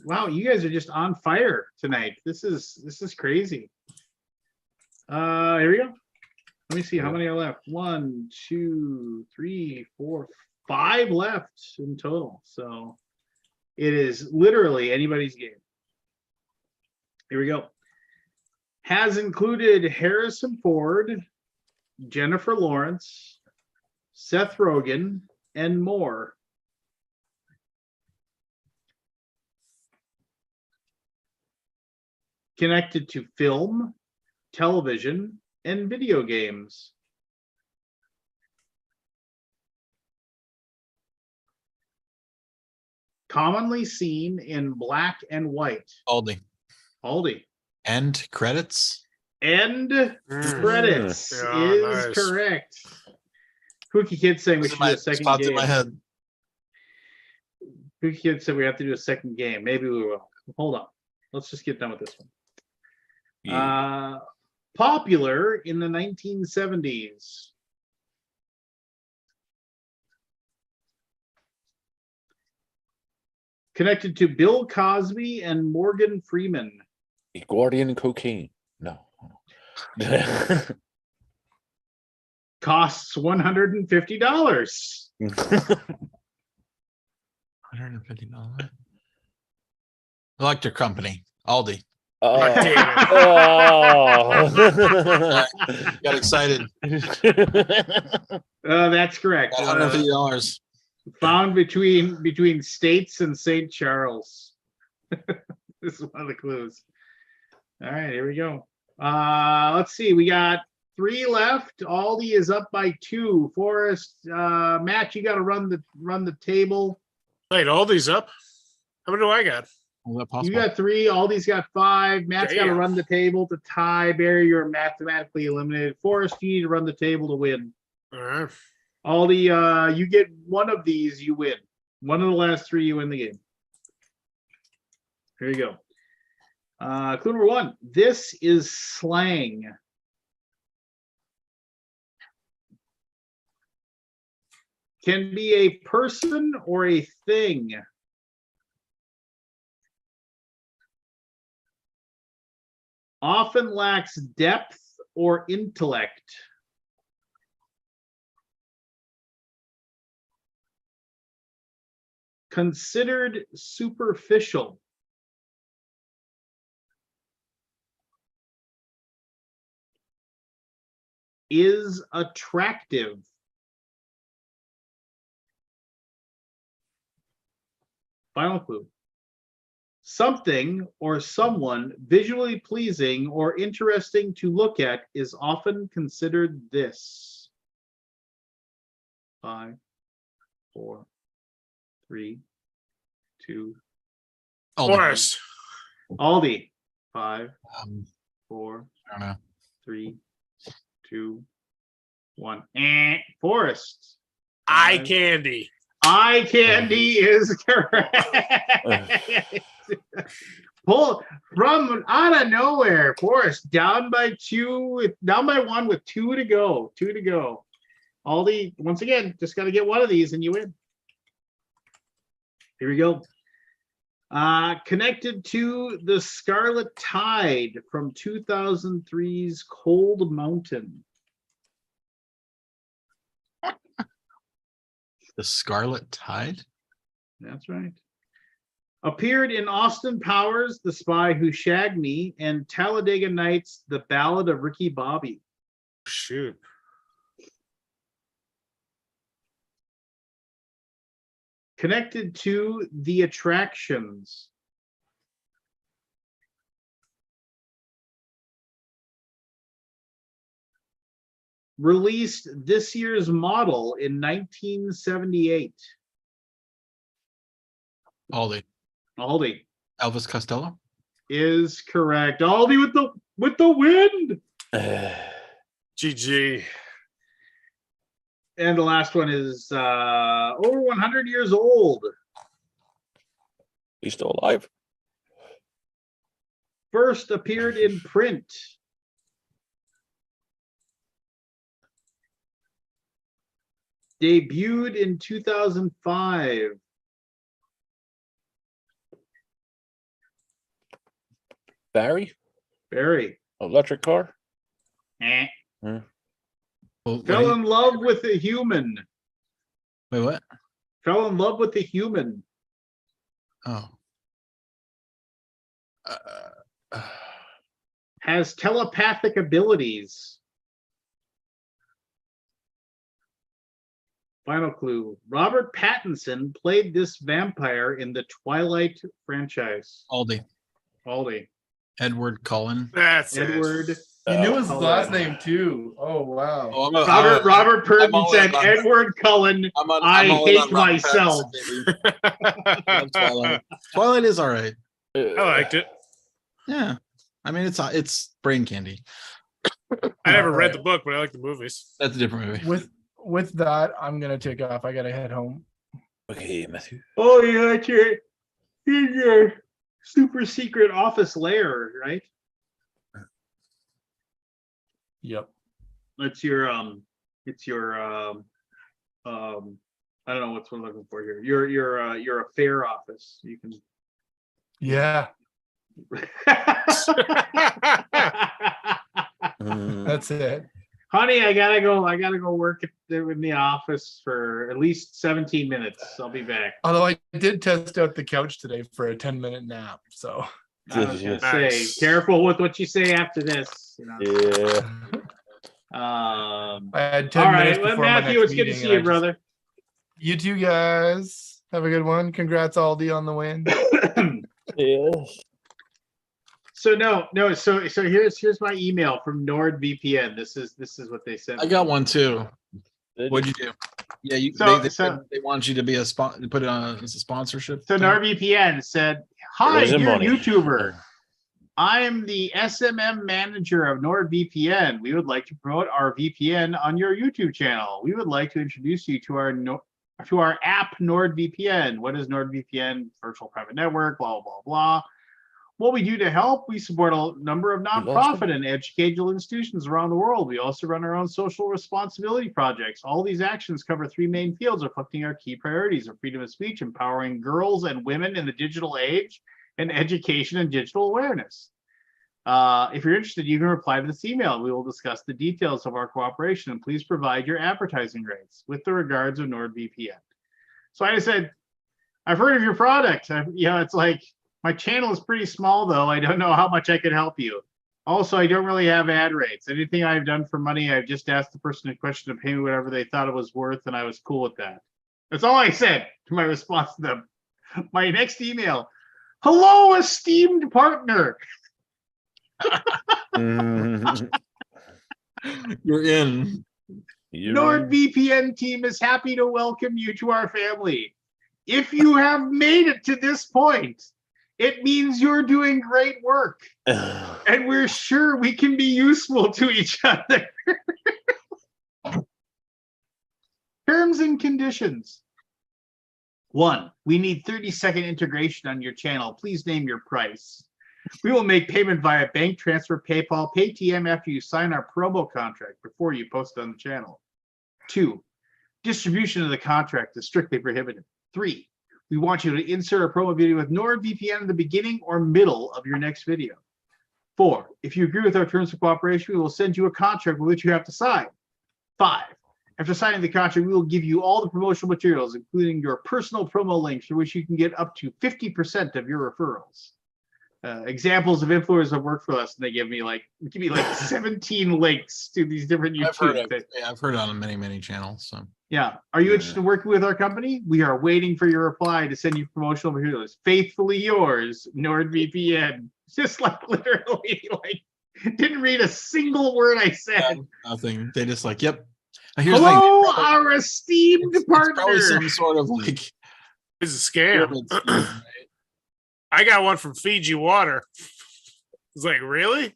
Wow, you guys are just on fire tonight. This is crazy. Here we go. Let me see how many are left. 1, 2, 3, 4, 5 left in total. So it is literally anybody's game. Here we go. Has included Harrison Ford, Jennifer Lawrence, Seth Rogen, and more. Connected to film, television, and video games. Commonly seen in black and white. Aldi. Aldi. End credits. End credits Yeah, is nice. correct. Cookie Kid saying we Those should are do my a second spots in game. my head. Cookie Kid said we have to do a second game. Maybe we will. Hold on. Let's just get done with this one. Yeah. Popular in the 1970s. Connected to Bill Cosby and Morgan Freeman. Guardian and cocaine. No. Costs $150. $150. Electric company. Aldi. Oh. Got excited. That's correct. $150. Found between States and St. Charles. This is one of the clues. All right, here we go. Let's see. We got 3 left. Aldi is up by 2. Forrest, Matt, you got to run the table. Wait, all these up? How many do I got? Is that possible? You got 3, Aldi's got 5, Matt's got to Damn. run the table to tie, Barry, you're mathematically eliminated. Forrest, you need to run the table to win. All right. Aldi, you get one of these, you win. One of the last 3, you win the game. Here you go. Clue number 1. This is slang. Can be a person or a thing. Often lacks depth or intellect. Considered superficial. Is attractive. Final clue. Something or someone visually pleasing or interesting to look at is often considered this. 5, 4, 3, 2. Aldi. Forrest. Aldi. 5, Um, 4, I don't know. 3, 2, 1. Forrest. Eye 5. candy. Eye candy is correct. Pull from out of nowhere. Forrest down by 2, down by 1 with 2 to go. 2 to go. Aldi, once again, just got to get one of these and you win. Here we go. Connected to the Scarlet Tide from 2003's Cold Mountain. The Scarlet Tide. That's right. Appeared in Austin Powers, The Spy Who Shagged Me, and Talladega Nights, The Ballad of Ricky Bobby. Shoot. Connected to The Attractions. Released this year's model in 1978. Aldi. Aldi Elvis Costello. is correct. Aldi with the wind. GG. And the last one is over 100 years old. He's still alive. First appeared in print. Debuted in 2005. Barry, Barry. electric car. Eh. Well, what do Fell you- in love with a human. Wait, what? Fell in love with a human. Oh. Has telepathic abilities. Final clue. Robert Pattinson played this vampire in the Twilight franchise. Aldi. Aldi. Edward Cullen. That's Edward. You knew his Cullen. last name too. Oh wow. Oh, Robert Purton all said in on- Edward Cullen. I hate myself. Twilight. Twilight is all right. I liked it. Yeah. I mean, it's brain candy. I never read Alright. the book, but I like the movies. That's a different movie. With that, I'm gonna take off. I gotta head home. Okay, Matthew. Oh, yeah, it's your super secret office lair, right? Yep. It's your I don't know what's what I'm looking for here. Your affair office. You can Yeah. Mm, That's it. Honey, I gotta go work in the office for at least 17 minutes. I'll be back. Although I did test out the couch today for a 10-minute nap. So I was gonna Nice. say, careful with what you say after this. You know? yeah. Um, I had 10 all minutes right, well, before my Matthew, next it's good to meeting, see and I you, just- brother. You two guys have a good one. Congrats, Aldi, on the win. Yeah. So so here's my email from NordVPN. This is what they sent. I got one too. Did What'd you do? Yeah, you, So- they so- they want you to be a spot, put it on as a sponsorship. So thing. NordVPN said, "Hi, Raising dear money. YouTuber. I am the SMM manager of NordVPN. We would like to promote our VPN on your YouTube channel. We would like to introduce you to our app NordVPN. What is NordVPN? Virtual private network, blah, blah, blah. What we do to help, we support a number of lost nonprofit and educational institutions around the world. We also run our own social responsibility projects. All these actions cover three main fields reflecting our key priorities of freedom of speech, empowering girls and women in the digital age, and education and digital awareness. If you're interested, you can reply to this email. We will discuss the details of our cooperation, and please provide your advertising rates with the regards of NordVPN." So I just said, "I've heard of your product. It's like, my channel is pretty small, though. I don't know how much I could help you. Also, I don't really have ad rates. Anything I've done for money, I've just asked the person in question to pay me whatever they thought it was worth, and I was cool with that." That's all I said to my response to them. My next email: "Hello, esteemed partner. Mhm. You're in. NordVPN team is happy to welcome you to our family. If you have made it to this point, it means you're doing great work, and we're sure we can be useful to each other." Terms and conditions. 1, we need 30-second integration on your channel. Please name your price. We will make payment via bank transfer, PayPal, Paytm after you sign our promo contract before you post it on the channel. 2, distribution of the contract is strictly prohibited. 3, we want you to insert a promo video with NordVPN in the beginning or middle of your next video. 4, if you agree with our terms of cooperation, we will send you a contract with which you have to sign. 5, after signing the contract, we will give you all the promotional materials, including your personal promo links, for which you can get up to 50% of your referrals. Examples of influencers have worked for us, and they give me like 17 links to these different I've heard YouTube things. I've heard it on many channels. So Yeah. Are you interested in working with our company? We are waiting for your reply to send you promotional materials. Faithfully yours, NordVPN. Just like literally, like, didn't read a single word I said. nothing. They just like, yep. Here's the Hello, thing. our esteemed It's partner. probably some sort of like It's a scam. pyramid scheme, right? I got one from Fiji Water. It's like, really?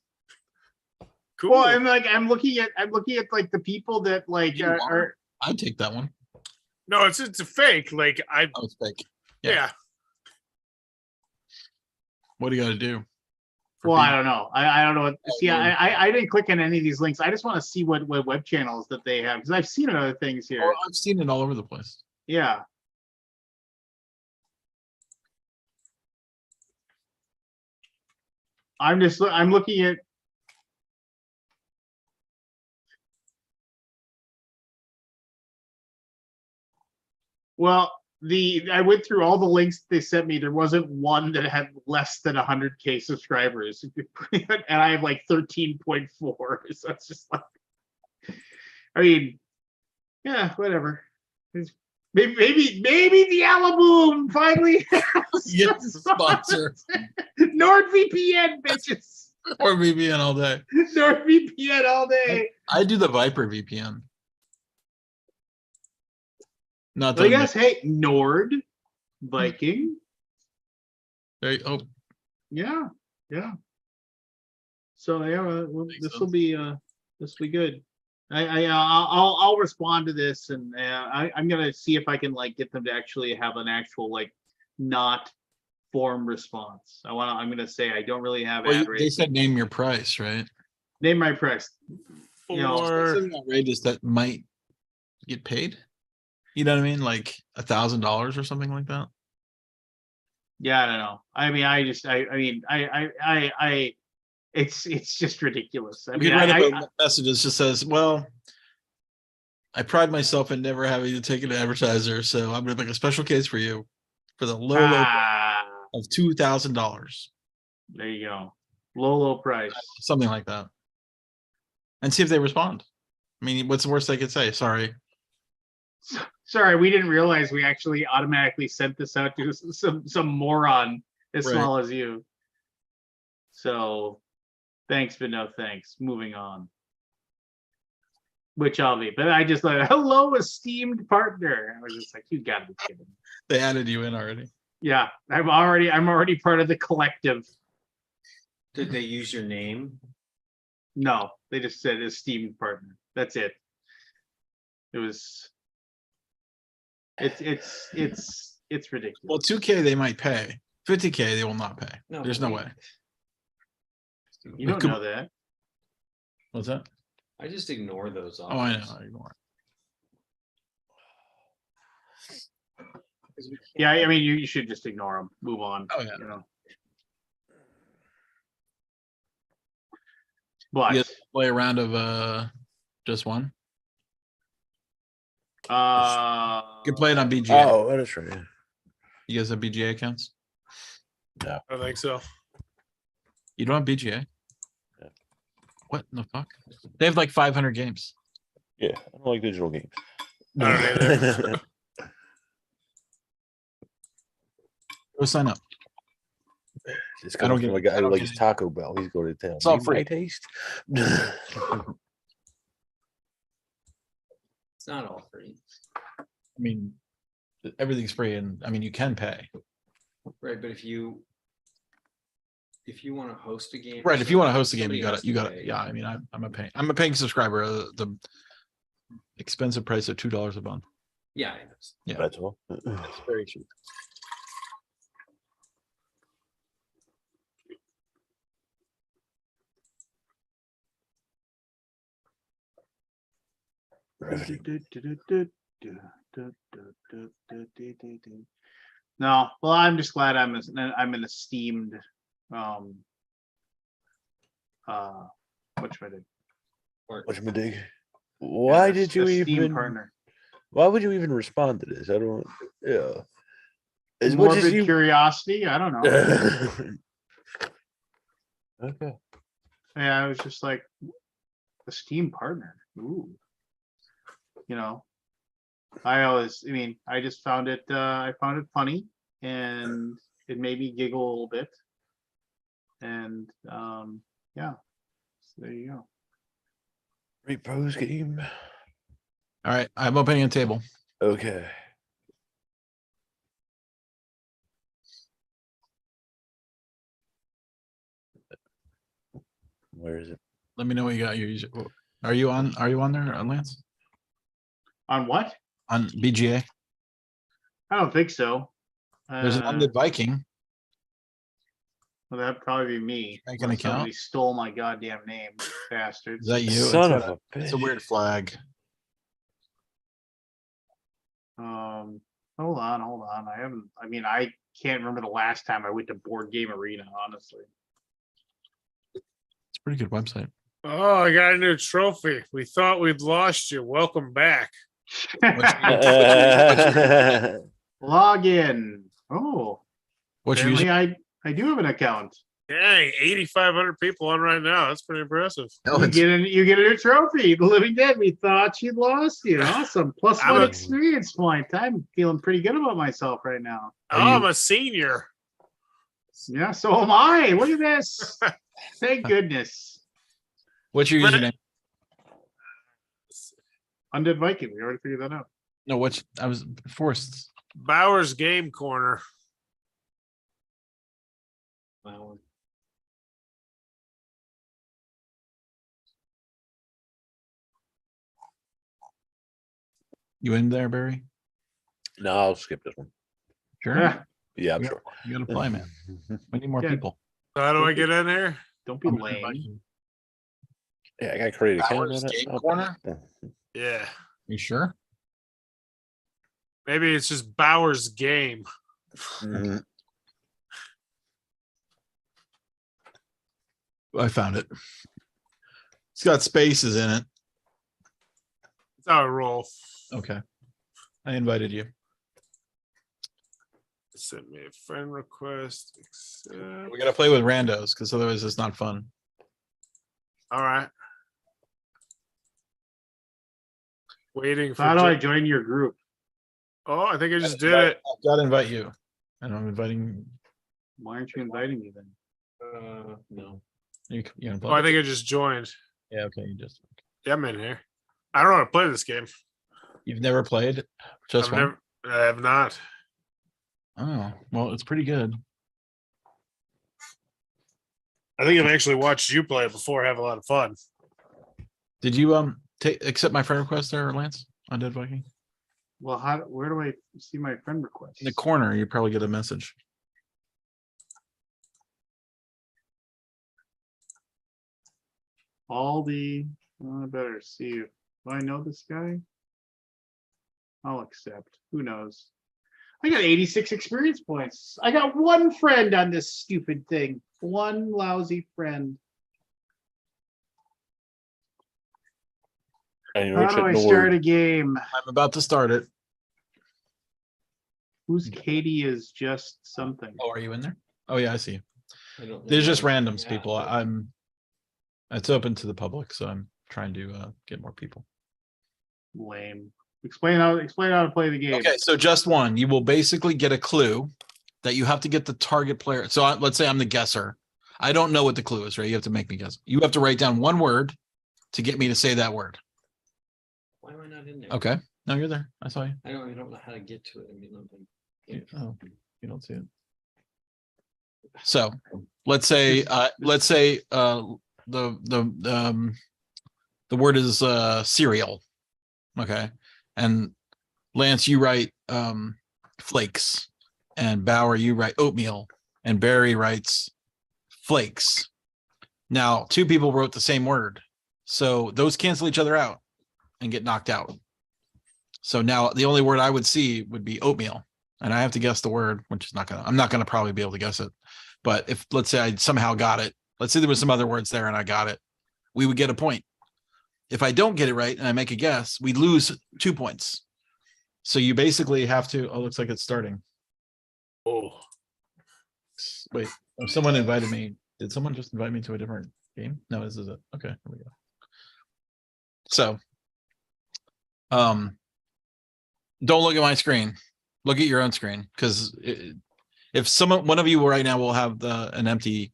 Cool. Well, and like I'm looking at like the people that like You are I'd take that one. No, it's a fake. Like I Oh, it's fake. yeah. What do you got to do? for well, I people? don't know. I don't know. See, Lord. I didn't click on any of these links. I just want to see what web channels that they have, because I've seen other things here. Oh, I've seen it all over the place. Yeah. I'm looking at. Well, I went through all the links they sent me. There wasn't one that had less than 100K subscribers, and I have like 13.4. So it's just like, I mean, yeah, whatever. Maybe the Alaboom finally has Get a the sponsor NordVPN, bitches. or VPN all day. NordVPN all day. I do the Viper VPN. Not Well, I that guess, hey, Nord, Viking. oh, Yeah, yeah. So yeah, well, Makes this will be good. I'll respond to this, and I'm gonna see if I can like get them to actually have an actual like not form response. I'm gonna say I don't really have well, ad they rates. said name your price, right? Name my price. You know, Or Something outrageous that might get paid. You know what I mean? Like $1,000 or something like that. yeah, I don't know. I mean, it's just ridiculous. I You mean, can write up a message that just says, "Well, I pride myself in never having to take an advertiser, so I'm going to make a special case for you for the low of $2,000, there you go. Low price. something like that," and see if they respond. I mean, what's the worst they could say? Sorry. Sorry, we didn't realize we actually automatically sent this out to some moron as Right. small as you. So thanks, but no thanks. Moving on. which I'll be. But I just like, hello, esteemed partner. I was just like, you gotta be kidding. They added you in already. Yeah, I'm already part of the collective. Did they use your name? No, they just said esteemed partner. That's it. It was. It's ridiculous. Well, 2K they might pay. 50K they will not pay. No, There's no wait. way. You don't know that. What's that? I just ignore those. Oh, I know. offers. I ignore it. Yeah, I mean, you should just ignore them. Move on. Oh, yeah. You know. But You guys play a round of just one. You can play it on BGA. Oh, that's right. You guys have BGA accounts? I don't think so. You don't have BGA? Yeah. What in the fuck? They have like 500 games. Yeah, I don't like digital games. I don't either. Go sign up. It's I don't coming from get- a guy I who don't likes get it. Taco Bell. He's going to town. It's all Maybe free. my taste. It's not all free. I mean, everything's free, and I mean you can pay. Right, but if you want to host a game. or Right, if you want to something, host a game, somebody you got has to. You to got to. pay. Yeah, I mean, I'm a paying subscriber. The expensive price of $2 a month. Yeah, I know. Yeah, That's all. it's very cheap. No, well, I'm just glad I'm an esteemed whatchamajig. Whatchamadig. Why did you esteemed even? partner? Why would you even respond to this? I don't. Yeah. As much Morbid as you. curiosity. I don't know. Okay. Yeah, I was just like esteemed partner. Ooh. You know, I mean, I just found it. I found it funny, and it made me giggle a little bit. And yeah, so there you go. Repose game. All right, I'm opening a table. Okay. Where is it? Let me know what you got. Your user. Are you on? Are you on there, Lance? On what? On BGA? I don't think so. There's an undead Viking. Well, that'd probably be me. Make an unless account. Somebody stole my goddamn name, Is bastards. that you? Son It's of got a It's a bitch. weird flag. Hold on. I mean, I can't remember the last time I went to Board Game Arena, honestly. It's a pretty good website. Oh, I got a new trophy. We thought we'd lost you. Welcome back. Log in. Oh, What's your user? apparently I do have an account. Dang, 8,500 people on right now. That's pretty impressive. Oh, You it's- get a new trophy. The Living Dead. We thought you'd lost you. Awesome. Plus I'm one a- experience point. I'm feeling pretty good about myself right now. Oh, Are you- I'm a senior. Yeah, so am I. Look at this. Thank goodness. What's your But- username? Undead Viking. We already figured that out. No, I was forced. Bowers Game Corner. Wow. You in there, Barry? No, I'll skip this one. Sure. Yeah, Yeah, I'm Yeah. sure. You gotta play, man. We need more Yeah. people. How do I get in here? don't be I'm lame. inviting Yeah, I got to create a account. Bowers on it. Game Oh, Corner? Yeah. You sure? Maybe it's just Bowers Game. mhm. I found it. It's got spaces in it. That's how I roll. Okay. I invited you. Send me a friend request. Accept. We gotta play with randos because otherwise it's not fun. All right. Waiting for. How do I Jo- join your group? Oh, I think I just did it. I've got to invite you. And I'm inviting Why aren't you inviting me then? No. you. You Oh, I think I just joined. yeah, okay, you just Yeah, I'm in here. I don't know how to play this game. You've never played just one? I have not. Oh, well, it's pretty good. I think I've actually watched you play it before. Have a lot of fun. Did you accept my friend request there, Lance, on Dead Viking? Well, where do I see my friend request? In the corner, you probably get a message. I better see if do I know this guy. I'll accept. Who knows? I got 86 experience points. I got one friend on this stupid thing. One lousy friend. Anyway, How do I start a game? I'm about to start it. Who's Katie is just something. Oh, are you in there? Oh yeah, I see. I don't know There's just where I'm randoms, at, people. but It's open to the public, so I'm trying to get more people. Lame. Explain how to play the game. Okay, so just one. You will basically get a clue that you have to get the target player. So let's say I'm the guesser. I don't know what the clue is, right? You have to make me guess. You have to write down one word to get me to say that word. Why am I not in there? Okay. No, you're there. I saw you. I don't know how to get to it. I mean, Oh, you don't see it. So let's say the word is cereal. Okay. And Lance, you write flakes, and Bauer, you write oatmeal, and Barry writes flakes. Now, two people wrote the same word, so those cancel each other out and get knocked out. So now the only word I would see would be oatmeal, and I have to guess the word, which is I'm not gonna probably be able to guess it. But if, let's say I somehow got it, let's say there was some other words there and I got it, we would get a point. If I don't get it right and I make a guess, we lose 2 points. So you basically have to, oh, looks like it's starting. Oh, Wait, someone invited me. Did someone just invite me to a different game? No, this is it. Okay, here we go. So, don't look at my screen. Look at your own screen, because if one of you right now will have an empty,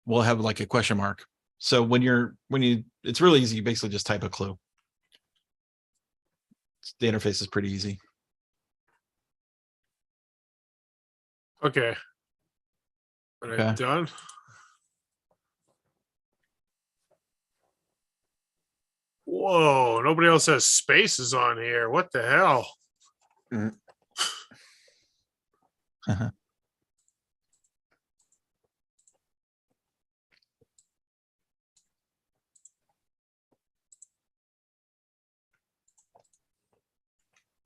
we'll have like a question mark. So when you, it's really easy. You basically just type a clue. The interface is pretty easy. okay. All right, Okay. done. Whoa, nobody else has spaces on here. What the hell?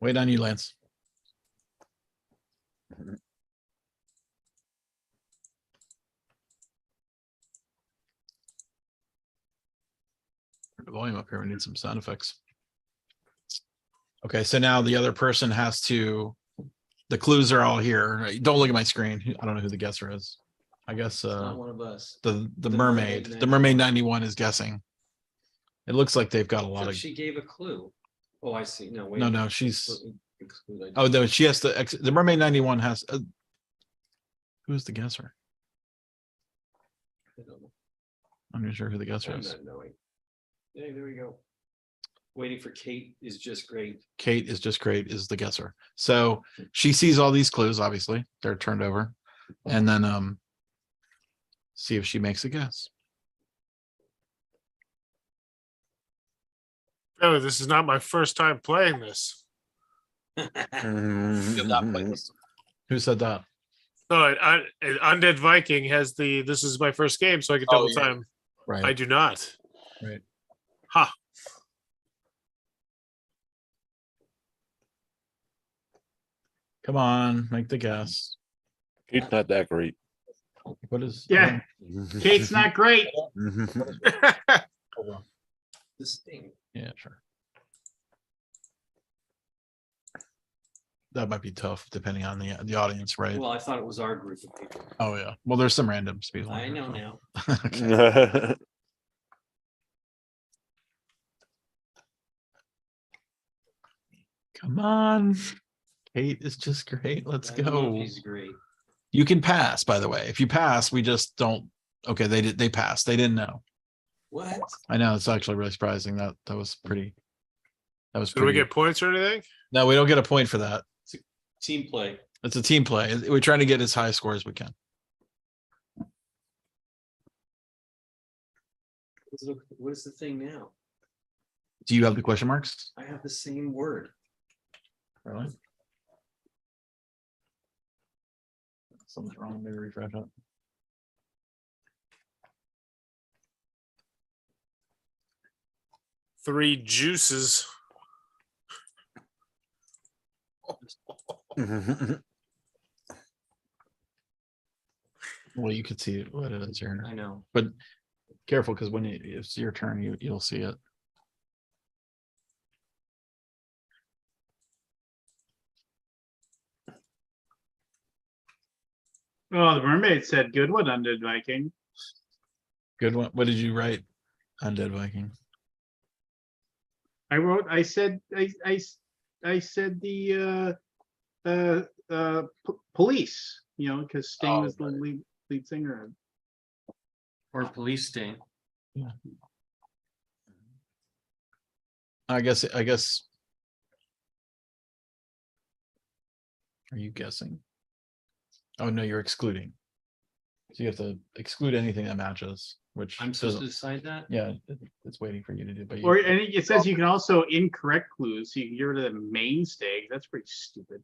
Wait on you, Lance. The volume up here. We need some sound effects. Okay, so now the other person has to. The clues are all here. Don't look at my screen. I don't know who the guesser is. I guess not one of us. the The mermaid. Mermaid The mermaid 91 is guessing. It looks like they've got a lot So of. she gave a clue. Oh, I see. No, wait. No, she's. Exclude Oh no, she has to. The mermaid 91 has. Who's the guesser? I don't know. I'm not sure who the guesser I'm is. not knowing. Hey, there we go. Waiting for Kate is just great. Kate is just great, is the guesser. So she sees all these clues, obviously. They're turned over. And then see if she makes a guess. Oh, this is not my first time playing this. Who said that? No, Undead Viking has this is my first game, so I can Oh, double yeah. time. Right. I do not. Right. Ha. Come on, make the guess. It's not that great. What is Yeah, Kate's not great. This thing. Yeah, sure. That might be tough depending on the audience, right? Well, I thought it was our group of people. Oh yeah. Well, there's some random people. I know now. Okay. Come on. Kate is just great. Let's I don't know if go. He's great. You can pass, by the way. If you pass, we just don't. Okay, they passed. They didn't know. What? I know, it's actually really surprising. That was pretty. That was Do we pretty. get points or anything? No, we don't get a point for that. Team play. It's a team play. We're trying to get as high a score as we can. What is the thing now? Do you have the question marks? I have the same word. Really? Something's wrong. Maybe refresh it. Three juices. Well, you could see what it is here. I know. But careful, because when it's your turn, you'll see it. Oh, the mermaid said good one, Undead Viking. Good one. What did you write? Undead Viking. I said the police, you know, because Sting Oh, was the right. lead singer. Or police sting. I guess. Are you guessing? Oh no, you're excluding. So you have to exclude anything that matches, which I'm supposed to doesn't. decide that? Yeah, it's waiting for you to do. But Or and it says you can also incorrect clues, so you can get rid of the mainstay. That's pretty stupid.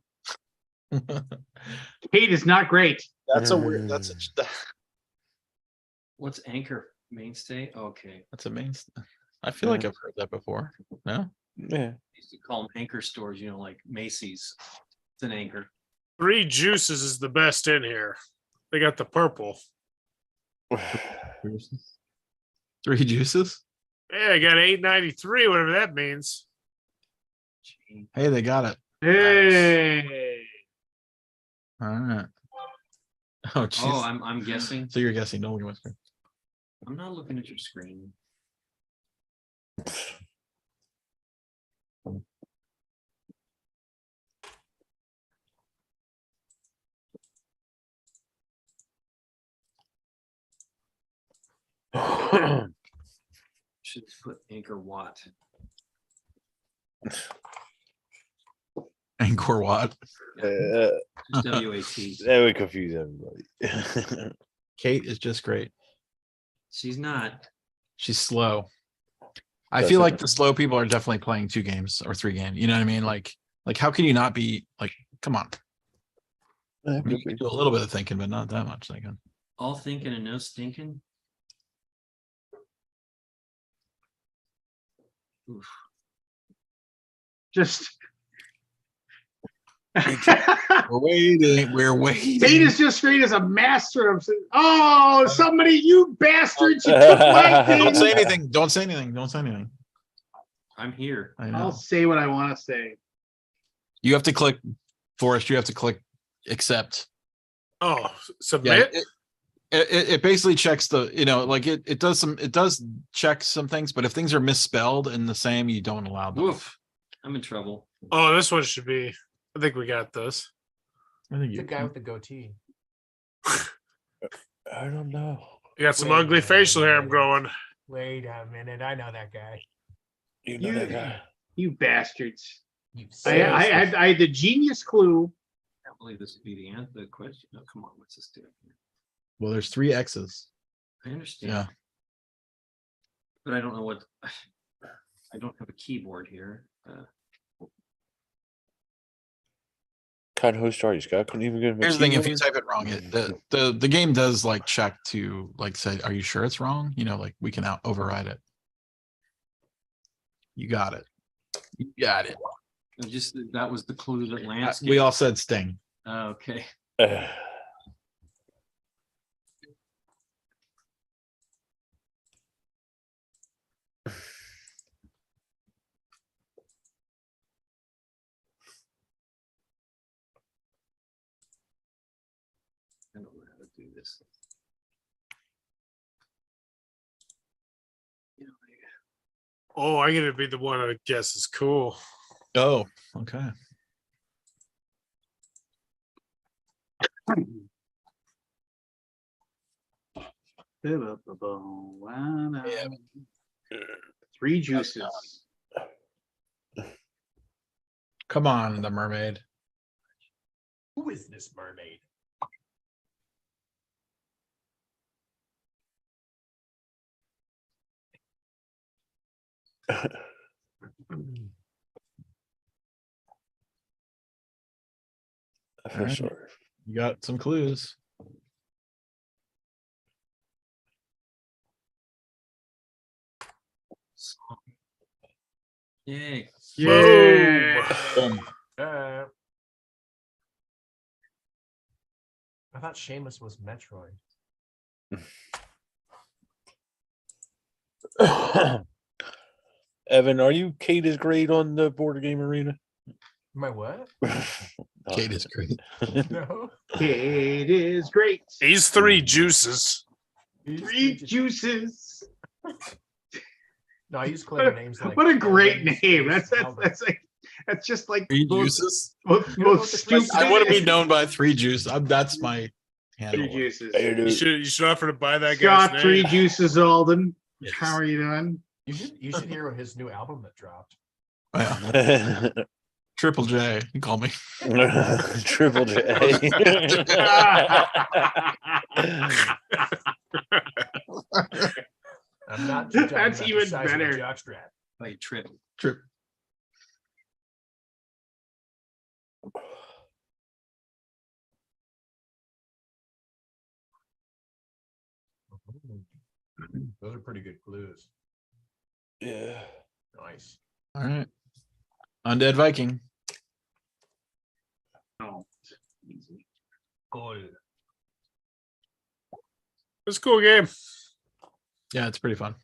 Kate is not great. That's a weird. What's anchor mainstay? Okay. That's a main. I feel like Yeah. I've heard that before. No. Yeah. I used to call them anchor stores, you know, like Macy's. It's an anchor. Three juices is the best in here. They got the purple. Three juices. Yeah, I got 893, whatever that means. Gee. Hey, they got it. Hey, All right. Oh, jeez. Oh, I'm guessing. So you're guessing? Don't look at my screen. I'm not looking at your screen. Should just put anchor watt. Angkor Wat. Just WAT. That would confuse everybody. Kate is just great. She's not. She's slow. I That's feel it. like the slow people are definitely playing 2 games or 3 games. You know what I mean? Like how can you not be like? Come on. I mean, you can do a little bit of thinking, but not that much thinking. All thinking and no stinking. Oof. just. We're waiting. We're waiting. Kate is just great as a master of. Oh, somebody, you bastards! You took my thing. Don't say anything. Don't say anything. Don't say anything. I'm here. I I'll know. say what I want to say. You have to click Forrest. You have to click accept. Oh, Yeah. submit. It basically checks the, you know, like it does check some things, but if things are misspelled in the same, you don't allow them. Woof. I'm in trouble. Oh, this one should be. I think we got this. I think The you guy with the goatee. I don't know. You got some Wait a ugly minute, facial hair. I'm wait. going. Wait a minute, I know that guy. You know that guy. You bastards! You I had the genius clue. I can't believe this would be the answer. The question. No, come on. What's this do? Well, there's 3 X's. I understand. Yeah. But I don't know what. I don't have a keyboard here. Kind of host are you, Scott? Couldn't even get him. a Here's the thing: if keyboard? you type it wrong, the game does like check to like say, "Are you sure it's wrong?" You know, like we can override it. You got it. You got it. Just that was the clue that Lance. We gave. all said Sting. Okay. I don't know how to do this. You know, Oh, I get to be the one I guess is cool. Oh, okay. Three juices. Come on, the mermaid. Who is this mermaid? I feel Alright. sorry. You got some clues. Yay. Yeah. Boom. I thought Seamus was Metroid. Evan, are you Kate grade on the board game arena? My what? Kate is great. No. It is great. He's 3 juices. Three juices. No, I use clever names like. What a great Elvin, name. Space, That's Albert. that's just like Three most, juices. most, You don't know most what the stupid. I want to be known by three juice. That's my Three handle. juices. You should offer to buy that guy's Scott, three name. juices, Alden. Yes. How are you doing? You should hear his new album that dropped. Yeah. Triple J. You call me. Triple J. I'm not just talking That's about even the size of my better. jockstrap. Like trip. Trip. Those are pretty good clues. Yeah. Nice. All right. Undead Viking. Oh, easy. Cool. It's a cool game. Yeah, it's pretty fun.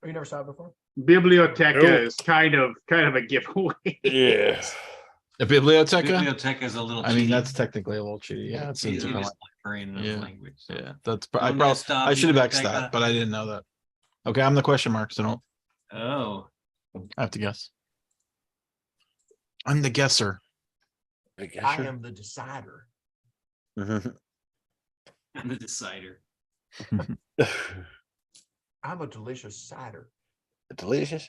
Oh, you never saw it before? Biblioteca Nope. is kind of a giveaway. Yeah. The Biblioteca. Biblioteca is a little. I mean, cheaty. that's technically a little cheaty. Yeah, it's It is a, librarian of Yeah. language. So. yeah. That's Don't I know, probably stop I should have X'd Biblioteca. that, but I didn't know that. Okay, I'm the question mark, so don't Oh, I have to guess. I'm the guesser. I am the decider. Mhm. I'm the decider. I'm a delicious cider. Delicious.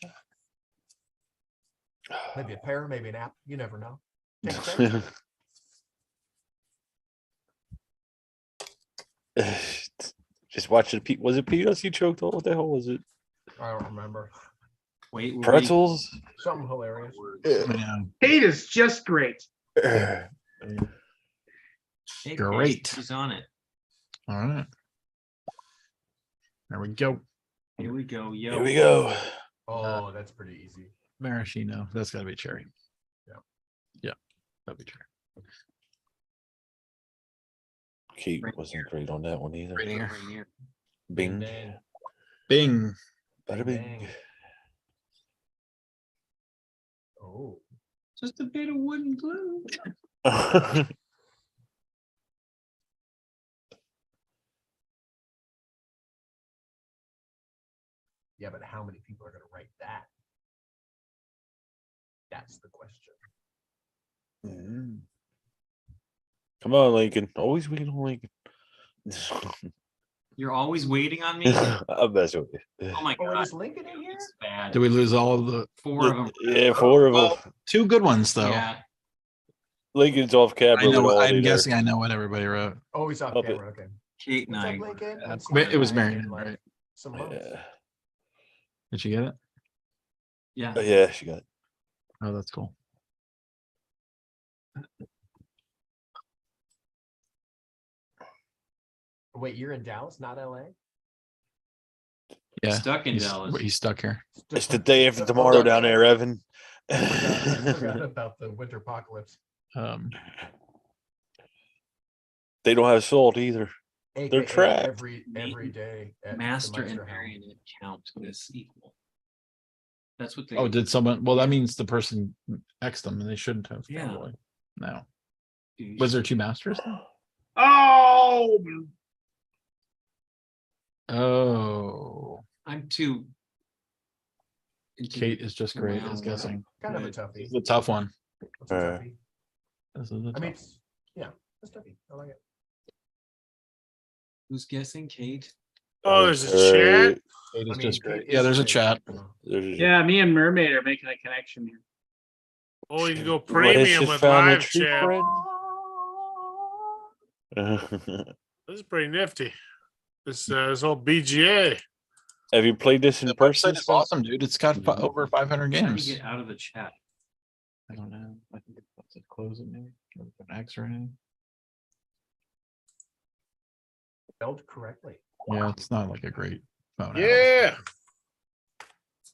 Maybe a pear, maybe an apple. You never know. Take a taste. Just watching Pete. Was it peanuts you choked on? What the hell was it? I don't remember. Wait, we're Pretzels? Something hilarious. Yeah. Kate is just great. Hey, Great. She's on it. All right. There we go. Here we go. Yo. Here we go. Oh, that's pretty easy. Maraschino. That's gotta be cherry. Yeah. Yeah. That'd be cherry. Kate Right wasn't great on that one either. Right here. Right here. Bing. Bang. Bing. Bada Bang. bing. Oh, Just a bit of wooden glue. yeah, but how many people are going to write that? That's the question. Mm. Come on, Lincoln. Always waiting on Lincoln. You're always waiting on me. I'm messing with you. Oh my Oh, wait, god, is Lincoln in here? it's bad. Did we lose all of the 4 of them. Yeah, 4 of them. well, two good ones though? Yeah. Lincoln's off camera. I know. with all I'm their- guessing I know what everybody wrote. Oh, he's off Up it. camera. Okay. Kate and What's I. up, Lincoln? Uh, Let's see but it was you guys Marion, in, like, right? Some months. Yeah. Did you get it? Yeah. Oh, yeah, she got it. Oh, that's cool. Wait, you're in Dallas, not LA? Yeah. Stuck in Dallas. He's stuck here. It's the day after tomorrow down there, Evan. I forgot about the winter apocalypse. They don't have salt either. AKA trapped. every day. At the Master and Meister house. Marion count as equal. That's what they. Oh, did someone? Well, that means the person X'd them, and they shouldn't have. Yeah. Probably. No. do. Was there 2 masters? Then? Oh, Oh, I'm too. Kate is just great. Is Wow. guessing. Kind of a Right. toughie. It's a tough one. It's a toughie. This is a I mean, tough- yeah, it's toughie. I like it. Who's guessing? Kate. Oh, there's a chat. Kate is I mean, just Kate great. is Yeah, there's a great. chat. There's- yeah, me and Mermaid are making a connection here. Oh, you can go Let's premium just with found a live true chat. friend. This is pretty nifty. This whole BGA. Have you played this in The person? website is awesome, dude. It's got over 500 How do you games. get out of the chat? I don't know. I think it's close it maybe. Or an X or anything. Spelled correctly. Yeah, it's not like a great phone app. Yeah.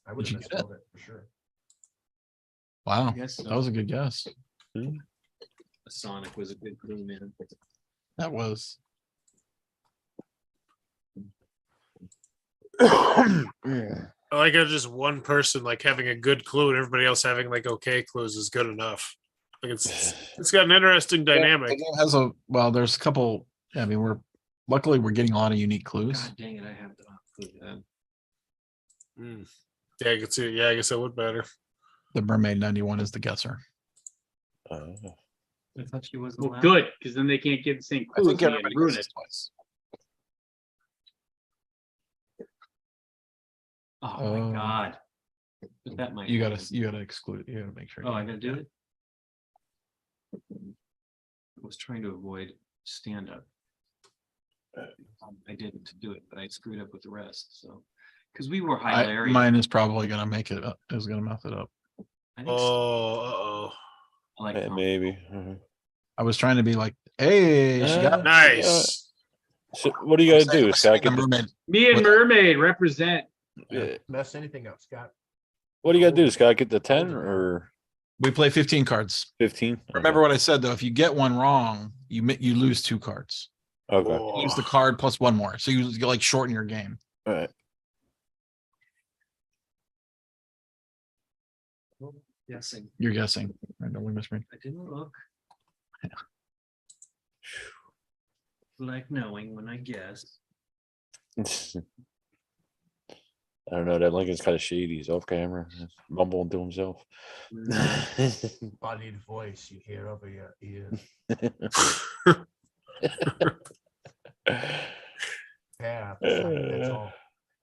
I would you have get it? misspelled it for sure. Wow, Yes, that was a good guess. Sonic was a good clue, man. That was. I like how just one person like having a good clue and everybody else having like okay clues is good enough. Like it's got an interesting dynamic. The game has a well. There's a couple. I mean, luckily we're getting a lot of unique clues. God dang it, I have to clue that. Yeah, I could see it. Yeah, I guess that would matter. The Mermaid 91 is the guesser. I thought she was the Well, last. good, because then they can't get the same I clues think and everybody ruin guesses it. twice. Oh Oh. my god. But that might You happen. gotta exclude it. You gotta make sure. Oh, I gotta do it. I was trying to avoid stand up. I didn't do it, but I screwed up with the rest. So, because we were hilarious. Mine is probably gonna make it up. Is gonna mess it up. I think so. Oh, I like Yeah, Tom. maybe. I was trying to be like, hey, she got it. nice. So what do you gotta do, Scott? Get the, Mermaid. Me and What- Mermaid represent. yeah. Mess anything up, Scott. What do you gotta do, Scott? Get the 10 or We play 15 cards. 15? Remember what I said though. If you get one wrong, you lose 2 cards. Okay. You lose the card plus one more, so you like shorten your game. All right. Guessing. You're guessing. I don't miss me. I didn't look. Like knowing when I guess. I don't know. That Lincoln's kind of shady. He's off camera, mumbling to himself. Bodied voice you hear over your ears. Yeah, that's all.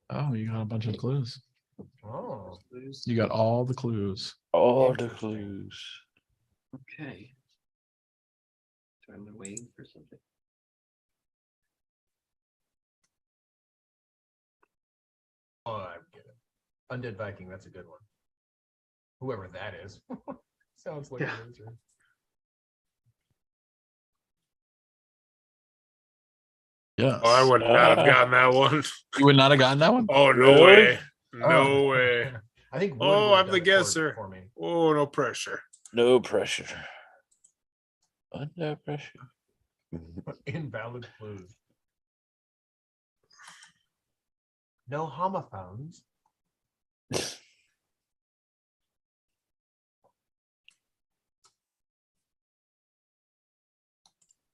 Oh, you got a bunch of clues. Oh, You got all the clues. All the clues. Okay. So I'm waiting for something. oh, I get it. Undead Viking, that's a good one. Whoever that is. Sounds like a loser. Yes. Oh, I would not have gotten that one. You would not have gotten that one? Oh, no Really? way. No Oh. way. I think. Wood Oh, would've I'm done the it guesser. for me. Oh, no pressure. No pressure. Under pressure. Invalid clues. No homophones.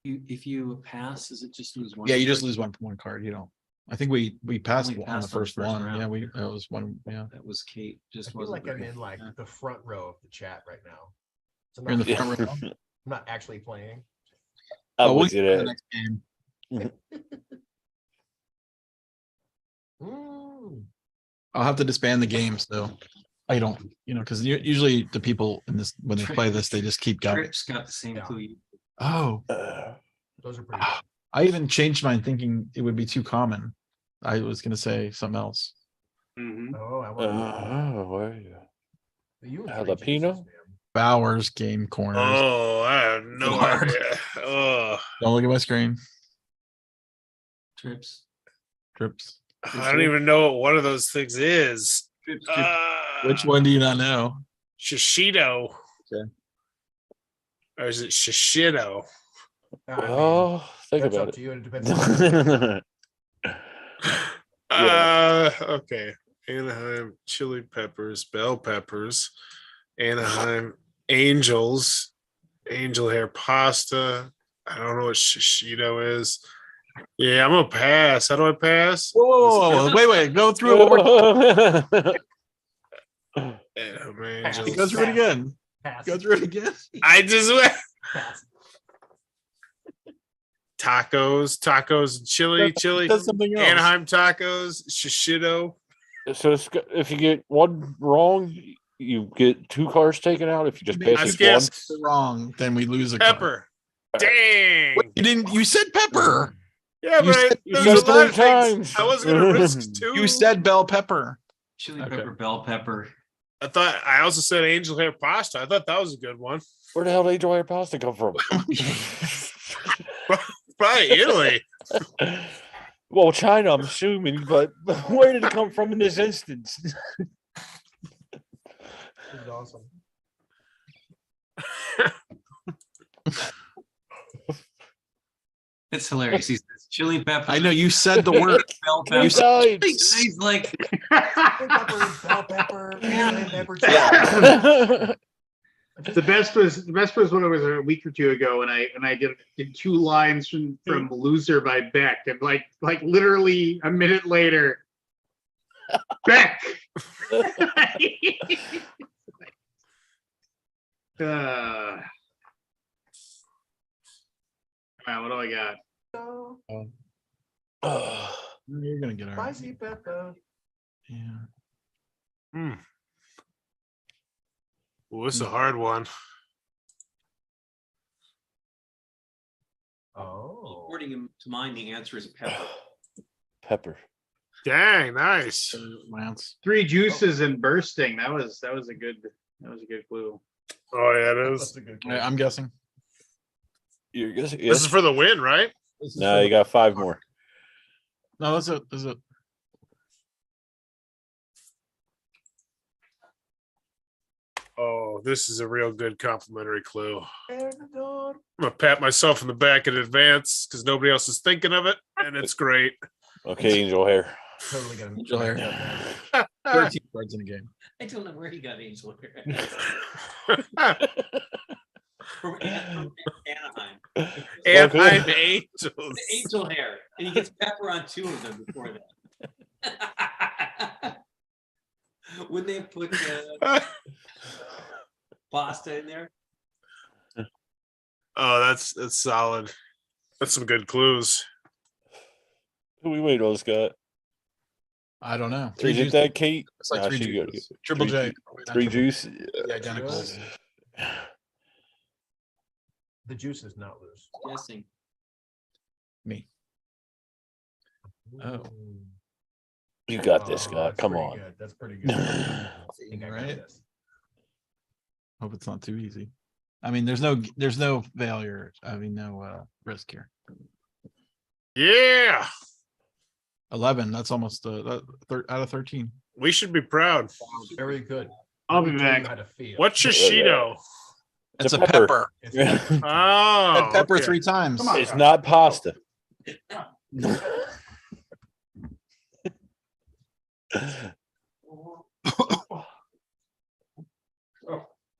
If you pass, is it just lose one? Yeah, you just card? lose one card. You don't. I think we passed Only on the passed first one. round. Yeah, that was one. Yeah. That was Kate. I Just feel wasn't like I'm very- in like Yeah. the front row of the chat right now. So You're in the not, front row. I'm not actually playing. I'm we'll with you get to the there. next game. Mm. I'll have to disband the games though. I don't, because usually the people in this when they play this, they just keep going. Trips got the same Yeah. clue. you- Oh, Those are pretty good. I even changed mine thinking it would be too common. I was gonna say something else. Mhm. Oh, I want Where are you? you and jalapeno? Trey Jesus, man. Bowers game corners. Oh, I have no Lord. idea. Oh, Don't look at my screen. Trips. Trips. I don't even know what one of those things is. Trips. Which one do you not know? Shishido. Okay. Or is it Shishido? I mean, Oh, think that's about up to you. It depends. it. Okay. Anaheim chili peppers, bell peppers, Anaheim angels, angel hair pasta. I don't know what Shishido is. Yeah, I'm gonna pass. How do I pass? Whoa, wait, go through it one more time. Anaheim Pass. Go angels. through it again. Pass. Go through it again. I just went Pass. tacos, and chili, That's something else. Anaheim tacos, Shishido. So if you get one wrong, you get 2 cars taken out if you just Maybe pass I it guess- once. Wrong, then we lose a car. Pepper. Dang. Wait, you didn't. You said pepper. Yeah, You but said- you there's said a lot 3 of things times. I wasn't gonna risk two. You said bell pepper. Chili Okay. pepper, bell pepper. I also said angel hair pasta. I thought that was a good one. Where the hell did angel hair pasta come from? Probably Italy. Well, China, I'm assuming, but where did it come from in this instance? This is awesome. It's hilarious. He says chili pepper. I know you said the word. Bell Three pepper. times. He's like, Pepper, bell pepper, and pepper. The best was when it was a week or two ago, and I did 2 lines from "Loser" by Beck, and like literally a minute later, Beck. Wow, what do I got? You're gonna get our. Spicy pepper. Yeah. Well, this is a hard one. Oh. according to mine, the answer is pepper. Pepper. Dang, nice. Lance. 3 juices and bursting. That was a good clue. Oh yeah, it is. That's a good I'm guessing. You're guessing? This is for the win, right? No, you got 5 more. No, that's it. That's it. Oh, this is a real good complimentary clue. good. I'm gonna pat myself in the back in advance because nobody else is thinking of it, and it's great. Okay, angel hair. Totally got Angel hair. him. 13 cards in the game. I don't know where he got angel hair. From Anaheim. And Okay. I'm angels. The angel hair. And he gets pepper on 2 of them before that. When they put the pasta in there. Oh, that's solid. That's some good clues. Who we wait on, Scott? I don't know. Is it that Kate? It's like Nah, 3 she good. juices. Triple J. 3 juice. The identicals. The juice is not loose. Guessing. Me. Oh. Ooh. You got this, Oh, Scott. that's Come pretty on. good. That's pretty good. I think I got Right? this. Hope it's not too easy. I mean, there's no failure. I mean, no risk here. Yeah, 11. That's almost out of 13. we should be proud. Wow, very good. I'll be Let me tell you back. how to feel. What's Shishido? It's a pepper. pepper. It's Oh, Said pepper okay. 3 times. Come on. It's not pasta.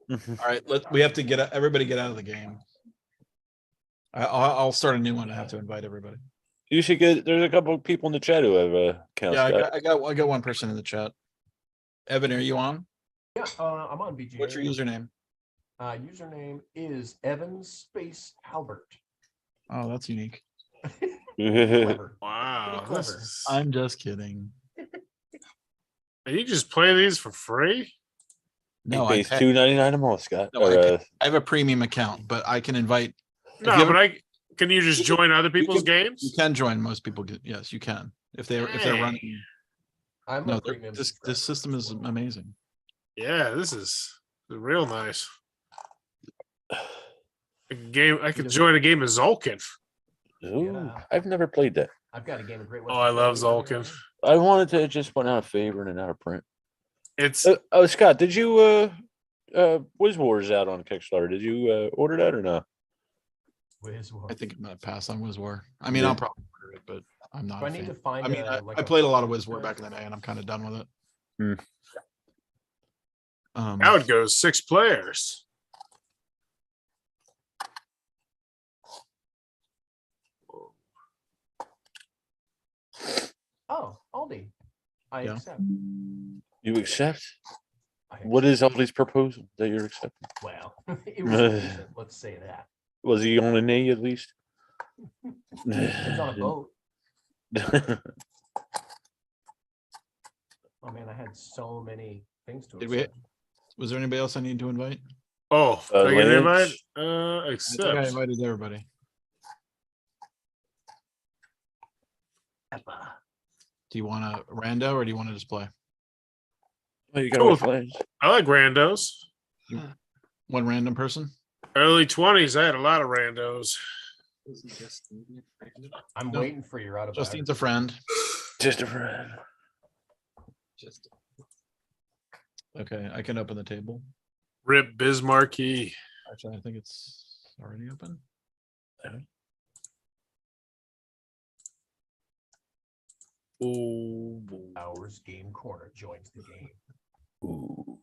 All right, we have to everybody get out of the game. I'll start a new one. I have to invite everybody. You should get. There's a couple of people in the chat who have accounts. Yeah, Scott. I got one person in the chat. Evan, are you on? Yeah, I'm on BGA. What's your username? Username is Evan Space Albert. Oh, that's unique. Clever. Wow, Pretty this clever. is- I'm just kidding. and you just play these for free? No, He I pays pay- $2.99 a month, Scott. No, Or, I have a premium account, but I can invite. No, you ever- but can you just join other people's You games? can join most people. Yes, you can if they're Hey. running. I'm No, a premium this subscriber. system is amazing. Yeah, this is real nice. A game. I could join a game of Zolkin. Ooh, I've never played that. I've got a game of Great Oh, I love Western. Zolkin. I wanted to just went out of favor and out of print. It's Scott, did you Wiz Wars out on Kickstarter? Did you order that or not? I think I'm gonna pass on Wiz War. I mean, Yeah. I'll probably order it, but I'm not. Do I a need fan. to find? I mean, like I played a lot of Wiz War back in the day, and I'm kind of done with it. Hmm. now it goes 6 players. Oh, Aldi. I Yeah. accept. You accept? I What is Aldi's proposal that you're accepting? Well, it was decent, let's say that. Was he on a knee at least? It's on a boat. Oh man, I had so many things to Did we- accept. Was there anybody else I need to invite? Oh, did I get an invite? Lynch. I think I Accept. invited everybody. Do you want a rando or do you want to just play? Oh, you Cool. got Lynch. I like randos. One random person? Early 20s, I had a lot of randos. I'm No. waiting for your autobiography. Justine's a friend. Just a friend. Okay, I can open the table. Rip Bismarcky. Actually, I think it's already open. Ooh. Hours Game Corner joins the game. Ooh,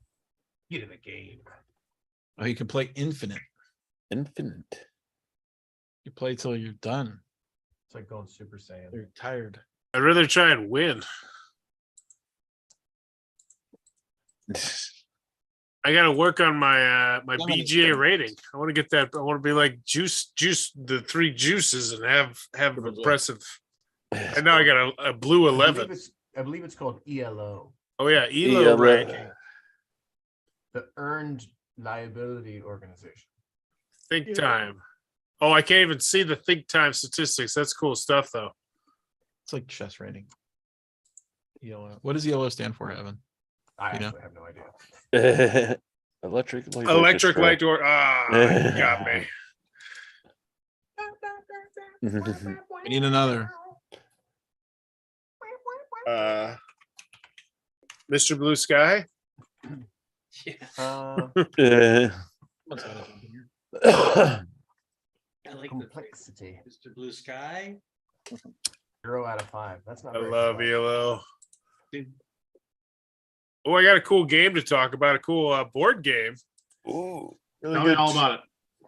Get in the game. Oh, you can play infinite. infinite. You play till you're done. It's like going Super Saiyan. You're tired. I'd rather try and win. I got to work on my my How many BGA games? rating. I want to get that. I want to be like juice, the three juices, and have impressive. And now I got a blue 11. I believe it's called ELO, Oh yeah, ELO ranking. the Earned Liability Organization. Think time. Oh, I can't even see the think time statistics. That's cool stuff, though. It's like chess rating. ELO. What does ELO stand for, Evan? I You know? actually have no idea. Electric light. Electric orchestra. light door. Ah, you got me. We need another. Mr. Blue Sky. Uh, I like complexity. Mr. Blue Sky. 0 out of 5. That's not. I very love complex. ELO. Oh, I got a cool game to talk about. A cool board game. Ooh, Tell me all about it.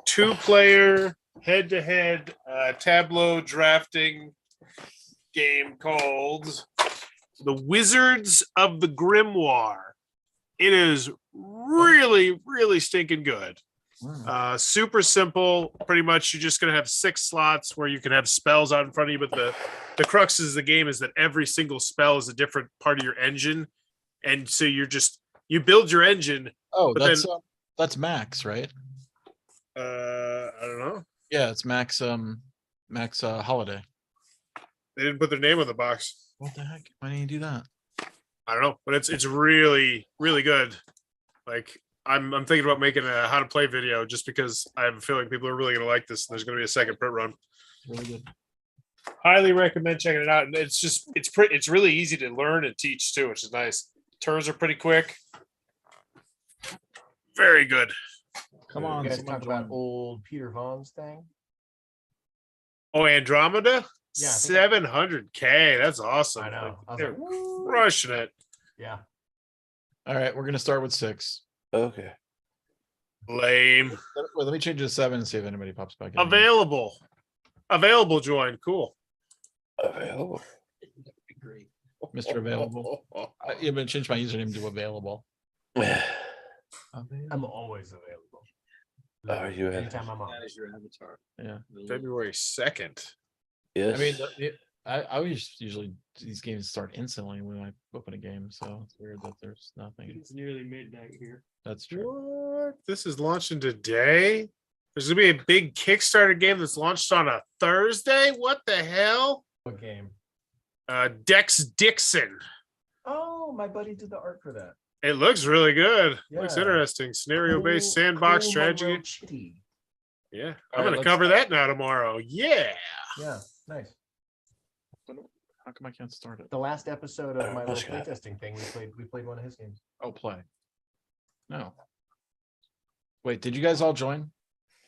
2-player head-to-head tableau drafting game called The Wizards of the Grimoire. It is really, really stinking good. Super simple. Pretty much, you're just going to have 6 slots where you can have spells out in front of you. But the crux of the game is that every single spell is a different part of your engine. And so you build your engine. Oh, But that's Max, right? I don't know. Yeah, it's Max. Max Holiday. They didn't put their name on the box. What the heck? Why didn't you do that? I don't know, but it's really, really good. Like I'm thinking about making a how to play video just because I have a feeling people are really gonna like this. And there's gonna be a second print run. Really good. Highly recommend checking it out. And it's really easy to learn and teach too, which is nice. Turns are pretty quick. Very good. Come on, You guys someone talk about join. old Peter Vaughn's thing. Oh, Andromeda? Yeah, I think 700K. That's awesome. I know. I was They're like, "Woo." crushing it. Yeah. All right, we're gonna start with 6. okay. Lame. Let me change it to 7 and see if anybody pops back in. Available join. Cool. Available. Great. Mr. Available. Yeah, but change my username to available. I'm always available. Are you Anytime I'm on. That is your avatar. Yeah. February 2nd. Yes. I mean, I always usually these games start instantly when I open a game, so it's weird that there's nothing. It's nearly midnight here. That's true. What? This is launching today? There's gonna be a big Kickstarter game that's launched on a Thursday? What the hell? What game? Dex Dixon. Oh, my buddy did the art for that. It looks really good. Looks Yeah. interesting. Scenario-based Cool- sandbox cool strategy. Monroe Chitty. Yeah. All I'm right, gonna let's cover start. that now tomorrow. Yeah. Yeah, nice. How come I can't start it? The last episode of my little let's go. playtesting thing, we played one of his games. Oh, play. No. Wait, did you guys all join?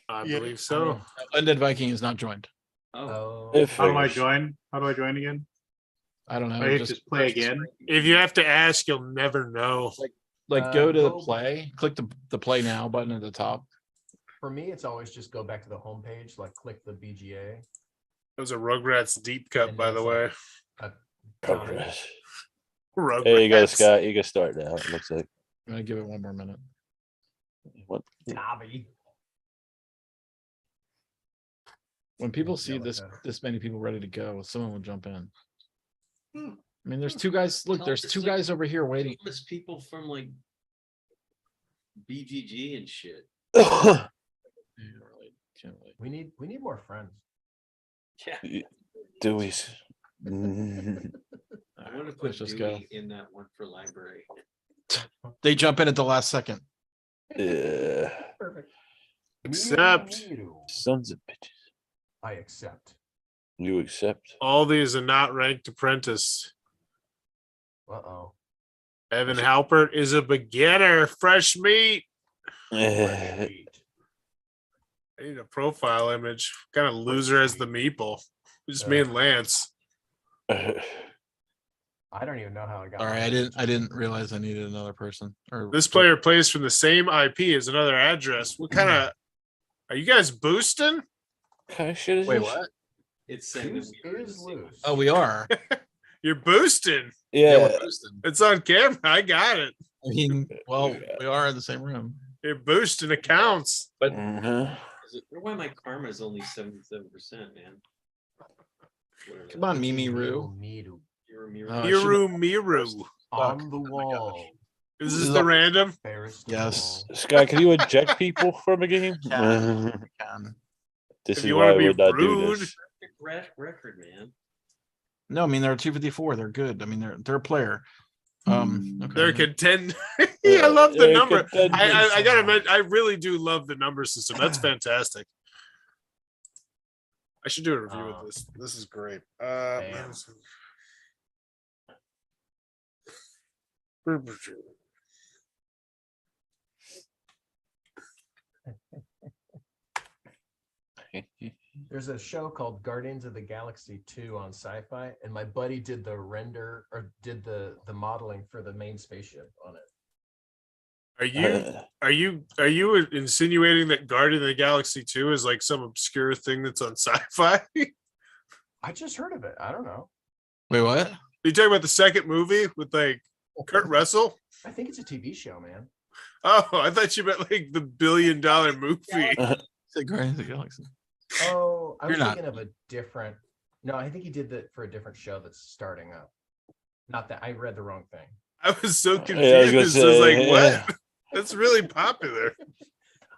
I Yeah. believe so. I'm Undead Viking is not joined. Oh, Oh, If- How do I Figures. join? How do I join again? I don't know. I just play again. If you have to ask, you'll never know. Like go to the go- play, click the play now button at the top. for me, it's always just go back to the homepage, like click the BGA. It was a Rugrats deep cut, And by then the it's way. like Progress. Rugrats. There you go, Scott. You can start now. It looks like. I'm gonna give it one more minute. What? Dobby. When people see like this that. this many people ready to go, someone will jump in. Hmm. I mean, there's 2 guys. Look, there's 2 guys over here waiting. Countless people from like BGG and shit. We need more friends. Yeah. Dewey's. I want to put Let's just go. Dewey in that one for library. They jump in at the last second. Perfect. Accept. Sons of bitches. I accept. You accept. All these are not ranked apprentice. Uh-oh. Evan Halpert is a beginner. Fresh meat. Eh, I need a profile image. Kind of loser as the meeple. Just me and Lance. I don't even know how I got. Sorry, mine. I didn't realize I needed another person. Or This player plays from the same IP as another address. What kind of are you guys boosting? kind of shit is Wait, this? what? It's saying that Who's we are in the is same- loose? Oh, we are. You're boosting. Yeah, Yeah. we're boosting. It's on camera. I got it. I mean, well, we are in the same room. You're boosting accounts. But Mhm. Is it- why my karma is only 77%, man? Whatever come that- on, Mimi Roo. Miru. You're a mirror. Oh, I should've- Miru. On the wall. Is This this is the a- random? Ferris Yes. wall. Sky, can you eject people from a game? Can. This If is you why wanna I be would not do rude. this. Record, man. No, I mean they're 254. They're good. I mean they're a player. Okay. They're contend. I love the They're number. contenders. I gotta admit, I really do love the number system. That's fantastic. I should do a review of this. This is great. Damn. There's a show called Guardians of the Galaxy 2 on Sci-Fi, and my buddy did the render or did the modeling for the main spaceship on it. Are you insinuating that Guardian of the Galaxy 2 is like some obscure thing that's on sci-fi? I just heard of it. I don't know. Wait, what? You talking about the second movie with like Kurt Russell? I think it's a TV show, man. Oh, I thought you meant like the $1 billion movie. Say Guardians of the Galaxy. Oh, I You're was not. thinking of a different. No, I think he did that for a different show that's starting up. Not that I read the wrong thing. I was so Yeah, I was confused. gonna I was say, like, what? That's really popular.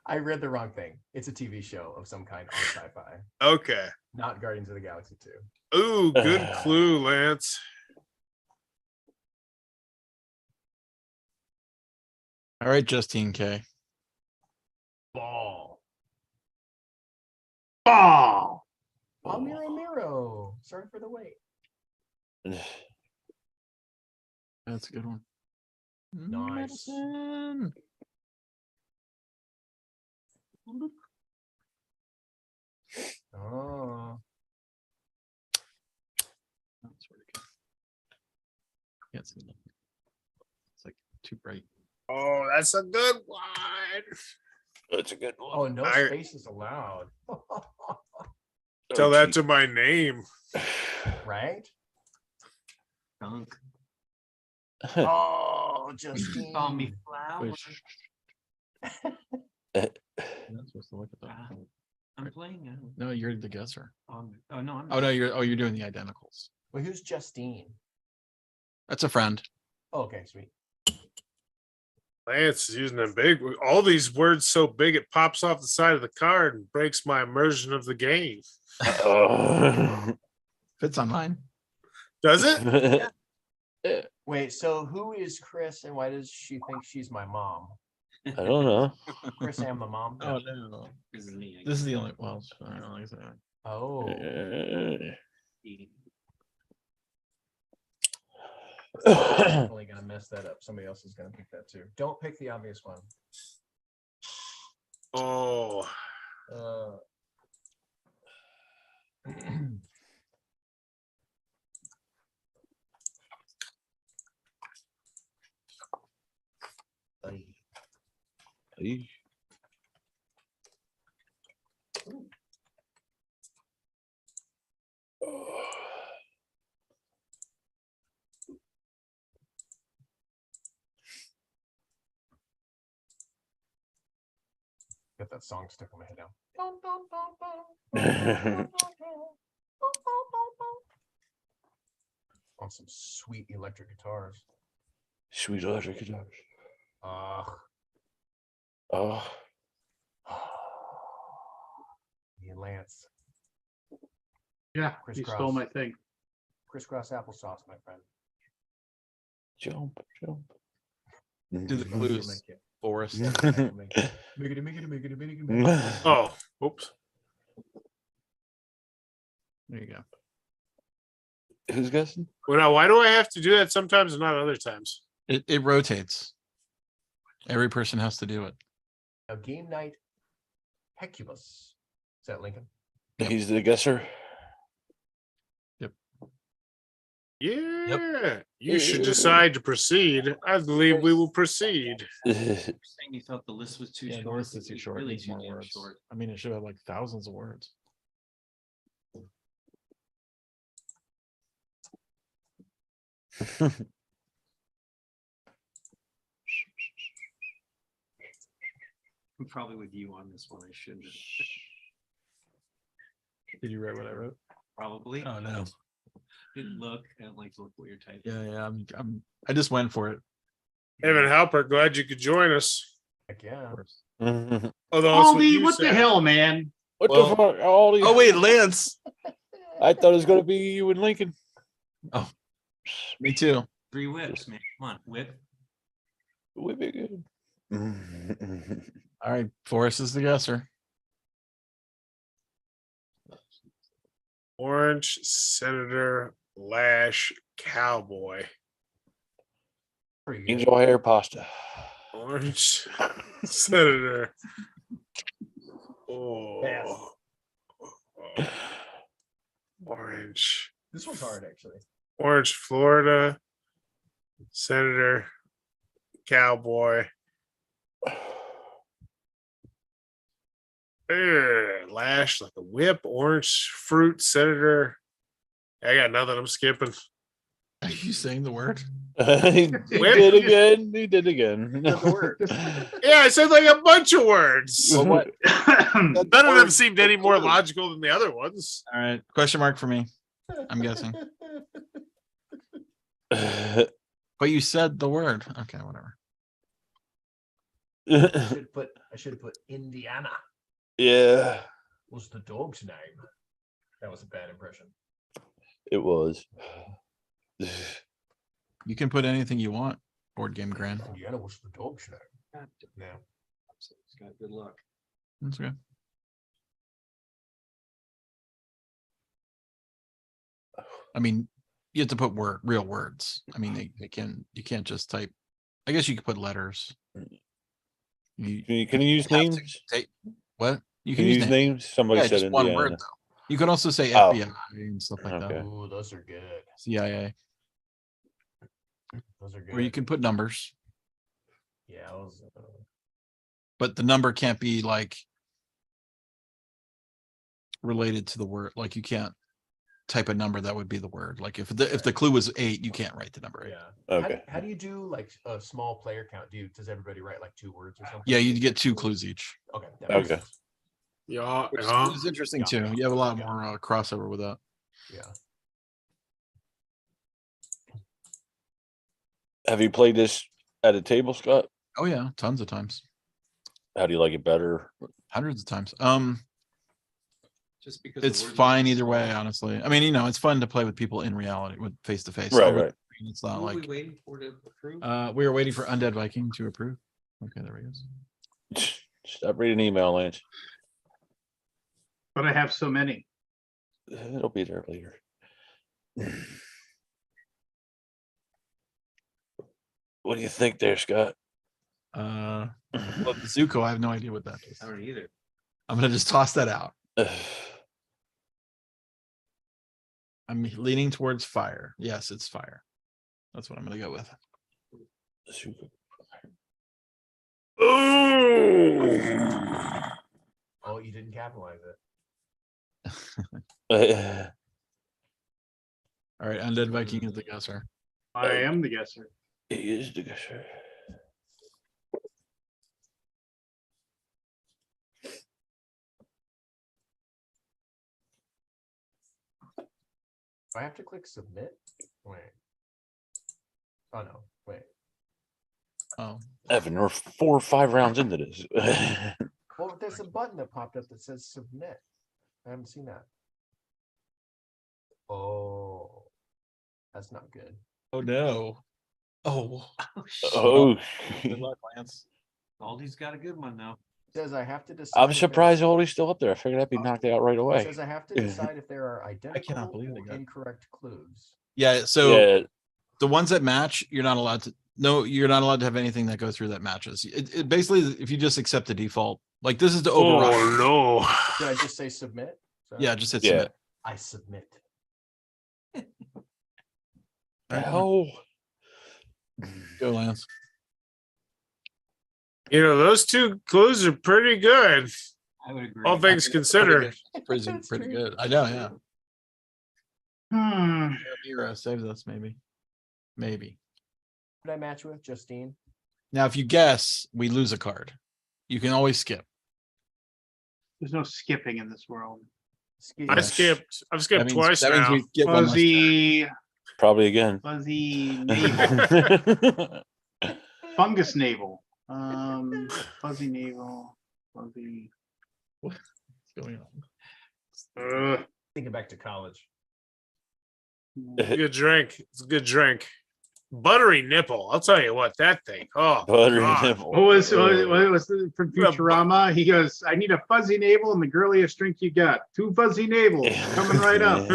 I read the wrong thing. It's a TV show of some kind on Sci-Fi, Okay. not Guardians of the Galaxy 2. Ooh, good clue, Lance. All right, Justine K. Ball. Oh, Miro. Sorry for the wait. That's a good one. Nice. Madison. Oh, That's where to go. Can't see nothing. It's like too bright. oh, that's a good one. That's a good one. oh, no I- spaces allowed. Tell that to my name. Right? Dunk. Oh, Justine. Call me flower. Wait, You're not supposed to look at that. I'm playing now. No, you're the guesser. Oh no, I'm. Oh no, you're doing the identicals. Well, who's Justine? That's a friend. Oh, okay, sweet. Lance is using them big. All these words so big it pops off the side of the card and breaks my immersion of the game. Fits on mine. Does it? Wait, so who is Chris and why does she think she's my mom? I don't know. Chris and the mom? Oh no. This is me. This is the only well, I don't know, like I said. Oh, definitely gonna mess that up. Somebody else is gonna pick that too. Don't pick the obvious one. Oh, Uh, Got that song stuck in my head now. On some sweet electric guitars. Sweet electric guitars. Oh. Me and Lance. Yeah, you stole my thing. Crisscross applesauce, my friend. Jump, jump. Do the clues, Forrest. Make it. Oh, oops. There you go. Who's guessing? Well, now why do I have to do that sometimes and not other times? It rotates. Every person has to do it. Now, game night, Hecubus. Is that Lincoln? He's the guesser. Yeah, you should decide to proceed. I believe we will proceed. Saying you thought the list was too Yeah, the short. list is too It's short. It Really needs too more damn words. short. I mean, it should have like thousands of words. I'm probably with you on this one. I shouldn't have. Did you write what I wrote? Probably. Oh no. Didn't look. I don't like to look what you're typing. Yeah, I just went for it. Evan Halper, glad you could join us. Heck yeah. Although it's Aldi, you what the said. hell, man? What Well- the fuck? Aldi? Oh wait, Lance. I thought it was gonna be you and Lincoln. Me too. 3 whips, man. Come on, whip. Would be good. All right, Forrest is the guesser. Orange Senator Lash Cowboy. Pretty good. Angel hair pasta. Orange Senator. Oh. Orange. This one's hard, actually. Orange, Florida. Senator Cowboy. Lash like a whip. Orange fruit senator. I got nothing. I'm skipping. Are you saying the word? He did again. He did again. Yeah, I said like a bunch of words. Well, what? None of them seemed any more logical than the other ones. All right, question mark for me. I'm guessing. But you said the word. Okay, whatever. I should have put Indiana. Yeah, Was the dog's name. That was a bad impression. it was. You can put anything you want. Board game grand. Indiana was the dog's name. Now. Got good luck. That's good. I mean, you have to put real words. I mean, you can't just type. I guess you could put letters. Can you use have to names? What? You Can you use names? Somebody Yeah, said just one Indiana. word though. You could also say Oh. FBI and stuff like that. Okay. Ooh, those are good. CIA. Those are good. Or you can put numbers, Yeah, but the number can't be like related to the word. Like you can't type a number that would be the word. Like if the clue was 8, you can't write the number 8. yeah. Okay. How do you do like a small player count? Does everybody write like 2 words or something? Yeah, you'd get 2 clues each. Okay. that makes Okay. sense. Yeah, Which yeah. is interesting Yeah. too. You have a lot Yeah. more crossover with that. Yeah. Have you played this at a table, Scott? Oh yeah, tons of times, How do you like it better? hundreds of times. Just because the It's word fine list is either way, small. honestly. I mean, it's fun to play with people in reality, with face to face. Right, right. It's Who not are we like waiting for to approve? we are waiting for Undead Viking to approve. Okay, there we go. Stop reading email, Lance. But I have so many. It'll be there later. What do you think there, Scott? Well, the Zuko, I have no idea what that is. I don't either. I'm gonna just toss that out. I'm leaning towards fire. Yes, it's fire. That's what I'm gonna go with. Oh, you didn't capitalize it. All right, Undead Viking is the guesser. I am the guesser. He is the guesser. Do I have to click submit? Wait. Oh no, wait. Oh, Evan, we're 4 or 5 rounds into this. Well, there's a button that popped up that says submit. I haven't seen that. Oh, that's not good. oh no. Oh, Oh, good luck, Lance. Aldi's got a good one now. It says I have to decide. I'm if surprised there's- Oldie's still up there. I figured that'd be knocked out right It away. says I have to decide if there are identical believe they or got it. incorrect clues. Yeah. So Yeah, the ones that match, you're not allowed to. No, you're not allowed to have anything that goes through that matches. It basically, if you just accept the default, like this is to override. Oh no. Did I just say submit? Sorry. Yeah, just hit yeah. submit. I submit. Hell. Go, Lance. You know, those 2 clues are pretty good. I would agree. All things considered. Pretty That's pretty true. good. I know. Yeah. Hmm. Mira saves us. Maybe. Did I match with Justine? Now, if you guess, we lose a card. You can always skip. There's no skipping in this world. I've Yes. skipped. I've skipped twice that means now. we get one less turn. Fuzzy, Probably again. fuzzy navel, fungus navel. Fuzzy navel, fuzzy. What's going on? Thinking back to college. Good drink. It's a good drink. Buttery nipple. I'll tell you what, that thing. Oh, Buttery God. nipple. What was from Futurama? He goes, "I need a fuzzy navel and the girliest drink you got. 2 fuzzy navels coming right up."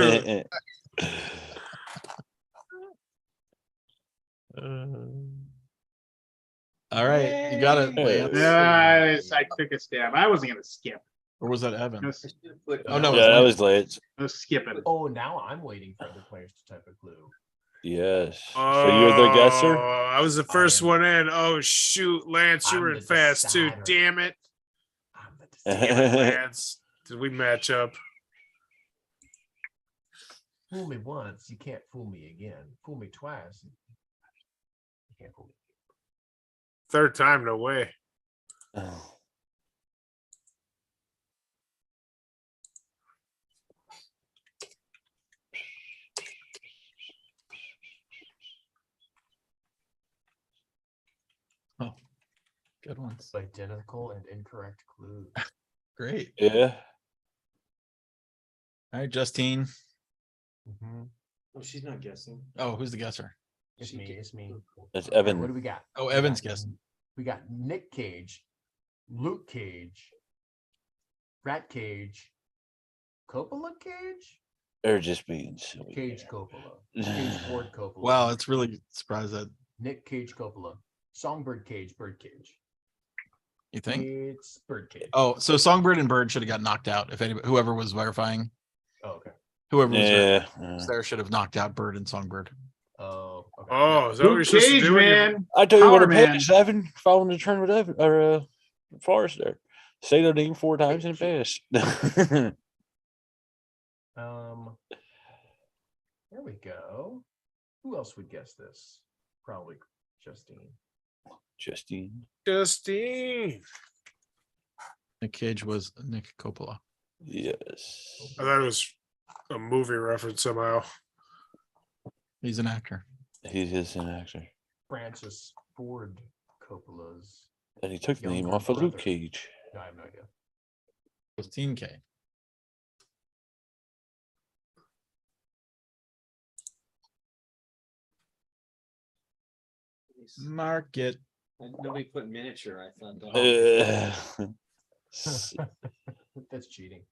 All right, you got it, Lance. Yeah, I took a stab. I wasn't gonna skip. Or was that Evan? No, s- Oh no, Yeah, that it was late. no skipping. Oh, now I'm waiting for other players to type a clue. Yes. So you're the guesser? Oh, I was the first am. one in. Oh shoot, Lance, you I'm were in the fast too. decider. Damn it. I'm the Damn decider. it, Lance. Did we match up? Fool me once, you can't fool me again. Fool me twice, you can't fool me. Third time, no way. Oh, good ones. Identical and incorrect clues. Great. Yeah. All right, Justine. Oh, she's not guessing. Oh, who's the guesser? It's me. It's me. That's Okay, Evan. what do we got? Oh, We Evan's got- guessing. We got Nick Cage, Luke Cage, Rat Cage, Coppola Cage, They're just being silly. Cage Coppola, Cage Ford Coppola. Wow, it's really surprised that Nick Cage Coppola, Songbird Cage, Bird Cage. you think. It's Bird Cage. Oh, so Songbird and Bird should have got knocked out if anybody, whoever was verifying, Oh, okay. whoever was Yeah. there should have knocked out Bird and Songbird. Oh, okay. Oh, is that what you're Luke supposed to Cage, do? when you- man. I tell you what, Power a man. pass. Evan following the trend with Evan or Forrest there. Say the name 4 times and pass. There we go. Who else would guess this? Probably Justine. Justine. Justine. Nick Cage was Nick Coppola. Yes. I thought it was a movie reference somehow. He's an actor. He is an actor. Francis Ford Coppola's. And he took the name Younger off of Luke brother. Cage. No, I have no idea. Justine K. Mark it. Nobody put miniature, I thought. that- That's cheating.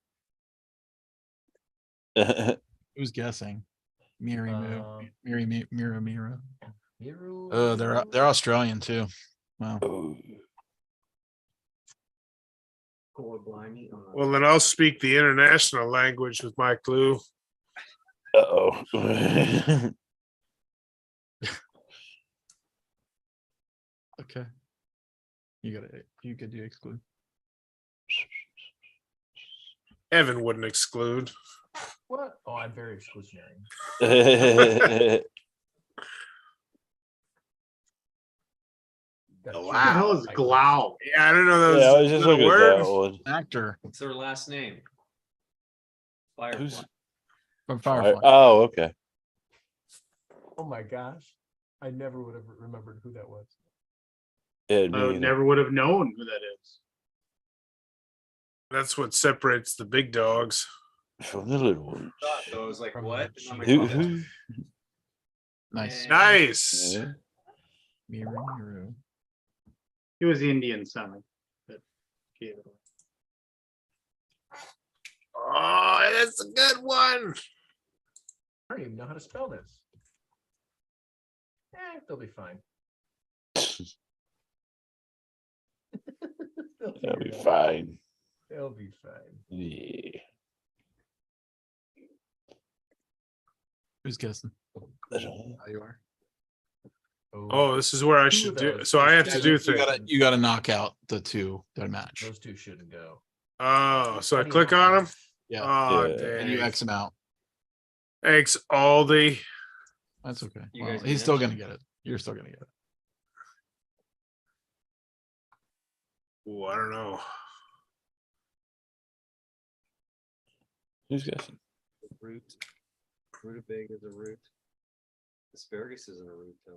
Who's guessing? Miri Moo. Um, Mira. Miru. They're Australian too. Wow. Oh. Core blimey. Well, then I'll speak the international language with my clue. Uh-oh. Okay. You could do exclude. Evan wouldn't exclude. What? Oh, I'm very exclusionary. Got What the hell is Glau? Yeah, I don't know. That Yeah, I was was just a looking at word. that one. Actor What's their last name? Firefly. Who's- from Firefly. Oh, okay. Oh my gosh. I never would have remembered who that was. Yeah, I me either. never would have known who that is. That's what separates the big dogs. From the little ones. So I was like, From what? the And I'm like, Who- oh, who- Nice. Nice. Yeah. Miru. He was Indian Summit that gave it away. Oh, that's a good one. I don't even know how to spell this. They'll be fine. They'll That'll figure be it out. fine. They'll be fine. Yeah. Who's guessing? I don't know. You are. Oh, this is where I Two should of do. those- So I have those to two- do things. You gotta knock out the two that match. Those two shouldn't go. Oh, so I How do you click knock on them them. Yeah. Oh, Yeah. dang. And you X them out. Thanks, Aldi. That's okay. You Well, guys he's still manage? gonna get it. You're still gonna get it. Ooh, I don't know. Who's guessing? Root. Rutabaga is a root. Asparagus isn't a root though.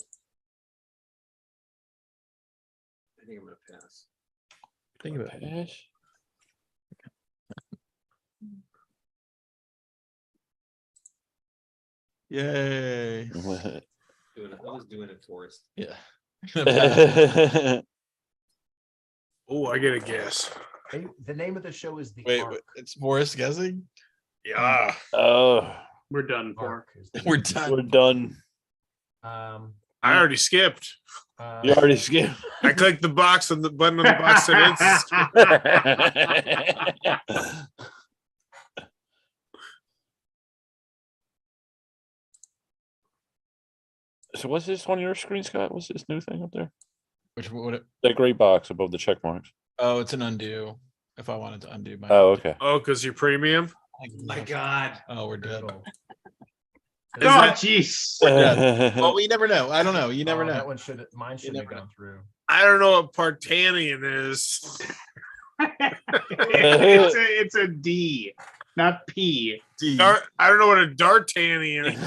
I think I'm gonna pass. Think about it. Pass? Yay. I was doing it for us. Yeah. Oh, I get a guess. Hey, the name of the show is The Wait, Ark. it's Boris guessing? Yeah. Oh, We're done for. Ark is the We're name. done. we're done. I already skipped. You already skipped. I clicked the box on the button on the box that it's So what's this on your screen, Scott? What's this new thing up there? Which would it? That gray box above the check marks. Oh, it's an undo. If I wanted to undo my. Oh, okay. Oh, because you're premium. My God. Oh, we're dead. Cool. Oh, that- jeez. Well, we never know. I don't know. You never Oh, know. That one should, mine should have never know. gone through. I don't know what Partanian is. It's a D, not P. I don't know what a D'Artagnan is.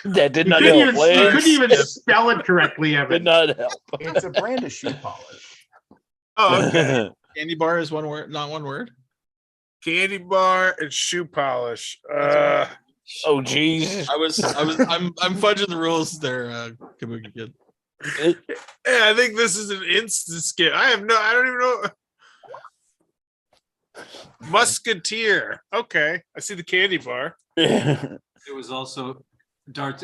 That did You not couldn't, help. even, you Lance. couldn't even spell it correctly, Did Evan. not help. It's a brand of shoe polish. Oh, okay. Candy bar is one word, not one word. Candy bar and shoe polish. Oh, geez. I'm fudging the rules there, Kabuki Kid. Yeah, I think this is an instant skip. I don't even know. Musketeer. Okay. I see the candy bar. It was also Dart.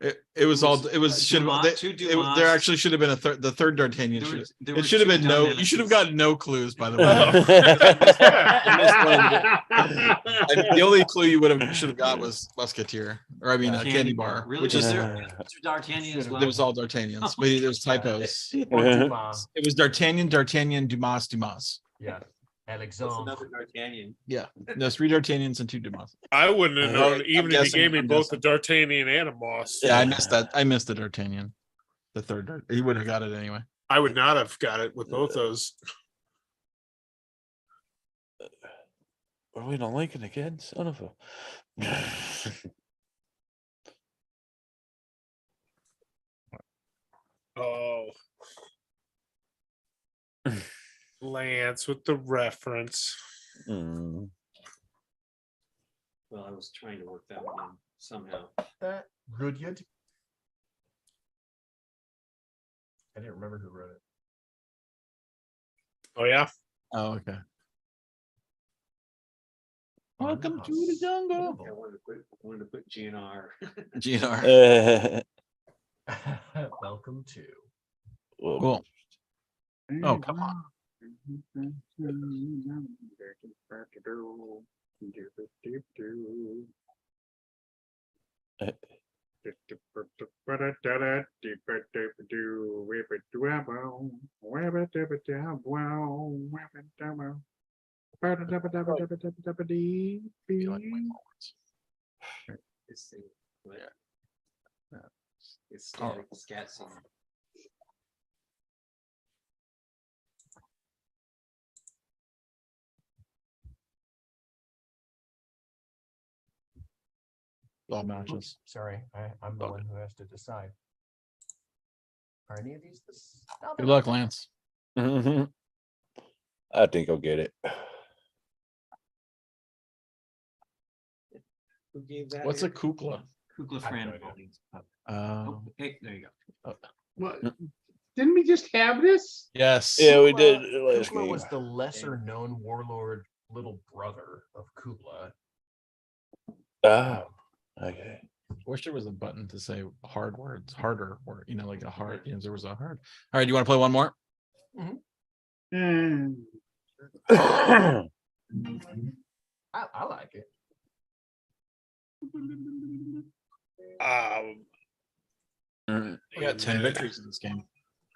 It was all. It was should Dumas, have. two There Dumas. actually should have been a third. The third D'Artagnan. There Should were- have. there It were should have two been no. You should have dumbasses. gotten no clues. By the way, and the only clue you should have got was Musketeer, or I mean a candy bar, Really? which Was is there D'Artagnan as well? there was all D'Artagnans, but there was typos. Or Dumas. It was D'Artagnan, Dumas. Yeah. That's Alexandre. another D'Artagnan. Yeah, there's 3 D'Artagnans and 2 Dumas. I wouldn't have known, I'm even if you guessing- gave me I'm both the guessing. D'Artagnan and a Moss. Yeah, I missed that. I missed the D'Artagnan. The third. He would have got it anyway. I would not have got it with both those. Are we not Lincoln again? Son of a. Oh. Lance with the reference. Mm. Well, I was trying to work that one in somehow. That Rudyard. I didn't remember who wrote it. Oh, yeah. Oh, okay. Welcome to the jungle. I wanted to put GNR. GNR. Welcome to. Well, Cool. Oh, come on. It's the what? Yeah. It's Oh. scat scene. All matches. Sorry, I'm the one who has to decide. Are any of these this? No, Good they're luck, not. Lance. Mhm. I think I'll get it. Who gave that? What's a Eric? kukla? Kukla I have Fran no idea. Holdings Pub. Uh, Oh, hey, there you go. What? Didn't we just have this? yes. Yeah, we did Kukla- last Kukla game. was the lesser known warlord little brother of Kubla. Oh, okay. Wish there was a button to say hard words, harder word, like a hard, there was a hard. All right, do you want to play one more? Hmm. I like it. We got 10 victories in this game.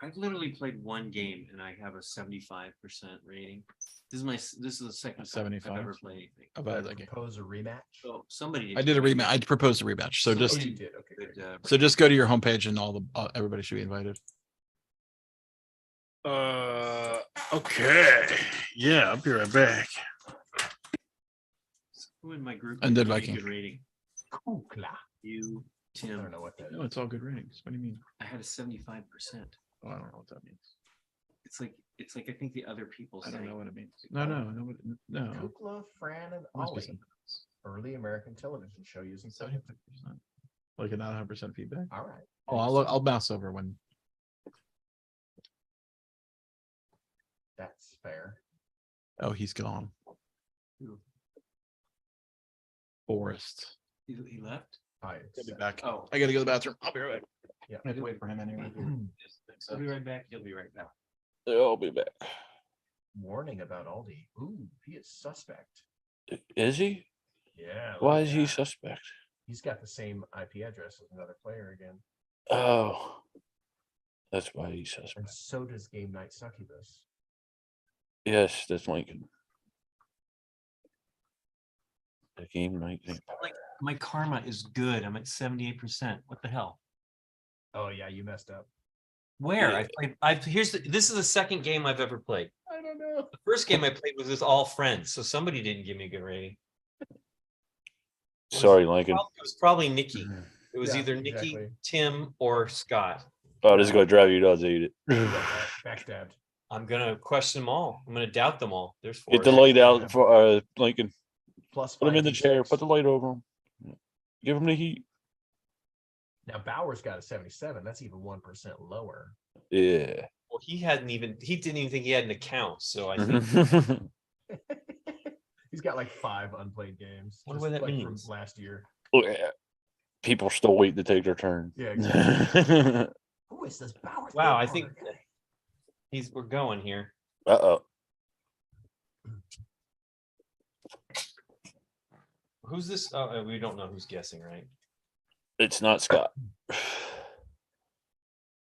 I've literally played one game and I have a 75% rating. This is the second time I've 75? ever played anything. About that game. Propose a rematch. So somebody. I did a rematch. I proposed a rematch. So just Oh, you did. Okay. Good, Great. so just go to your homepage and everybody should be invited. Okay. Yeah, I'll be right back. Who in my group? And did gave me a Viking. Good rating. Kukla. You, I Tim. don't know what that is. No, it's all good ratings. What do you mean? I had a 75%. Oh, I don't know what that means. It's like I think the other people I say. don't know what it means. No. Kukla, Fran, and Must be Ollie. something else. Early American television show using 75%. Like a not 100% feedback. All right. Oh, I'll mouse over when. That's fair. Oh, he's gone. Who? Forrest. He left. Hi. He'll be back. Oh, I gotta go to the bathroom. I'll be right back. Yeah. I have to wait for him anyway. I'll be right back. He'll be right back. I'll be back. Warning about Aldi. Ooh, he is suspect. Is he? Yeah. Why look is at he that. suspect? He's got the same IP address as another player again. Oh, that's why he's And suspect. so does Game Night Succubus. Yes, that's Lincoln. The game night. Like my karma is good. I'm at 78%. What the hell? Oh yeah, you messed up. Where? Yeah. I played. This is the second game I've ever played. I don't know. The first game I played was with all friends, so somebody didn't give me a good rating. Sorry, Lincoln. It was probably Nikki. It was Yeah, either Nikki, exactly. Tim, or Scott. Oh, this is gonna drive you nuts, ain't it? You got backstabbed. I'm gonna question them all. I'm gonna doubt them all. There's four. Get the light out for Lincoln. Plus Put him in the 5d6. chair. Put the light over him. Give him the heat. Now Bauer's got a 77. That's even 1% lower. Yeah. Well, he didn't even think he had an account. So I think He's got like 5 unplayed games. Wonder just what that like means. from last year. People still wait to take their turn. Yeah, exactly. Who is this Bauer's? Wow, big I think corner guy? we're going here. Uh-oh. Who's this? Oh, we don't know who's guessing, right? It's not Scott.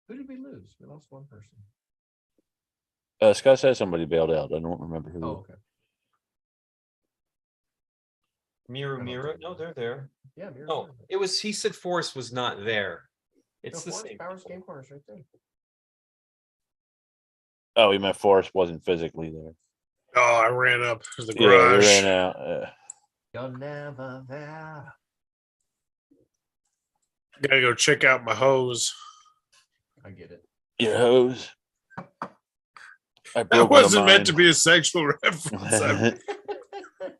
Who did we lose? We lost one person. Scott said somebody bailed out. I don't remember who. Oh, okay. Mira. No, they're there. Yeah, Mira. No, it was. He said Forrest was not there. No, It's the Forrest same. Bauer's game corner's right there. Oh, he meant Forrest wasn't physically there. Oh, I ran up to the Yeah, garage. they ran out. You're never there. Gotta go check out my hose. I get it. Your hose. I That broke one of wasn't meant to mine. be a sexual reference.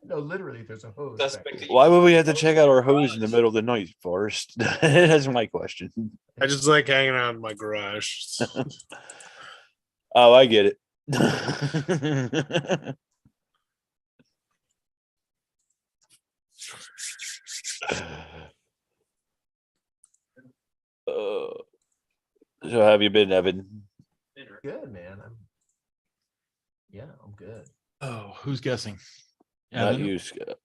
No, literally, there's a hose. Suspect back that there. Why would we have to check out our hose in the middle of the night, Forrest? That's my question. I just like hanging out in my garage. Oh, I get it. So have you been, Evan? Good, man. I'm good. Oh, who's guessing? Not Evan? you, Scott.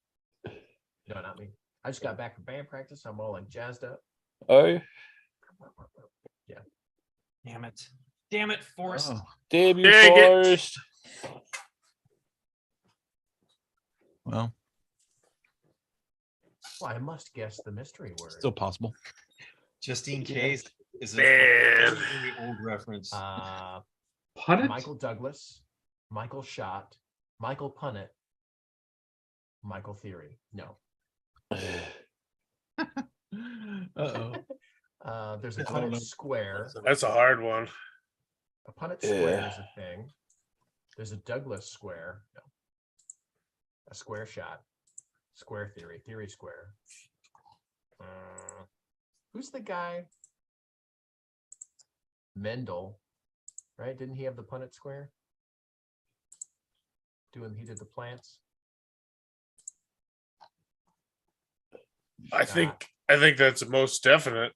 No, not me. I just got back from band practice. I'm all like jazzed up. Are you? Damn it, Forrest. Oh, Damn you, Dang it. Forrest. well, Well, I must guess the mystery word. still possible. Just in Yeah. case is a Man. very old reference. Punnett? Michael Douglas, Michael Schott, Michael Punnett, Michael Theory. No. Uh-oh. There's a I don't know. Punnett square. That's a hard one. A Punnett square Yeah. is a thing. There's a Douglas square. No. A square shot. Square theory. Theory square. Who's the guy? Mendel, right? Didn't he have the Punnett square? He did the plants. I think that's the most definite.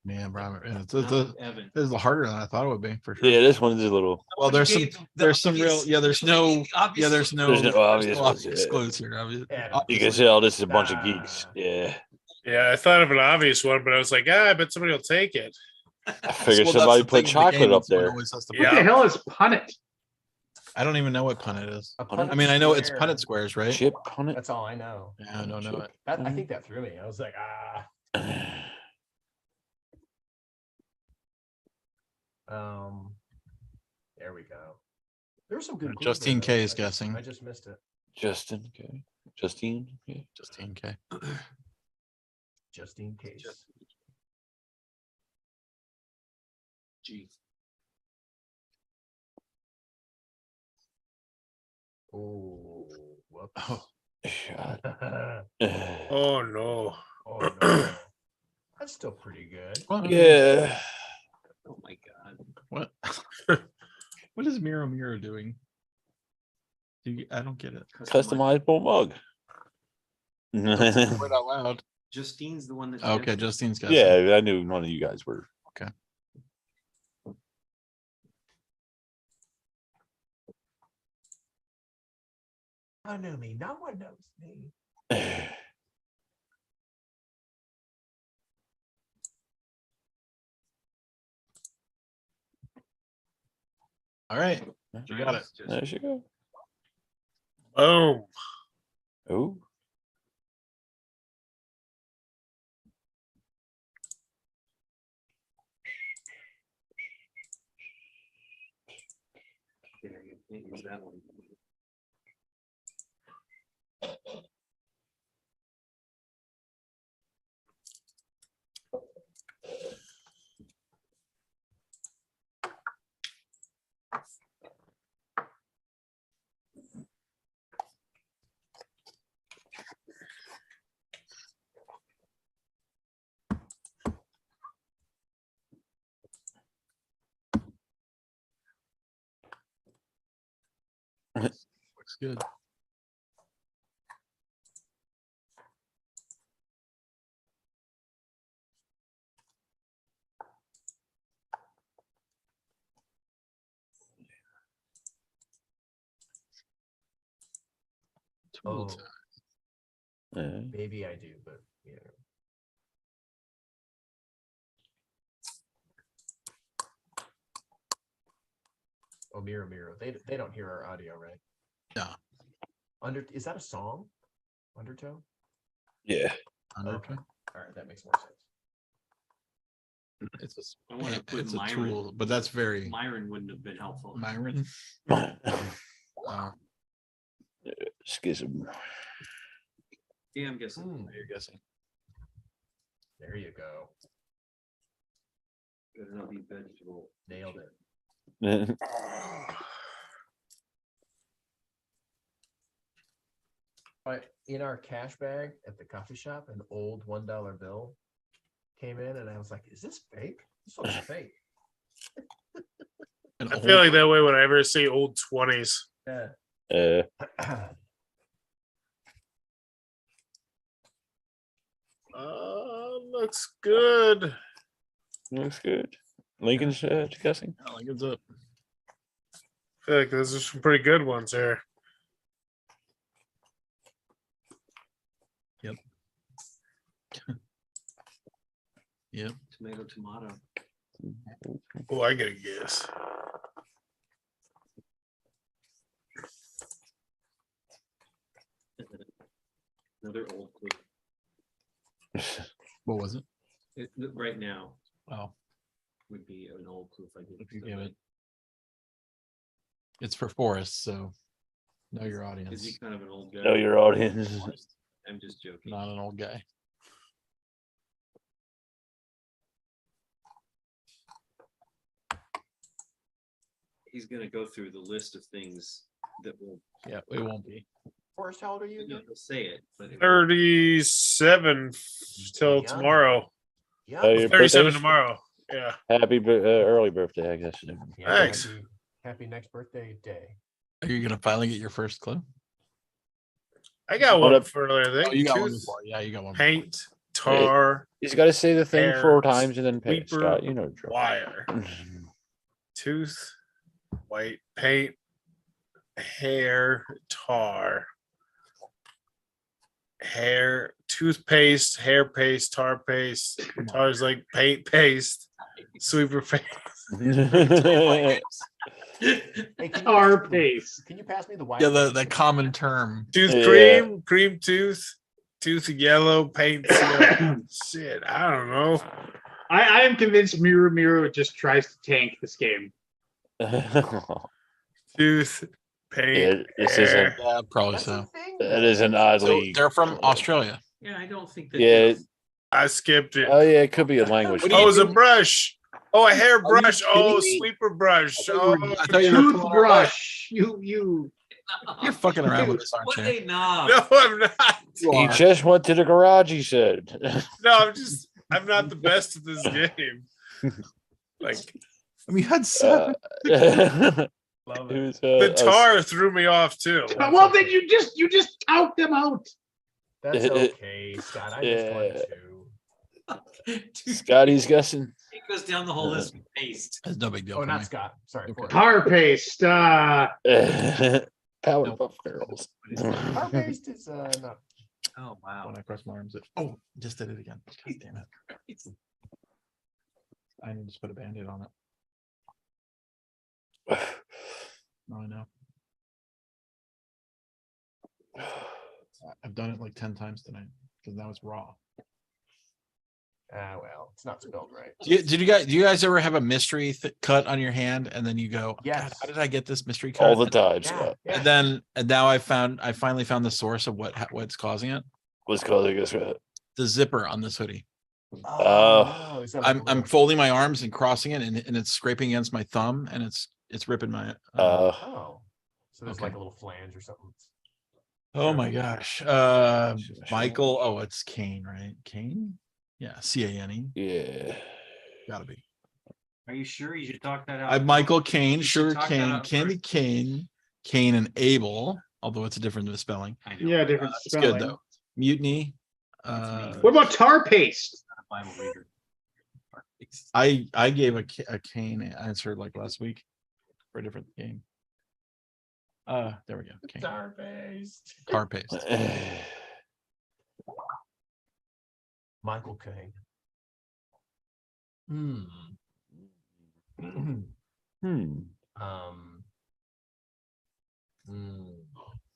Man, Brian, it's Evan. this is harder than I thought it would be for sure. Yeah, this one's a little. Well, there's some real there's no There's no obvious ones, yeah. excludes here. You can tell this is a bunch of geeks. Yeah, Yeah, I thought of an obvious one, but I was like, I bet somebody will take it. I figured somebody put chocolate up there. What the hell is punnet? I don't even know what punnet is. A I Punnett mean, I know it's square. punnet squares, right? Chip on it. That's all I know. Yeah, I don't know it. I think that threw me. I was like, there we go. There's some good. clues Justine there, K though. is guessing. I just missed it. Justin, okay. Justine, yeah. Justine K. Justine Case. G. Oh, whoops. Oh, Shot. Oh no. Oh, no. That's still pretty good. Yeah. Oh my god. What? What is Miro Miro doing? I don't get it. Customizable mug. Word out loud. Justine's the one that. Okay, guessed. Justine's guessing. Yeah, I knew none of you guys were. Okay. I know me. No one knows me. All right. You got it. There you go. Boom. Oh. There you go. Use that one. Looks good. Oh, Yeah. maybe I do, but yeah. Oh, Miro Miro. They don't hear our audio, right? No. Is that a song? Undertow? Yeah. Okay. All right, that makes more sense. It's I wanna put it's a Myron. tool, but that's very Myron wouldn't have been helpful. Myron. Schism. Yeah, I'm guessing. You're guessing. There you go. Better not be vegetable. Nailed it. But in our cash bag at the coffee shop, an old $1 bill came in, and I was like, "Is this fake? This looks fake." I feel like that way when I ever see old 20s. Yeah. Looks good. Looks good. Lincoln's guessing. Lincoln's up. I feel like those are some pretty good ones here. Yep. Yep. Tomato. Oh, I gotta guess. Another old clue. What was it? Right now Oh, would be an old clue if you give it. It's for Forrest, so know your Is audience. he kind of an old guy? Know your audience. I'm just joking. Not an old guy. He's gonna go through the list of things that will. Yeah, it won't be. Forrest, how old are you You know, again? he'll say it, but it- 37 till Young. tomorrow. Yeah. Oh, your 37 birthday's- tomorrow. Yeah. Happy early birthday, I guess. Yeah, Thanks. Happy next birthday day. Are you gonna finally get your first clue? I got Hold one up. for earlier. I Oh, think. you got one Tooth, before. Yeah, you got one. paint, tar, He's got to say the thing hair, 4 times and then pay it, sweeper, Scott. You know, the drill. wire. Tooth, white, paint, hair, tar. Hair, toothpaste, hair paste, tar paste. Tar's like paint paste, sweeper paste. Hey, can you Tar pass me- paste. Can you pass me the white? Yeah, the common term. Tooth Yeah. cream, cream tooth, tooth yellow, paint. Shit, I don't know. I am convinced Miru just tries to tank this game. Tooth, paint. Yeah, this hair. isn't. Yeah, probably That's so. a thing. That is an oddly. They're from Australia. Yeah, I don't think that. Yeah. I skipped it. Oh yeah, it could be a language. What do Oh, you it was a do? brush. Oh, a hairbrush. kidding Oh, me? sweeper brush. I thought Oh, I thought you were pulling our leg. Toothbrush. You. You're fucking around with this, What aren't you? a knob. no, I'm not. You He are. just went to the garage. He said. No, I'm not the best at this game. Like I mean, you had 7. It love was, the tar threw me off too. Well, then you just count them out. That's okay, Scott. I just won Yeah. two. Scotty's guessing. He goes down the whole list with paste. That's no big deal. Oh, for not me. Scott. Sorry. Okay. Forrest. Tar paste. Powerpuff Girls. Our paste is not. Oh wow. When I cross my arms, oh, just did it again. God damn it. I need to just put a band-aid on it. No, I know. I've done it like 10 times tonight because now it's raw. Well, it's not spelled right. Do you guys ever have a mystery cut on your hand and then you go, God, Yes. how did I get this mystery cut? All the time, Yeah, Scott. yeah. And now I finally found the source of what's causing it. What's causing us? The zipper on this hoodie. No, is that like I'm a- folding my arms and crossing it, and it's scraping against my thumb, and it's ripping my. Oh, so there's Okay. like a little flange or something. Oh my gosh, Michael. Oh, it's Kane, right? Kane. Yeah, CANE. Yeah. Gotta be. Are you sure you should talk that out? I'm Michael Kane, You should sure, talk that Kane, out Candy first. Kane, Kane and Abel, although it's a different spelling. I know. Yeah, different It's spelling. good though. Mutiny. What about tar paste? I'm a Bible reader. I gave a Kane answer like last week for a different game. There we go. Kane. Tar paste. Tar paste. Michael Caine. Hmm. Hmm. Hmm.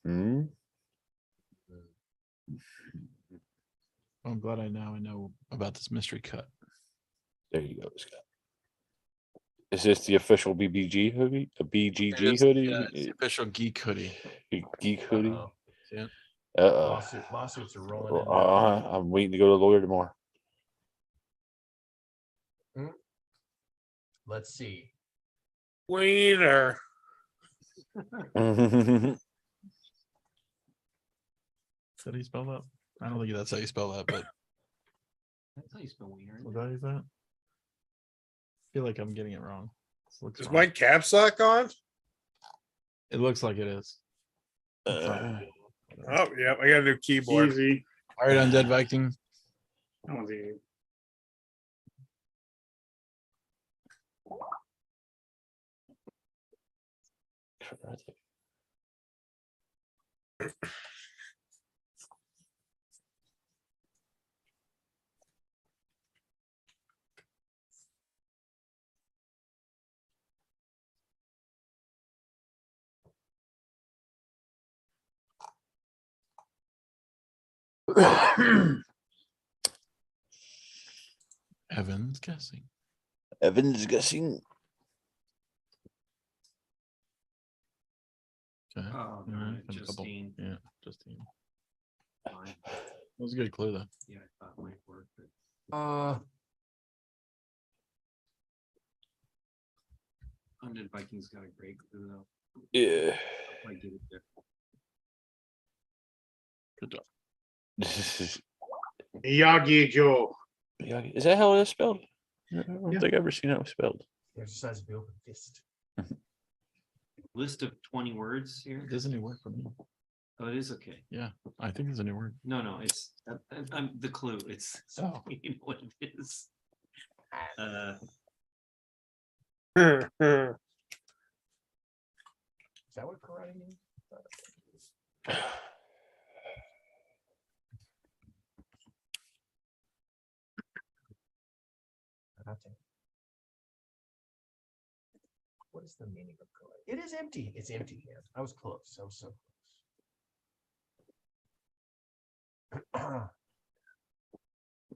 Hmm. I'm glad I know about this mystery cut. There you go, Scott. Is this the official BBG hoodie? A BGG It is, hoodie? yeah, it's the official geek hoodie. Geek hoodie? Uh-oh. Yeah. Lawsuits are rolling in. I'm waiting to go to the lawyer tomorrow. Let's see. Wiener. Is that how you spell that? I don't think that's how you spell that, but That's how you spell wiener. was that how you say it? I feel like I'm getting it wrong. Is my caps lock on? It looks like it is. Oh, yeah. I got a new keyboard. Easy. All right, Undead Viking. That one's easy. Evan's guessing. Evan's guessing. Okay. Oh, All right, no, got a couple- Justine. Yeah, Justine. fine. That was a good clue though. Yeah, I thought it might work, but Undead Vikings got a great clue though. Yeah. I get it there. Good job. Miyagi Joe. Is that how it's spelled? I don't Yeah. think I've ever seen how it's spelled. The exercise of the open fist. List of 20 words here. Doesn't it work for me? Oh, it is okay. I think it's a new word. No, it's I'm the clue. It's Oh. you know what it is. Is that what karate means? Karate. What is the meaning of karate? It is empty. It's empty hand. I was close. I was so close.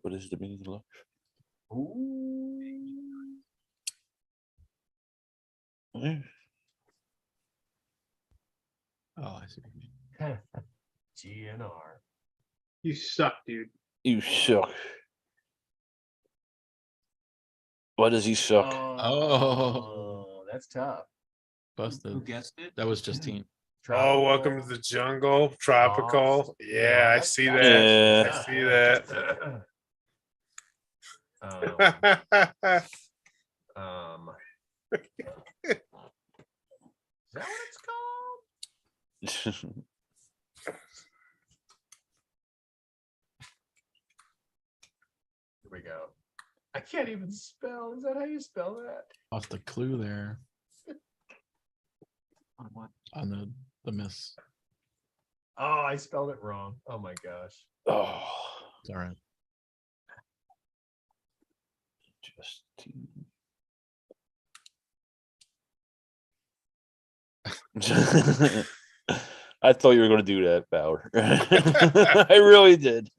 What is the meaning of life? Ooh. Yeah. Oh, I see what you mean. GNR. You suck, dude. You suck. Why does he suck? Oh, that's tough. Who Busted. guessed it? That was Justine. Oh, welcome to the jungle. Tropical. Yeah, I that's- see that's that. Yeah. I see Um, that. is that what it's called? Here we go. I can't even spell. Is that how you spell that? Off the clue there On what? on the miss. Oh, I spelled it wrong. Oh my gosh. Oh, It's all right. Justine. I thought you were going to do that, Bauer. I really did.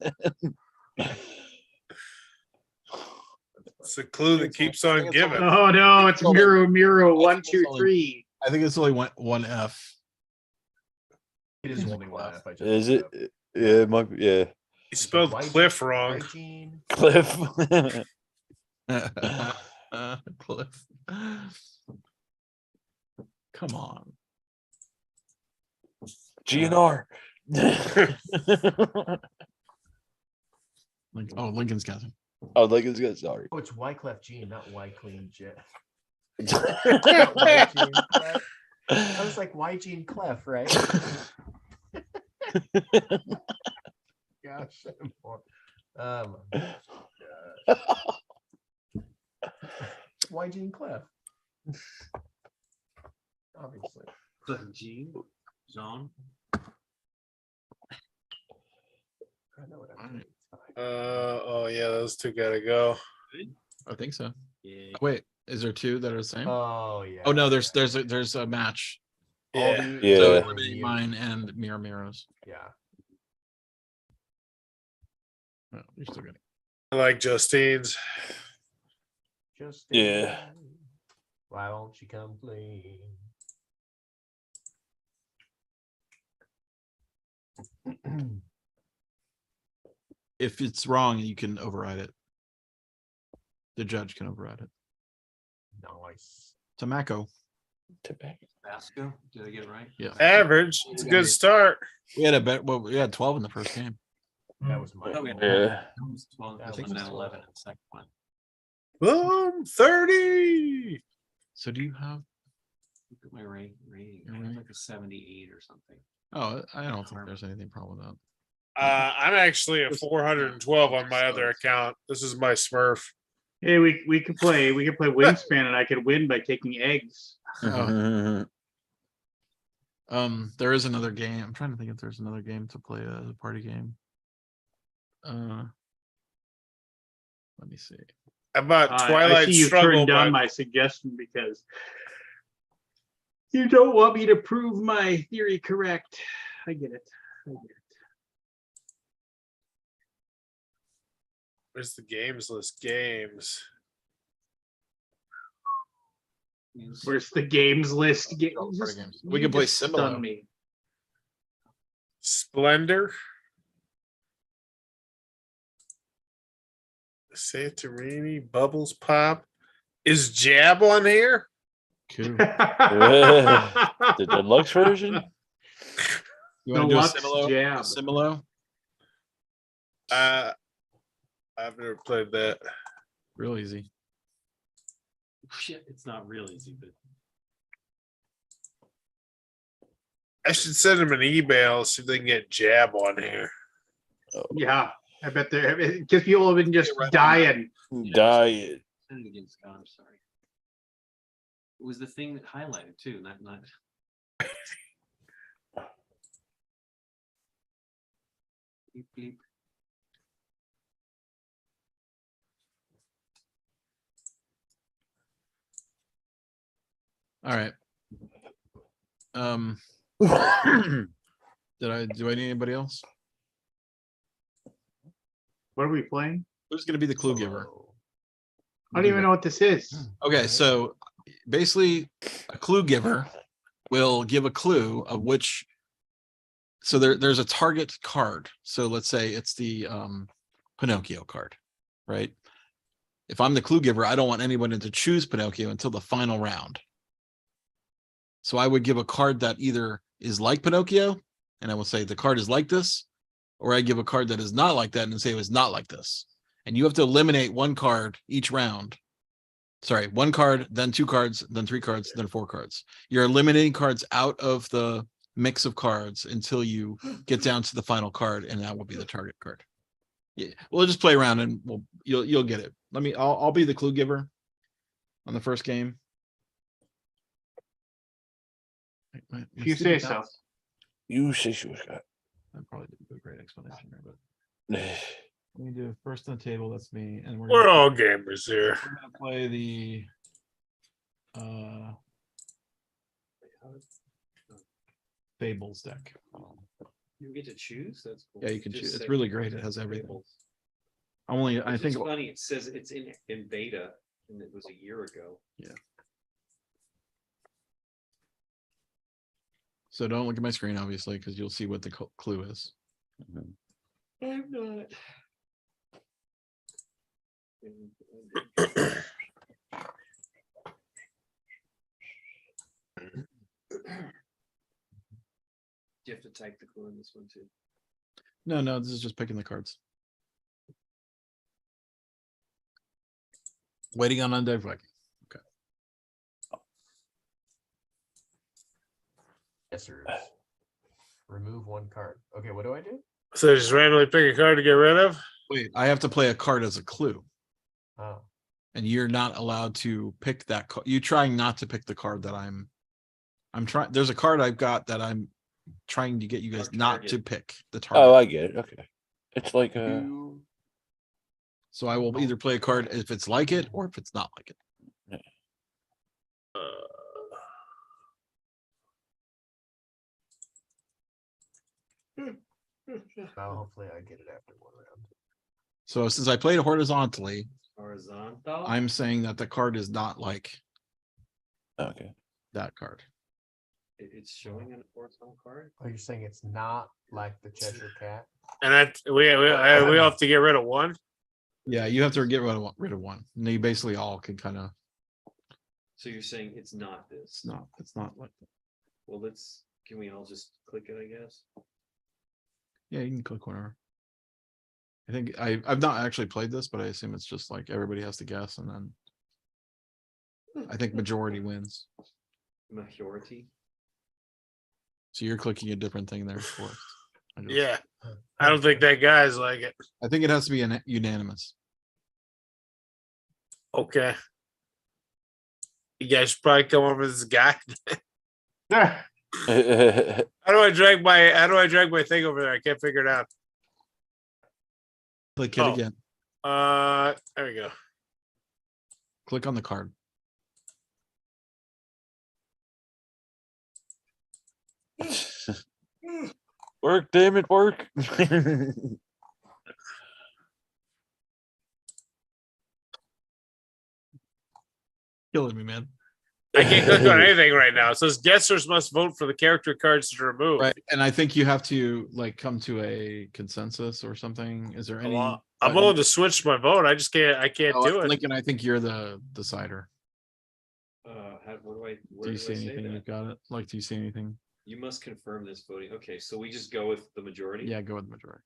It's a clue that keeps on giving. Oh no, it's Miro 1 2 3. I think it's only one F. It is only one F. I just Is looked it? up. Yeah, it might be. Yeah. You spelled Cliff wrong. Hygiene. Cliff. Cliff. Come on. GNR. Lincoln's got him. Oh, Lincoln's good. Sorry. Oh, it's Wyclef Jean, not Wyclean J. I was like, why Gene Clef, right? Gosh. Why Gene Clef? Obviously. Cliff G. Zone. I know what I'm doing. Oh yeah, those two gotta go. I think so. Yeah. Wait, is there two that are the same? Oh yeah. Oh no, there's a match. Yeah. Yeah. So Yeah. eliminate mine and Miro's. Yeah. Oh, you're still good. I like Justine's. Just Yeah. why won't you come clean? If it's wrong, you can override it. The judge can override it. Nice. Tobacco. Basco. Did I get it right? Yeah. Average. It's a good start. We had a bet. Well, we had 12 in the first game. That was my. Oh, yeah. Yeah. 12, I think and it's then 12. 11 in the second one. Boom. 30. So do you have? Look at my rating. Your I have rating? like a 78 or something. Oh, I don't think there's anything problem with that. I'm actually at 412 on my other account. This is my Smurf. Hey, we could play Wingspan and I could win by taking eggs. There is another game. I'm trying to think if there's another game to play as a party game. Let me see. How about I Twilight see you Struggle? turned down but- my suggestion because you don't want me to prove my theory correct. I get it. Where's the games list? Games. Where's the games list? Party games. We can play Stun Similo. me. Splendor. Santorini, Bubbles Pop. Is Jab on here? Cool. The deluxe version? You want to do a Deluxe Similo? Jab. Similo? I've never played that. Real easy. Shit, it's not real easy, but I should send him an email see if they can get Jab on here. Yeah, I bet there, because people have been just Right on. dying. Diet. send it against God. I'm sorry. It was the thing that highlighted too, not. Bleep, bleep. All right. Do I need anybody else? What are we playing? Who's gonna be the clue giver? I don't even know what this is. Okay, so basically a clue giver will give a clue of which. So there's a target card. So let's say it's the Pinocchio card, right? If I'm the clue giver, I don't want anybody to choose Pinocchio until the final round. So I would give a card that either is like Pinocchio, and I will say the card is like this, or I give a card that is not like that and say it was not like this. And you have to eliminate one card each round. Sorry, one card, then two cards, then three cards, then four cards. You're eliminating cards out of the mix of cards until you get down to the final card, and that will be the target card. Yeah, we'll just play around and you'll get it. I'll be the clue giver on the first game. My If you stupid say so. mouse- You say so, Scott. I probably didn't do a great explanation there, but let me do first on the table. That's me, and we're We're gonna, all gamers here. we're gonna play the Fables deck. You get to choose. That's cool. Yeah, you can Just choose. It's say really great. It has everything. Fables. I It's think just funny. It says it's in beta, and it was a year ago. so. Don't look at my screen, obviously, because you'll see what the clue is. I'm not. You have to type the clue in this one too. No, this is just picking the cards. Waiting on Undead Viking. Answers. Remove one card. Okay, what do I do? So just randomly pick a card to get rid of. Wait, I have to play a card as a clue, Oh, and you're not allowed to pick that card. You trying not to pick the card that I'm trying. There's a card I've got that I'm trying to get you guys Our not target. to pick the target. Oh, I get it. Okay. It's like So I will either play a card if it's like it or if it's not like it. well, hopefully I get it after one round. So since I played horizontally, Horizontal. I'm saying that the card is not like okay. that card. It's showing an horizontal card. Oh, you're saying it's not like the Cheshire Cat? And that we all have to get rid of one. Yeah, you have to get rid of one. And they basically all can kind of. So you're saying it's not this. It's not like that. Well, can we all just click it, I guess? Yeah, you can click whatever. I think I've not actually played this, but I assume it's just like everybody has to guess, and then I think majority wins. Majority. So you're clicking a different thing there for us. Yeah. I don't think that guy's like it. I think it has to be unanimous. Okay. You guys should probably come over this guy. How do I drag my thing over there? I can't figure it out. Click it Oh. again. There we go. Click on the card. Work, damn it, work. Killing me, man. I can't click on anything right now. It says guessers must vote for the character cards to remove. Right, and I think you have to like come to a consensus or something. Is there any? I'm willing to switch my vote. I just can't. I can't do it. Lincoln, I think you're the decider. Where Do you do see I say anything? that? You've got it. Like, do you see anything? You must confirm this voting. Okay, so we just go with the majority? Yeah, go with the majority.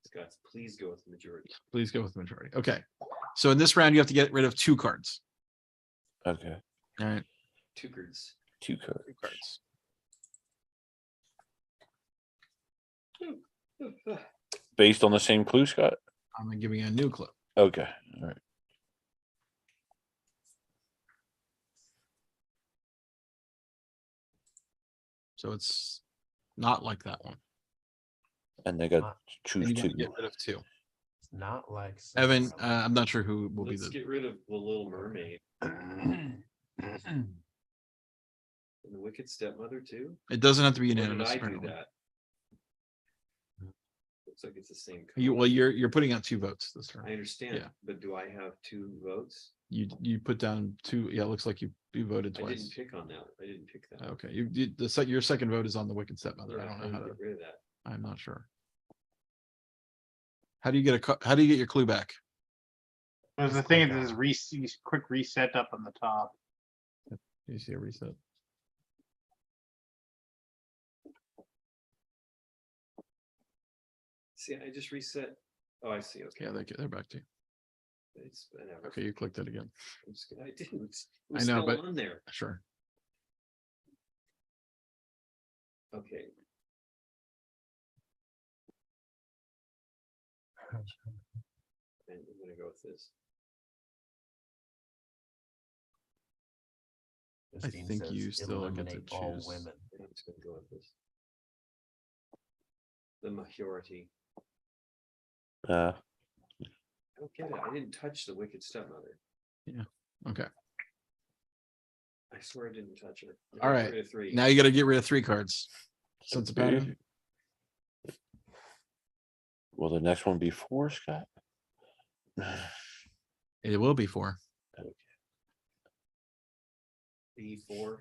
Scott, please go with the majority. Please go with the majority. Okay. So in this round, you have to get rid of 2 cards. Okay. All right. 2 cards. 2 cards. 2 cards. Based on the same clue, Scott? I'm giving you a new clue. Okay. All right. So it's not like that one. And they got to Not- choose And you 2. gotta get rid of 2. It's not like Evan, Cinderella. I'm not sure who will Let's be the. get rid of the Little Mermaid and the Wicked Stepmother too. It doesn't have to be Or did unanimous. I do apparently. that? Looks like it's the same. Well, color. you're putting out 2 votes this turn. I understand, yeah. but do I have 2 votes? You put down 2. Yeah, it looks like you voted I twice. didn't pick on that. I didn't pick that. Okay, your second vote is on the Wicked Stepmother. I Yeah, don't know would how to. get rid of that. I'm not sure. How do you get how do you get your clue back? Because the thing is, quick reset up on the top. Do you see a reset? See, I just reset. Oh, I see. Okay. Yeah, they're back to you. It's whatever. Okay, you clicked it again. I'm just gonna, I didn't. It I was know, still but- on there. Sure. Okay. And I'm gonna go with this. Justine think says, you still get to eliminate all choose. women. I'm just gonna go with this. The majority. I don't get it. I didn't touch the Wicked Stepmother. Okay. I swear I didn't touch her. All I got right. rid of 3. Now you got to get rid of 3 cards. Sense of pattern. Will the next one be 4, Scott? It will be 4. B4.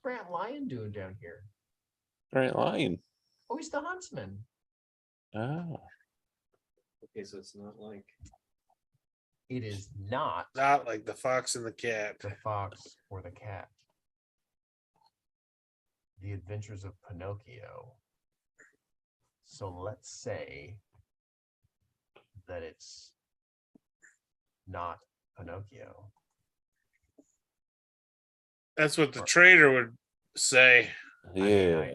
Grant Lyon doing down here? Right line. Oh, he's the huntsman. Oh. Okay, so it's not like It is not Not like the fox and the cat. the fox or the cat. The Adventures of Pinocchio. So let's say that it's not Pinocchio. That's what the trader would say. Yeah.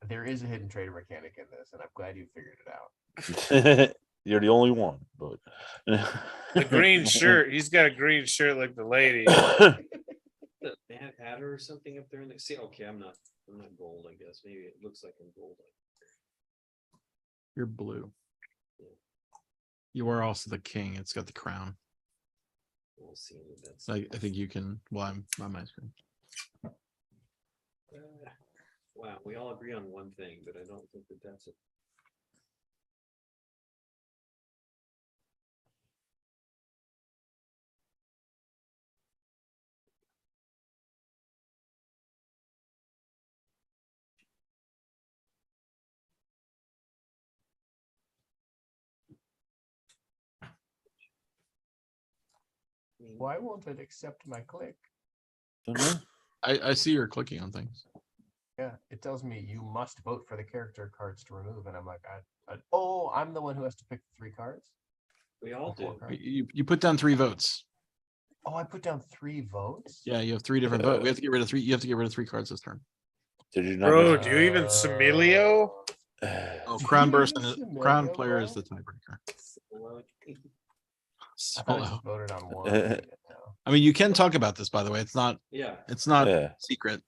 There is a hidden trader mechanic in this, and I'm glad you figured it out. You're the only one, but The green shirt. He's got a green shirt like the lady. the Mad Hatter or something up there in the see. Okay, I'm not gold, I guess. Maybe it looks like I'm gold. You're blue. You are also the king. It's got the crown. We'll see if that's So I think you can. Well, I'm on my screen. wow, we all agree on one thing, but I don't think that that's it. Why won't it accept my click? I see you're clicking on things. Yeah, it tells me you must vote for the character cards to remove, and I'm like, oh, I'm the one who has to pick 3 cards. We all Or 4 do. cards? You put down 3 votes. Oh, I put down 3 votes. Yeah, you have 3 different votes. We have to get rid of 3. You have to get rid of 3 cards this turn. Did you not? Bro, do you even Similio? Oh, crown person. Similio, Crown player is bro. the tiebreaker. I thought I Solo. just voted on one. I didn't know. I mean, you can talk about this, by the way. It's not. Yeah. It's not Yeah. secret.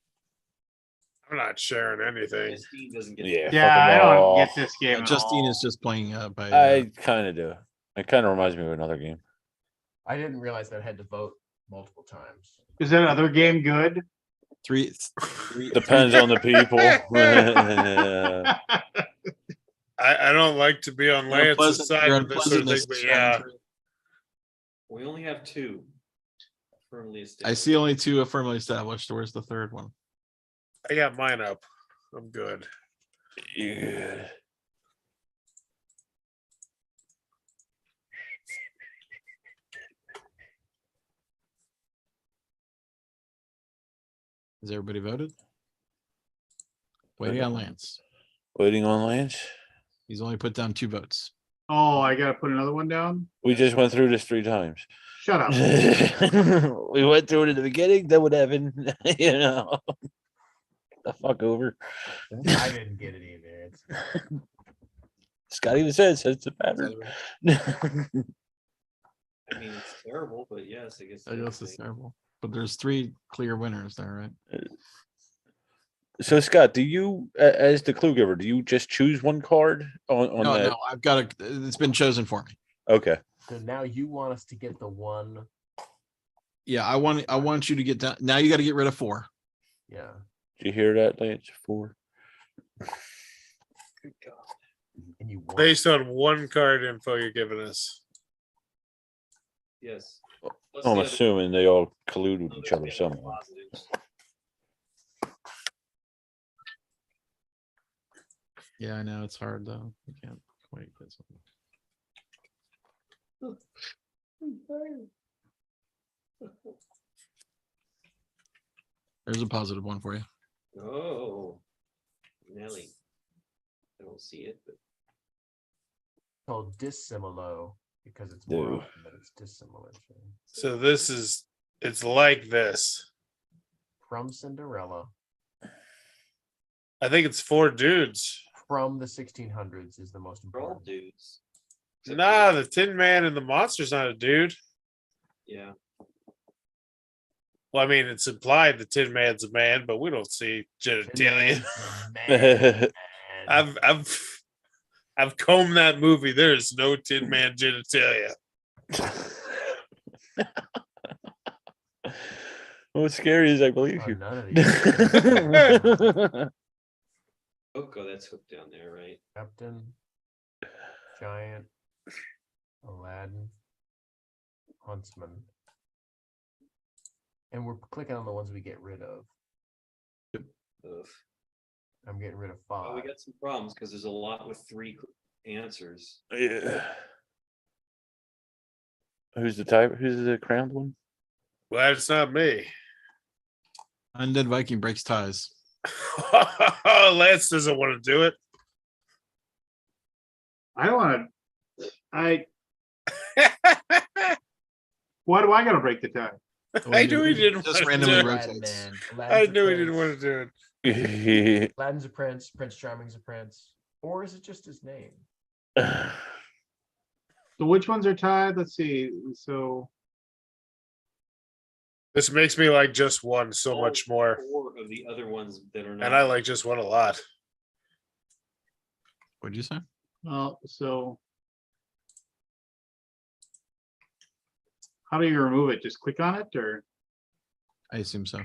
I'm not sharing anything. Justine doesn't get Yeah. Yeah, fuck 'em I don't all. get this game. at Justine all. is just playing by. I kind of do. It kind of reminds me of another game. I didn't realize that I had to vote multiple times. Is that other game good? 3. Depends on the people. I don't like to be on You're Lance's unpleasant- side you're with this sort of thing, unpleasantness but is yeah. shining through. We only have two firmly I established. see only two firmly established. Where's the third one? I got mine up. I'm good. Yeah. Has everybody voted? Waiting on Lance. Waiting on Lance. He's only put down 2 votes. Oh, I gotta put another one down? We just went through this 3 times. Shut up. We went through it in the beginning. Then what happened? You know, the fuck over. I didn't get it either. It's Scott even says it's a pattern. I mean, it's terrible, but yes, I guess. I guess it's terrible. But there's 3 clear winners there, right? So Scott, do you, as the clue giver, do you just choose one card on No, that? no, I've got it's been chosen for me. Okay. so now you want us to get the one. Yeah, I want you to get down. Now you got to get rid of 4. Yeah. Did you hear that, Lance? 4. Good God. And you want Based on one card info you're giving us. Yes. I'm Plus the other- assuming they all collude with others each other get somehow. positives. Yeah, I know it's hard though. You can't quite get something. There's a positive one for you. Oh, Nelly. I don't see it, but called dissimilo because it's more No. often that it's dissimilar. So this is, it's like this. From Cinderella, I think it's 4 dudes. from the 1600s is the most they're all important. dudes. Except Nah, for- the Tin Man and the Monster's not a dude. Yeah. Well, I mean, it's implied the Tin Man's a man, but we don't see genitalia. Man, I've combed that movie. There's no Tin Man genitalia. What's scary is I believe Oh, you. none of these. Coco, that's hooked down there, right? Captain, Giant, Aladdin, Huntsman. And we're clicking on the ones we get rid of. Ugh. I'm getting rid of Oh, we 5. got some problems because there's a lot with 3 answers. Yeah. Who's the type? Who's the crowned one? Well, it's not me. Undead Viking breaks ties. Lance doesn't want to do it. I don't wanna, why do I gotta break the tie? I knew he didn't Just want to randomly do it. Aladdin, rotates. man. I Aladdin's a knew he didn't prince. want to do it. Aladdin's a prince. Prince Charming's a prince. Or is it just his name? So which ones are tied? Let's see, so, This makes me like just one so All much more. 4 of the other ones that are not. And I like just one a lot. What'd you say? so. How do you remove it? Just click on it or? I assume so.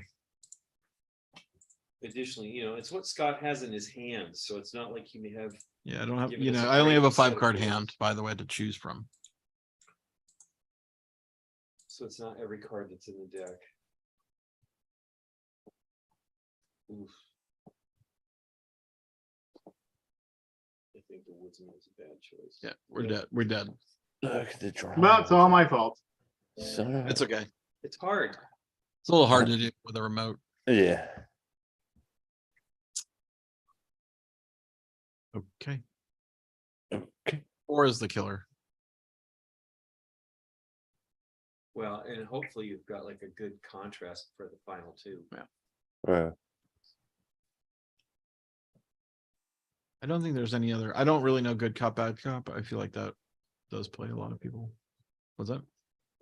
Additionally, it's what Scott has in his hands, so it's not like he may have. Yeah, I don't have, Giving us a I only have a great set of 5-card cards. hand, by the way, to choose from. So it's not every card that's in the deck. Oof. I think the Woodsman is a bad choice. Yeah, we're dead. We're dead. Look at the drama. Well, it's all my fault. Son of a- It's okay. It's hard. It's a little hard to do with a remote. Yeah. Okay. Okay. 4 is the killer. Well, and hopefully you've got like a good contrast for the final 2. I don't think there's any other. I don't really know good cop, bad cop. I feel like that does play a lot of people. What's that?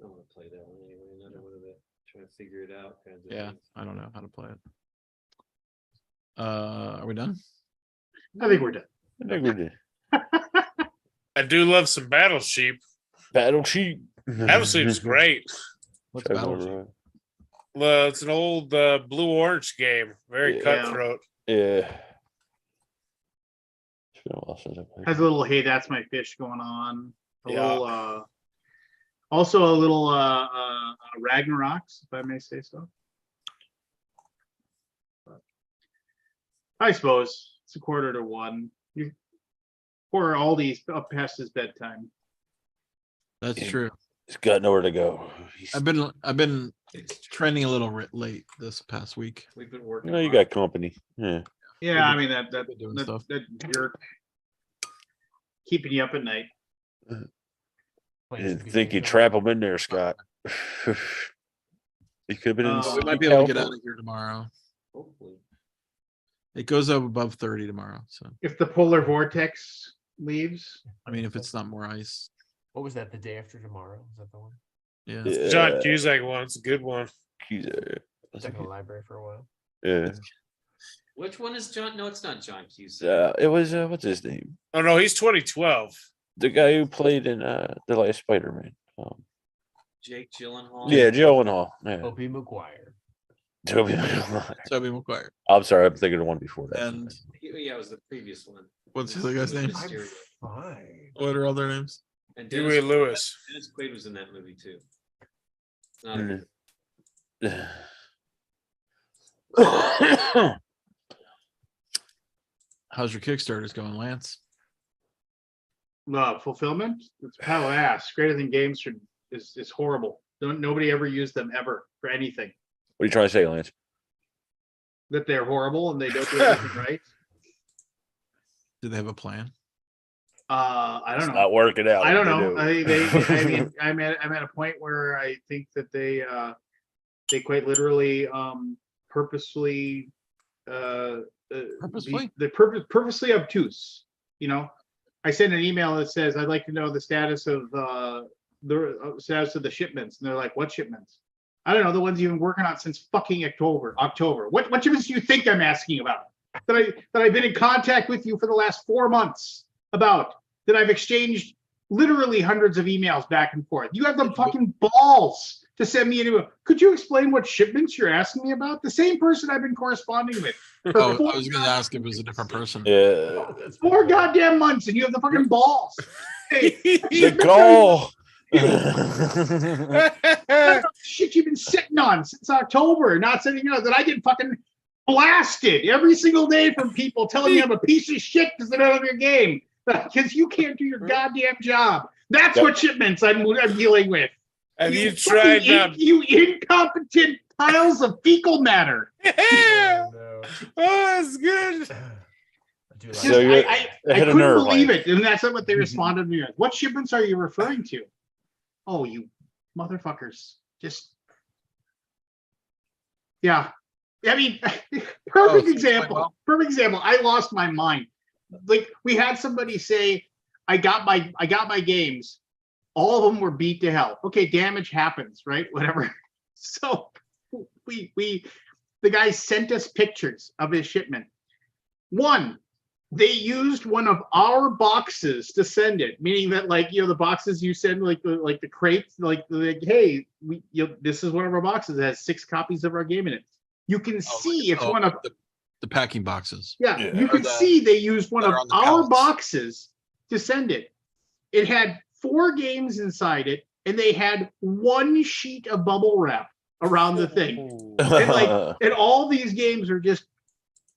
I want to play that one anyway. Another one of the trying to figure it out kinds of Yeah, things. I don't know how to play it. Are we done? I think we're done. I think we're good. I do love some Battle Sheep. Battle Sheep. Battle Sheep's great. What's Check Battle over, Sheep? Well, it's an old blue orange game. Very Yeah. cutthroat. Yeah. What else is it? Has a little hey, that's my fish going on. A Yeah. little also a little Ragnaroks, if I may say so. But I suppose it's 1:45. You pour all these up past his bedtime. That's Yeah. true. He's got nowhere to go. I've been trending a little late this past week. We've been working. No, you hard. got company. Yeah. Yeah, I mean that been doing stuff. that jerk keeping you up at night. I didn't think you'd trap him in there, Scott. He could have been in. Oh, We the might be able to get California. out of here tomorrow. Hopefully. It goes up above 30 tomorrow. So If the polar vortex leaves, I mean, if it's not more ice, What was that? The day after tomorrow? Is that the one? yeah. Yeah. John Cusack one's a good one. Stuck in the library for a while. Yeah. Which one is John? No, it's not John Cusack. It was what's his name? Oh no, he's 2012. The guy who played in the last Spider-Man. Jake Gyllenhaal. Yeah, Gyllenhaal. Yeah. Toby Maguire. Toby. Toby Maguire. I'm sorry, I'm thinking of one before that. And Yeah, it was the previous one. what's the other guy's name? Mysterio. Fine. What are all their names? And Huey Lewis. Dennis Quaid was in that movie too. It's not a Mm. How's your Kickstarters going, Lance? fulfillment, it's a pile of ass. Greater Than Games is horrible. Nobody ever used them ever for anything. What are you trying to say, Lance? That they're horrible and they don't do anything right. Do they have a plan? I don't know. Not working out. I don't They know. do. I mean, I'm at a point where I think that they quite literally purposefully Purposefully? they're purposely obtuse. You know, I sent an email that says I'd like to know the status of the shipments, and they're like, "What shipments?" I don't know, the ones you've been working on since fucking October. What shipments do you think I'm asking about? That I've been in contact with you for the last 4 months about, that I've exchanged literally hundreds of emails back and forth. You have the fucking balls to send me an email. Could you explain what shipments you're asking me about? The same person I've been corresponding with for Oh, I was going to ask if it was a different person. Yeah. 4 goddamn months, and you have the fucking balls. Hey, The goal. shit you've been sitting on since October, not sending out, that I get fucking blasted every single day from people telling me I'm a piece of shit because they're not on your game, because you can't do your goddamn job. That's what shipments I'm dealing with. Have you fucking tried not? you incompetent piles of fecal matter. Yeah. No. Oh, that's good. I do like So Just, you're I ahead of couldn't nerve, believe Lance. it, and that's not what they responded to me with. What shipments are you referring to? Oh, you motherfuckers! Just yeah. I mean, perfect so example. well. Perfect example. I lost my mind. Like, we had somebody say, "I got my games. All of them were beat to hell." Okay, damage happens, right? Whatever. So the guy sent us pictures of his shipment. One, they used one of our boxes to send it, meaning that, like, you know, the boxes you send, like the crates, like hey, this is one of our boxes that has 6 copies of our game in it. You can see it's one of the packing boxes. yeah, Yeah. you Or can the- see they used one that of are on the our pallets. boxes to send it. It had 4 games inside it, and they had 1 sheet of bubble wrap around the thing. And all these games are just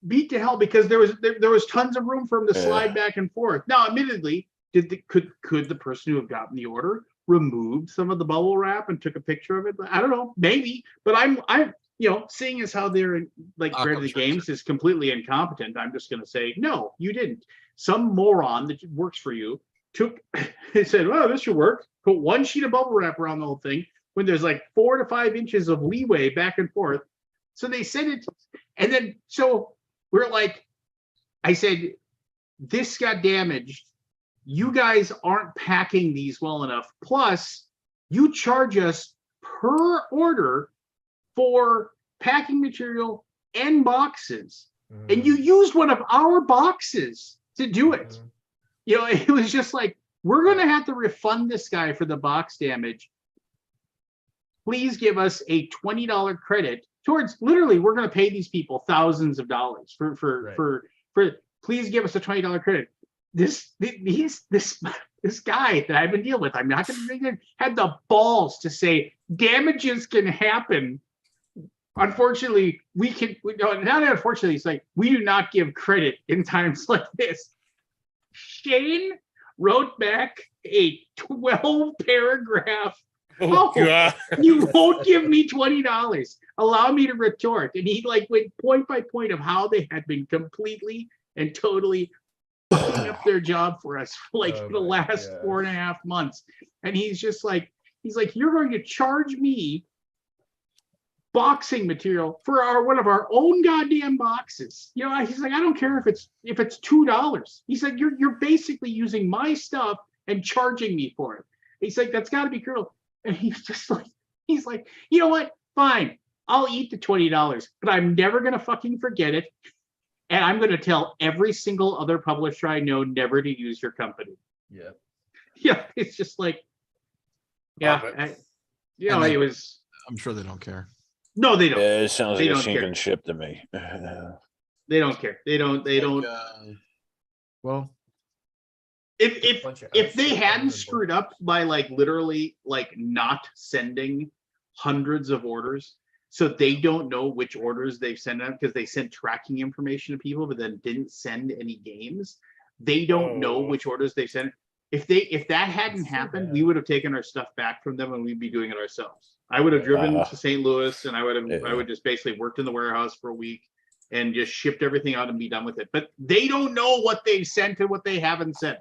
beat to hell because there was tons of room for them to slide back and forth. Now, admittedly, could the person who had gotten the order removed some of the bubble wrap and took a picture of it? I don't know, maybe. But I'm you know, seeing as how they're in, like, Greater Than Games is completely incompetent, I'm just going to say, no, you didn't. Some moron that works for you said, "Oh, this should work." Put 1 sheet of bubble wrap around the whole thing when there's like 4 to 5 inches of leeway back and forth. So they sent it, and then so we're like, I said, "This got damaged. You guys aren't packing these well enough. Plus, you charge us per order for packing material and boxes, and you used one of our boxes to do it." You know, it was just like, we're going to have to refund this guy for the box damage. Please give us a $20 credit towards, literally, we're going to pay these people thousands of dollars for please give us a $20 credit. this guy that I've been dealing with, I'm not going to had the balls to say damages can happen. Unfortunately, not unfortunately, it's like we do not give credit in times like this. Shane wrote back a 12-paragraph. Oh, Oh, God. you won't give me $20. Allow me to retort. And he like went point by point of how they had been completely and totally fucking up their job for us for like Oh the my last gosh. 4.5 months. And he's like, you're going to charge me boxing material for one of our own goddamn boxes. You know, he's like, I don't care if it's $2. He's like, you're basically using my stuff and charging me for it. He's like, that's got to be cruel. And he's like, you know what? Fine, I'll eat the $20, but I'm never gonna fucking forget it. And I'm gonna tell every single other publisher I know never to use your company. Yeah. Yeah, it's just like, yeah, Love it. And they- it was. I'm sure they don't care. No, they don't. Yeah, it sounds They like a don't care. sinking ship to me. They don't care. They don't. Well, If Bunch of if they outsourced hadn't labor. screwed up by like literally like not sending hundreds of orders, so they don't know which orders they've sent out because they sent tracking information to people but then didn't send any games, they don't know Oh. which orders they sent. If that hadn't That's so happened, bad. we would have taken our stuff back from them and we'd be doing it ourselves. I would have driven to St. Louis and I would just basically worked in the warehouse for a week and just shipped everything out and be done with it. But they don't know what they've sent and what they haven't sent.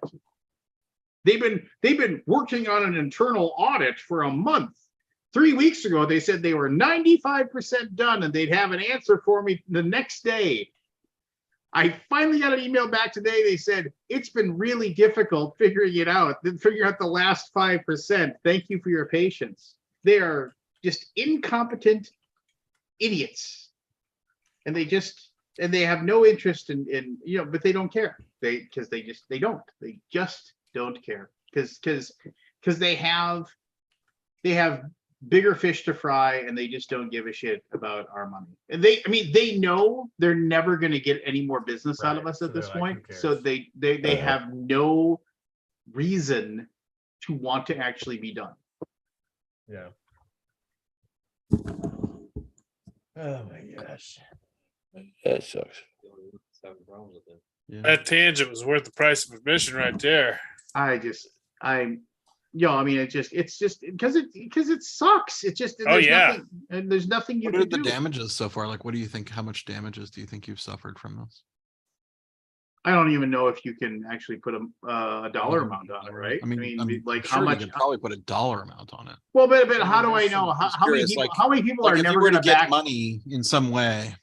They've been working on an internal audit for a month. 3 weeks ago, they said they were 95% done and they'd have an answer for me the next day. I finally got an email back today. They said, it's been really difficult figuring it out, figuring out the last 5%. Thank you for your patience. They are just incompetent idiots. And they have no interest in but they don't care. They just don't care because they have bigger fish to fry and they just don't give a shit about our money. And they know they're never going to get any more business out of Right, us so at this they're like, point. who So cares? they have no reason to want to actually be done. Yeah. Oh my gosh. That sucks. Having problems with them. yeah. That tangent was worth the price of admission right there. It's just because it sucks. It's just Oh, yeah. nothing, and there's nothing you What are can the do. damages so far? Like, what do you think? How much damages do you think you've suffered from this? I don't even know if you can actually put a dollar amount on it, right? I mean, I'm like sure how much? you could probably put a dollar amount on it. Well, but how do there's I know? some- How, just how many curious, people? like- How many people Like, are if never you were going to to get back? money in some way,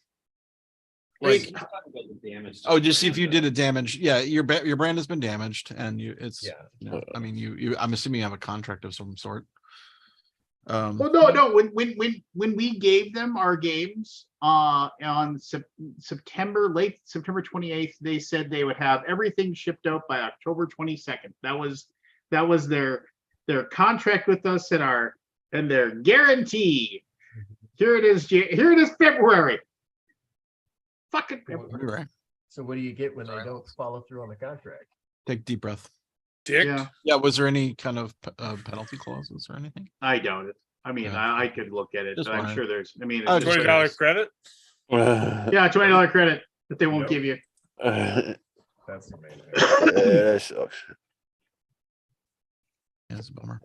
Like, He's talking about the damage to oh, the just if brand, you though. did a damage, yeah, your brand has been damaged, and it's Yeah. I mean, you I'm assuming you have a contract of some sort. well, no. When we gave them our games on late September 28th, they said they would have everything shipped out by October 22nd. That was their contract with us and their guarantee. Here it is. Here it is. February. Fucking February. You're right. So what do you get when they don't follow through on the contract? Take a deep breath. Dick. Yeah, Yeah, was there any kind of penalty clauses or anything? I doubt it. I mean, Yeah. I could look at it, Just but I'm wondering. sure there's. I mean, Oh, it's just just- $20 credit. yeah, $20 credit that they won't Yep. give you. That's amazing. That sucks. Yeah, it's a bummer.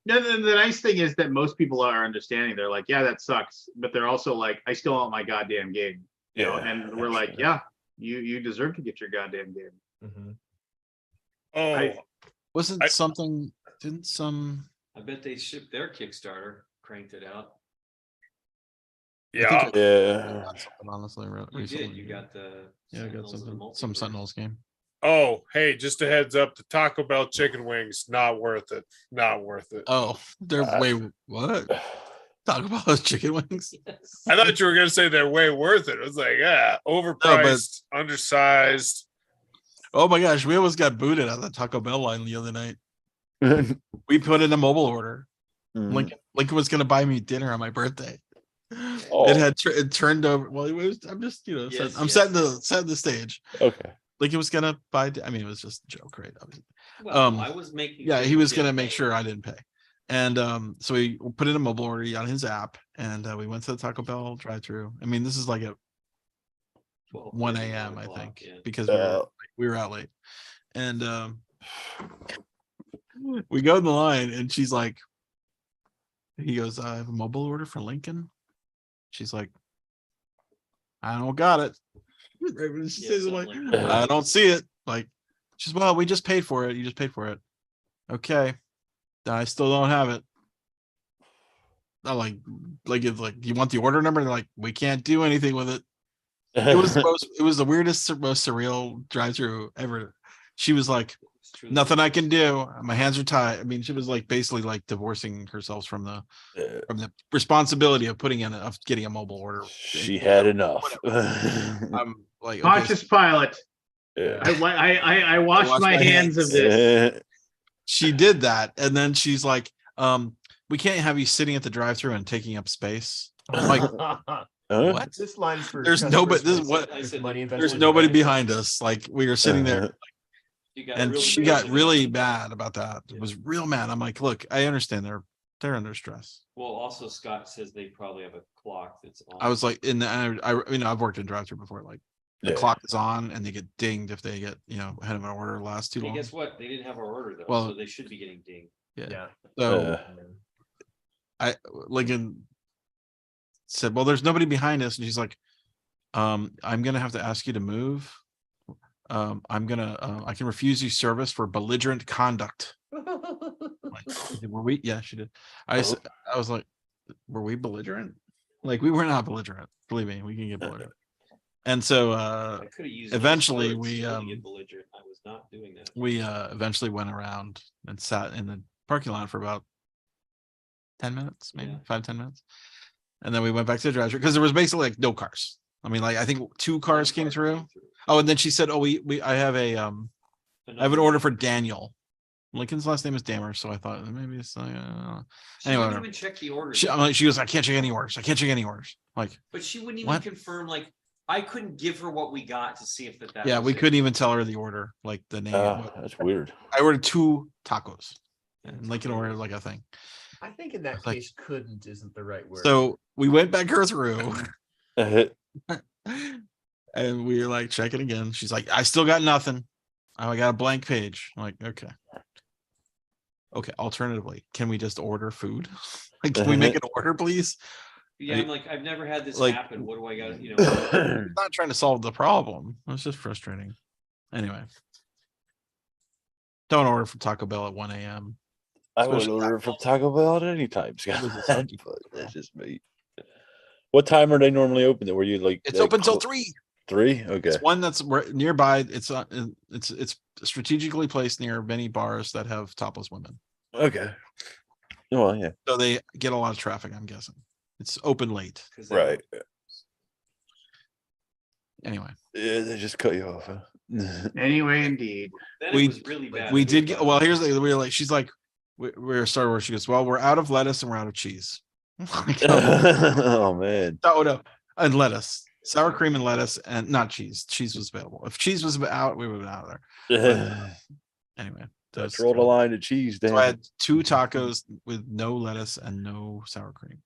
No, the nice thing is that most people are understanding. They're like, yeah, that sucks, but they're also like, I still want my goddamn game. You know? And we're like, yeah, you deserve to get your goddamn game. Mhm. Oh, Wasn't I- something? Didn't some? I bet they shipped their Kickstarter, cranked it out. yeah. Yeah. Got something, honestly, You recently. did, you got the. Yeah, I got Sentinels of the something. Some Multiverse. Sentinels game. Oh, hey, just a heads up: the Taco Bell chicken wings, not worth it. Not worth it. Oh, they're way what? Talk about those chicken wings. I thought you were gonna say they're way worth it. It was like, yeah, overpriced, undersized. Oh my gosh, we almost got booted on the Taco Bell line the other night. We put in a mobile order. Mhm. Lincoln was gonna buy me dinner on my birthday. Oh. It had it turned over. Well, it was. I'm just Yes, I'm yes. setting the stage. Okay. like he was gonna buy. I mean, it was just a joke, right? Well, I was making. Yeah, sure he you was didn't gonna make pay. sure I didn't pay. And so we put in a mobile order on his app, and we went to the Taco Bell drive-through. I mean, this is like at 1 1 a.m. I o'clock, think, yeah. because we were out late. And we go in the line, and she's like, he goes, I have a mobile order for Lincoln. She's like, I don't got it. Right when she Yeah, says, I'm something like, like that. I don't see it. Like, she's, well, we just paid for it. You just paid for it. Okay. I still don't have it. I'm like, if like you want the order number, they're like, we can't do anything with it. It was the weirdest, most surreal drive-through ever. She was like, It's truly- nothing I can do. My hands are tied. I mean, she was like basically like divorcing herself from the responsibility of getting a mobile order. She had enough. I'm like, okay, Cautious pilot. Yeah. I washed my hands of this. she did that, and then she's like, we can't have you sitting at the drive-through and taking up space. I'm like, Huh? what? This line for There's nobody. This is what. I said money that- There's invested. nobody behind us. Like we were sitting there, You got and real she got creative. really mad about that. It was real mad. I'm like, look, I understand they're under stress. Well, also Scott says they probably have a clock that's on. I was like, I've worked in drive-through before. Like the Yeah. clock is on, and they get dinged if they get ahead of an order lasts too Hey, long. guess what? They didn't have our order though, Well- so they should be getting dinged. Yeah. So Lincoln said, well, there's nobody behind us, and she's like, I'm gonna have to ask you to move. I can refuse you service for belligerent conduct. Like, were we? Yeah, she did. I was like, were we belligerent? Like, we were not belligerent. Believe me, we can get belligerent. And so I could have used. eventually nice words we, to get belligerent. I was not doing that. we eventually went around and sat in the parking lot for about 10 minutes, maybe Yeah. 5-10 minutes. And then we went back to the drive-thru because there was basically like no cars. I mean, like I think 2 cars came through. Oh, and then she said, oh, I have I have an order for Daniel. Lincoln's last name is Dammer, so I thought maybe it's like, She anyway, wouldn't whatever. even check the order. She goes, I can't check any orders. I can't check any orders. Like, But she wouldn't even What? confirm. Like, I couldn't give her what we got to see if that. yeah, was we it. couldn't even tell her the order, like the name. That's weird. I ordered 2 tacos, and Lincoln ordered like a thing. I think in that Like- case, couldn't isn't the right word. So we went back her through. Uh, And we were like checking again. She's like, I still got nothing. I got a blank page. I'm like, okay. Okay. Alternatively, can we just order food? Like, can we make an order, please? Yeah, I'm like, I've never had this Like- happen. What do I got? I'm not trying to solve the problem. It's just frustrating. Anyway. Don't order from Taco Bell at 1 a.m. I would Especially order from Taco Bell at any time, Scott. It was a Sunday. But that's just me. What time are they normally open? Were you like? It's they open till clo- 3. 3? Okay. It's one that's nearby. It's strategically placed near many bars that have topless women. Okay. Well, yeah. So they get a lot of traffic, I'm guessing. It's open late. Right. Anyway, Yeah, they just cut you off. Huh? Anyway, indeed. Then we- it was really bad. we did get, well, here's the, we were like, she's like, we're Star Wars. She goes, well, we're out of lettuce and we're out of cheese. Like, Oh man. oh no, and lettuce, sour cream and lettuce, and not cheese. Cheese was available. If cheese was out, we would have been out of there. Anyway, Let's roll the line of cheese down. so I had 2 tacos with no lettuce and no sour cream.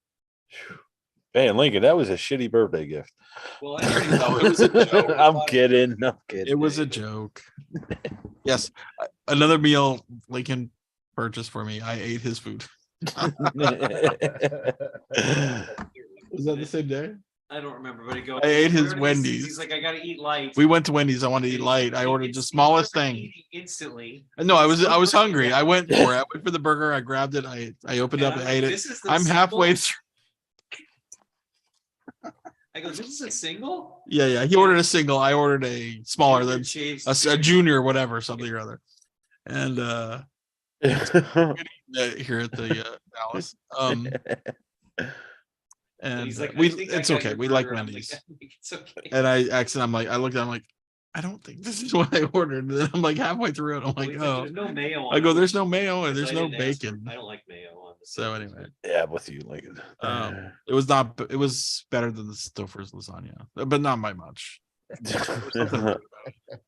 Man, Lincoln, that was a shitty birthday gift. Well, No, it was a joke. I'm kidding. I'm It kidding. was a joke. Yes, another meal Lincoln purchased for me. I ate his food. Was that the same day? I don't remember, but it goes. I ate his "Where are these Wendy's." things?" He's like, I gotta eat light. We went to Wendy's. I wanted to eat light. I ordered the smallest thing. Eating instantly. No, I was hungry. I went for it. I went for the burger. I grabbed it. I opened And up. I'm I ate like, it. "This is the I'm halfway single?" through. I go, this is a single? Yeah. He ordered a single. I ordered a smaller than Chase a junior, whatever, something or other. And here at the Dallas. And he's like, "I we think I it's got okay. your We like burger." I'm Wendy's. I think it's okay. And I looked at, I'm like, I don't think this is what I ordered. And then I'm like halfway through it. I'm Well, like, he's oh, there's no mayo on I go, it, there's which- no mayo and because there's I no didn't ask for- bacon. I don't like mayo on the So sandwich, anyway, Yeah, I'm with you, Lincoln. it was not, it was better than the Stouffer's lasagna, but not by much. There was something weird about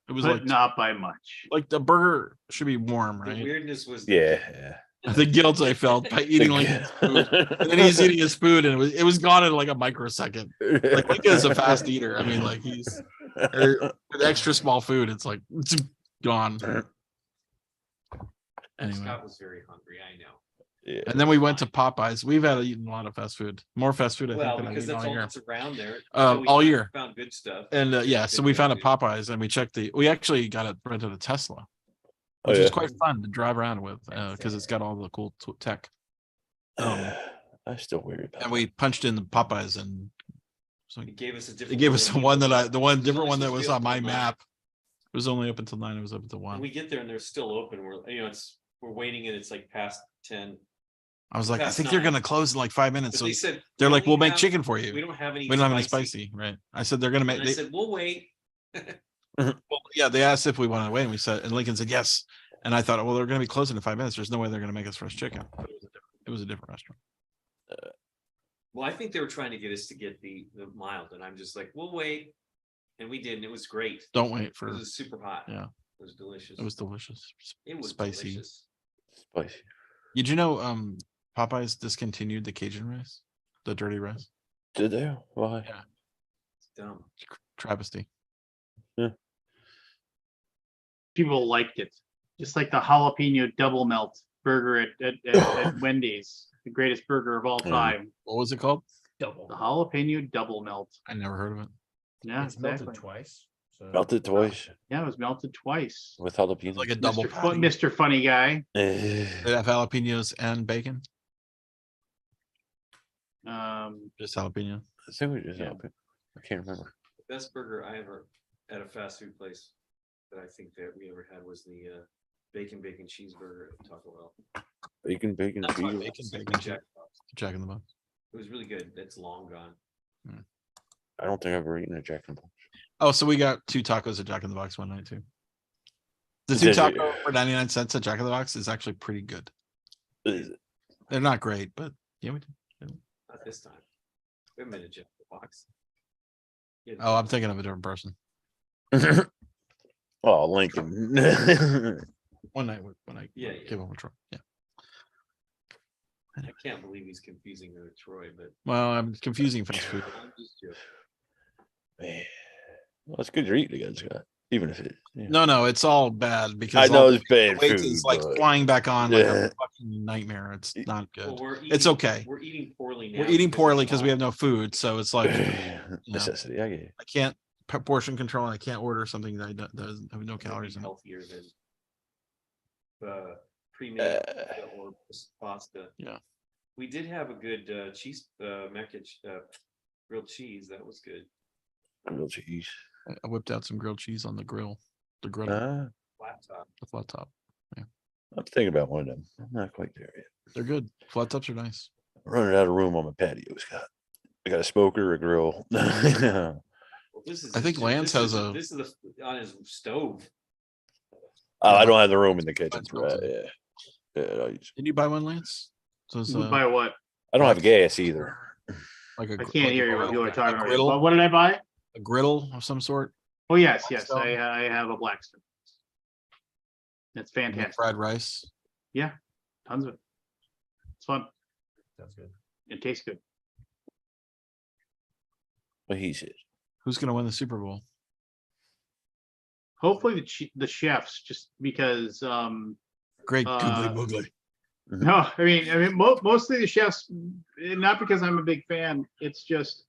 It was but like not by much. the burger should be warm, The right? weirdness was. Yeah. The guilt I felt by eating Lincoln's food. And then he's eating his food and it was gone in like a microsecond. Like Lincoln is a fast eater. I mean, like he's with extra small food, it's like it's gone. Anyway. Scott was very hungry, I know. Yeah. And then we went to Popeyes. We've had eaten a lot of fast food, more fast food, I Well, think, than I've because eaten that's all all year. that's around there. We All year. Found good stuff. And yeah, so Good we found a food. Popeyes and we checked we actually rented a Tesla, which is quite fun to drive around with because it's got all the cool tech. I still weird about And we punched in the Popeyes and so It gave us a different. it gave us the one that It different one only that was supposed on to be my open till map. It was only up until 9. It was up until 9. And 1. we get there and they're still open. We're waiting and it's like past 10. I was like, I past think they're 9. gonna close in like 5 minutes. But So they said they're we like, only we'll make have- chicken for you. We don't have any. We don't have any spicy, right? I said they're gonna make. And I said we'll wait. Well, yeah, they asked if we wanted to wait, and we said, and Lincoln said yes. And I thought, well, they're gonna be closing in 5 minutes. There's no way they're gonna make us fresh chicken. But it was a different restaurant. Well, I think they were trying to get us to get the mild, and I'm just like, we'll wait, and we did, and it was great. Don't wait It for. was super hot. Yeah. It was delicious. It was delicious. It was spicy. delicious. Spicy. Did you know Popeyes discontinued the Cajun rice, the dirty rice? Did they? Why? Yeah. It's dumb. Travesty. People liked it. Just like the jalapeno double melt burger at Wendy's, the greatest burger of all time. What was it called? Double. The jalapeno double melt. I never heard of it. Yeah, It's exactly. melted twice. So Melted twice Yeah, it was melted twice. with jalapeno. Like a double patty. Mr. Funny Guy. They have jalapenos and bacon. Just jalapeno. I think we just Yeah. I can't remember. The best burger I ever at a fast food place that I think that we ever had was the bacon cheeseburger at Taco Bell. Bacon, Not Taco Bell, bacon, excuse bacon, me, Jack in the Box. Jack in the Box. It was really good. It's long gone. I don't think I've ever eaten a Jack in the Box. Oh, so we got 2 tacos at Jack in the Box one night too. The Is 2 it- taco for 99 cents at Jack in the Box is actually pretty good. Is it- They're not great, but yeah, we did. Not this time. We haven't been to Jack in the Box. Yeah, Oh, I'm thinking of a different person. Oh, Lincoln. One night when I Yeah, give him a try. Yeah. I can't believe he's confusing her with Troy, but Well, I'm confusing fast food. I'm just joking. Man. Well, it's good you're eating again, Scott. Even if it. Yeah. No, it's all bad because I know all it's bad the weight food, is like but- flying back on like Yeah. a fucking nightmare. It's not Well, good. we're It's eating- okay. We're eating poorly now. We're eating poorly it's because we have all- no food, so it's like Necessity. I get it. I can't portion control. And I can't order something that doesn't have no it'll be calories in it. healthier than pre-made pasta or pasta. Yeah. We did have a good cheese mac and grilled cheese. That was good. Grilled cheese. I whipped out some grilled cheese on the grill, the grill, Flat top. the flat top. I'm thinking about one of them. I'm not quite there yet. They're good. Flat tops are nice. I'm running out of room on my patio, Scott. I got a smoker, a grill. Well, this is I think this Lance is- has a- This is on his stove. Oh, I don't have the room in the kitchen Mine's for that. built Yeah. Yeah. Did you buy one, Lance? So it's, By what? I don't have gas either. like a I gr- can't like hear a you. What grill- you are talking a about. griddle, What did I buy? a griddle of some sort. Oh, yes. Blackstone? I have a Blackstone. That's and fantastic. Fried rice. Yeah, tons of it. It's fun. sounds good. It tastes good. What he said. Who's gonna win the Super Bowl? Hopefully the chefs, just because Great Uh, googly boogly. no, I mean mostly the chefs, not because I'm a big fan. It's just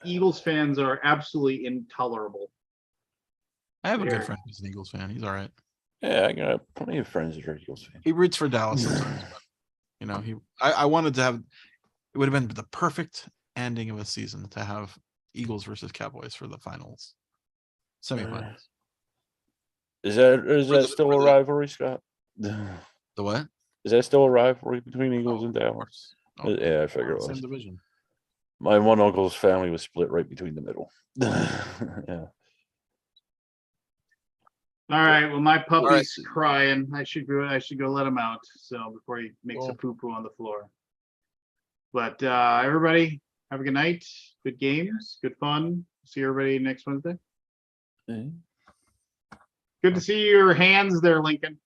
Eagles fans are absolutely intolerable. I have a There. good friend who's an Eagles fan. He's all right. Yeah, I got plenty of friends that are Eagles fans. He roots for Dallas sometimes, but you know, I wanted to have it would have been the perfect ending of a season to have Eagles versus Cowboys for the finals. Semifinals. Is For that the- still for a the- rivalry, Scott? Is The what? that still a rivalry between Eagles and Of Dallas? course. Oh, Yeah, I figured it same was. division. My one uncle's family was split right between the middle. Yeah. All right, well, my puppy's right. crying. I should go let him out. So before he makes a Cool. poo-poo on the floor. But everybody, have a good night. Good games, good fun. See everybody next Wednesday. Good to see your hands there, Lincoln.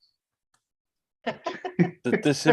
This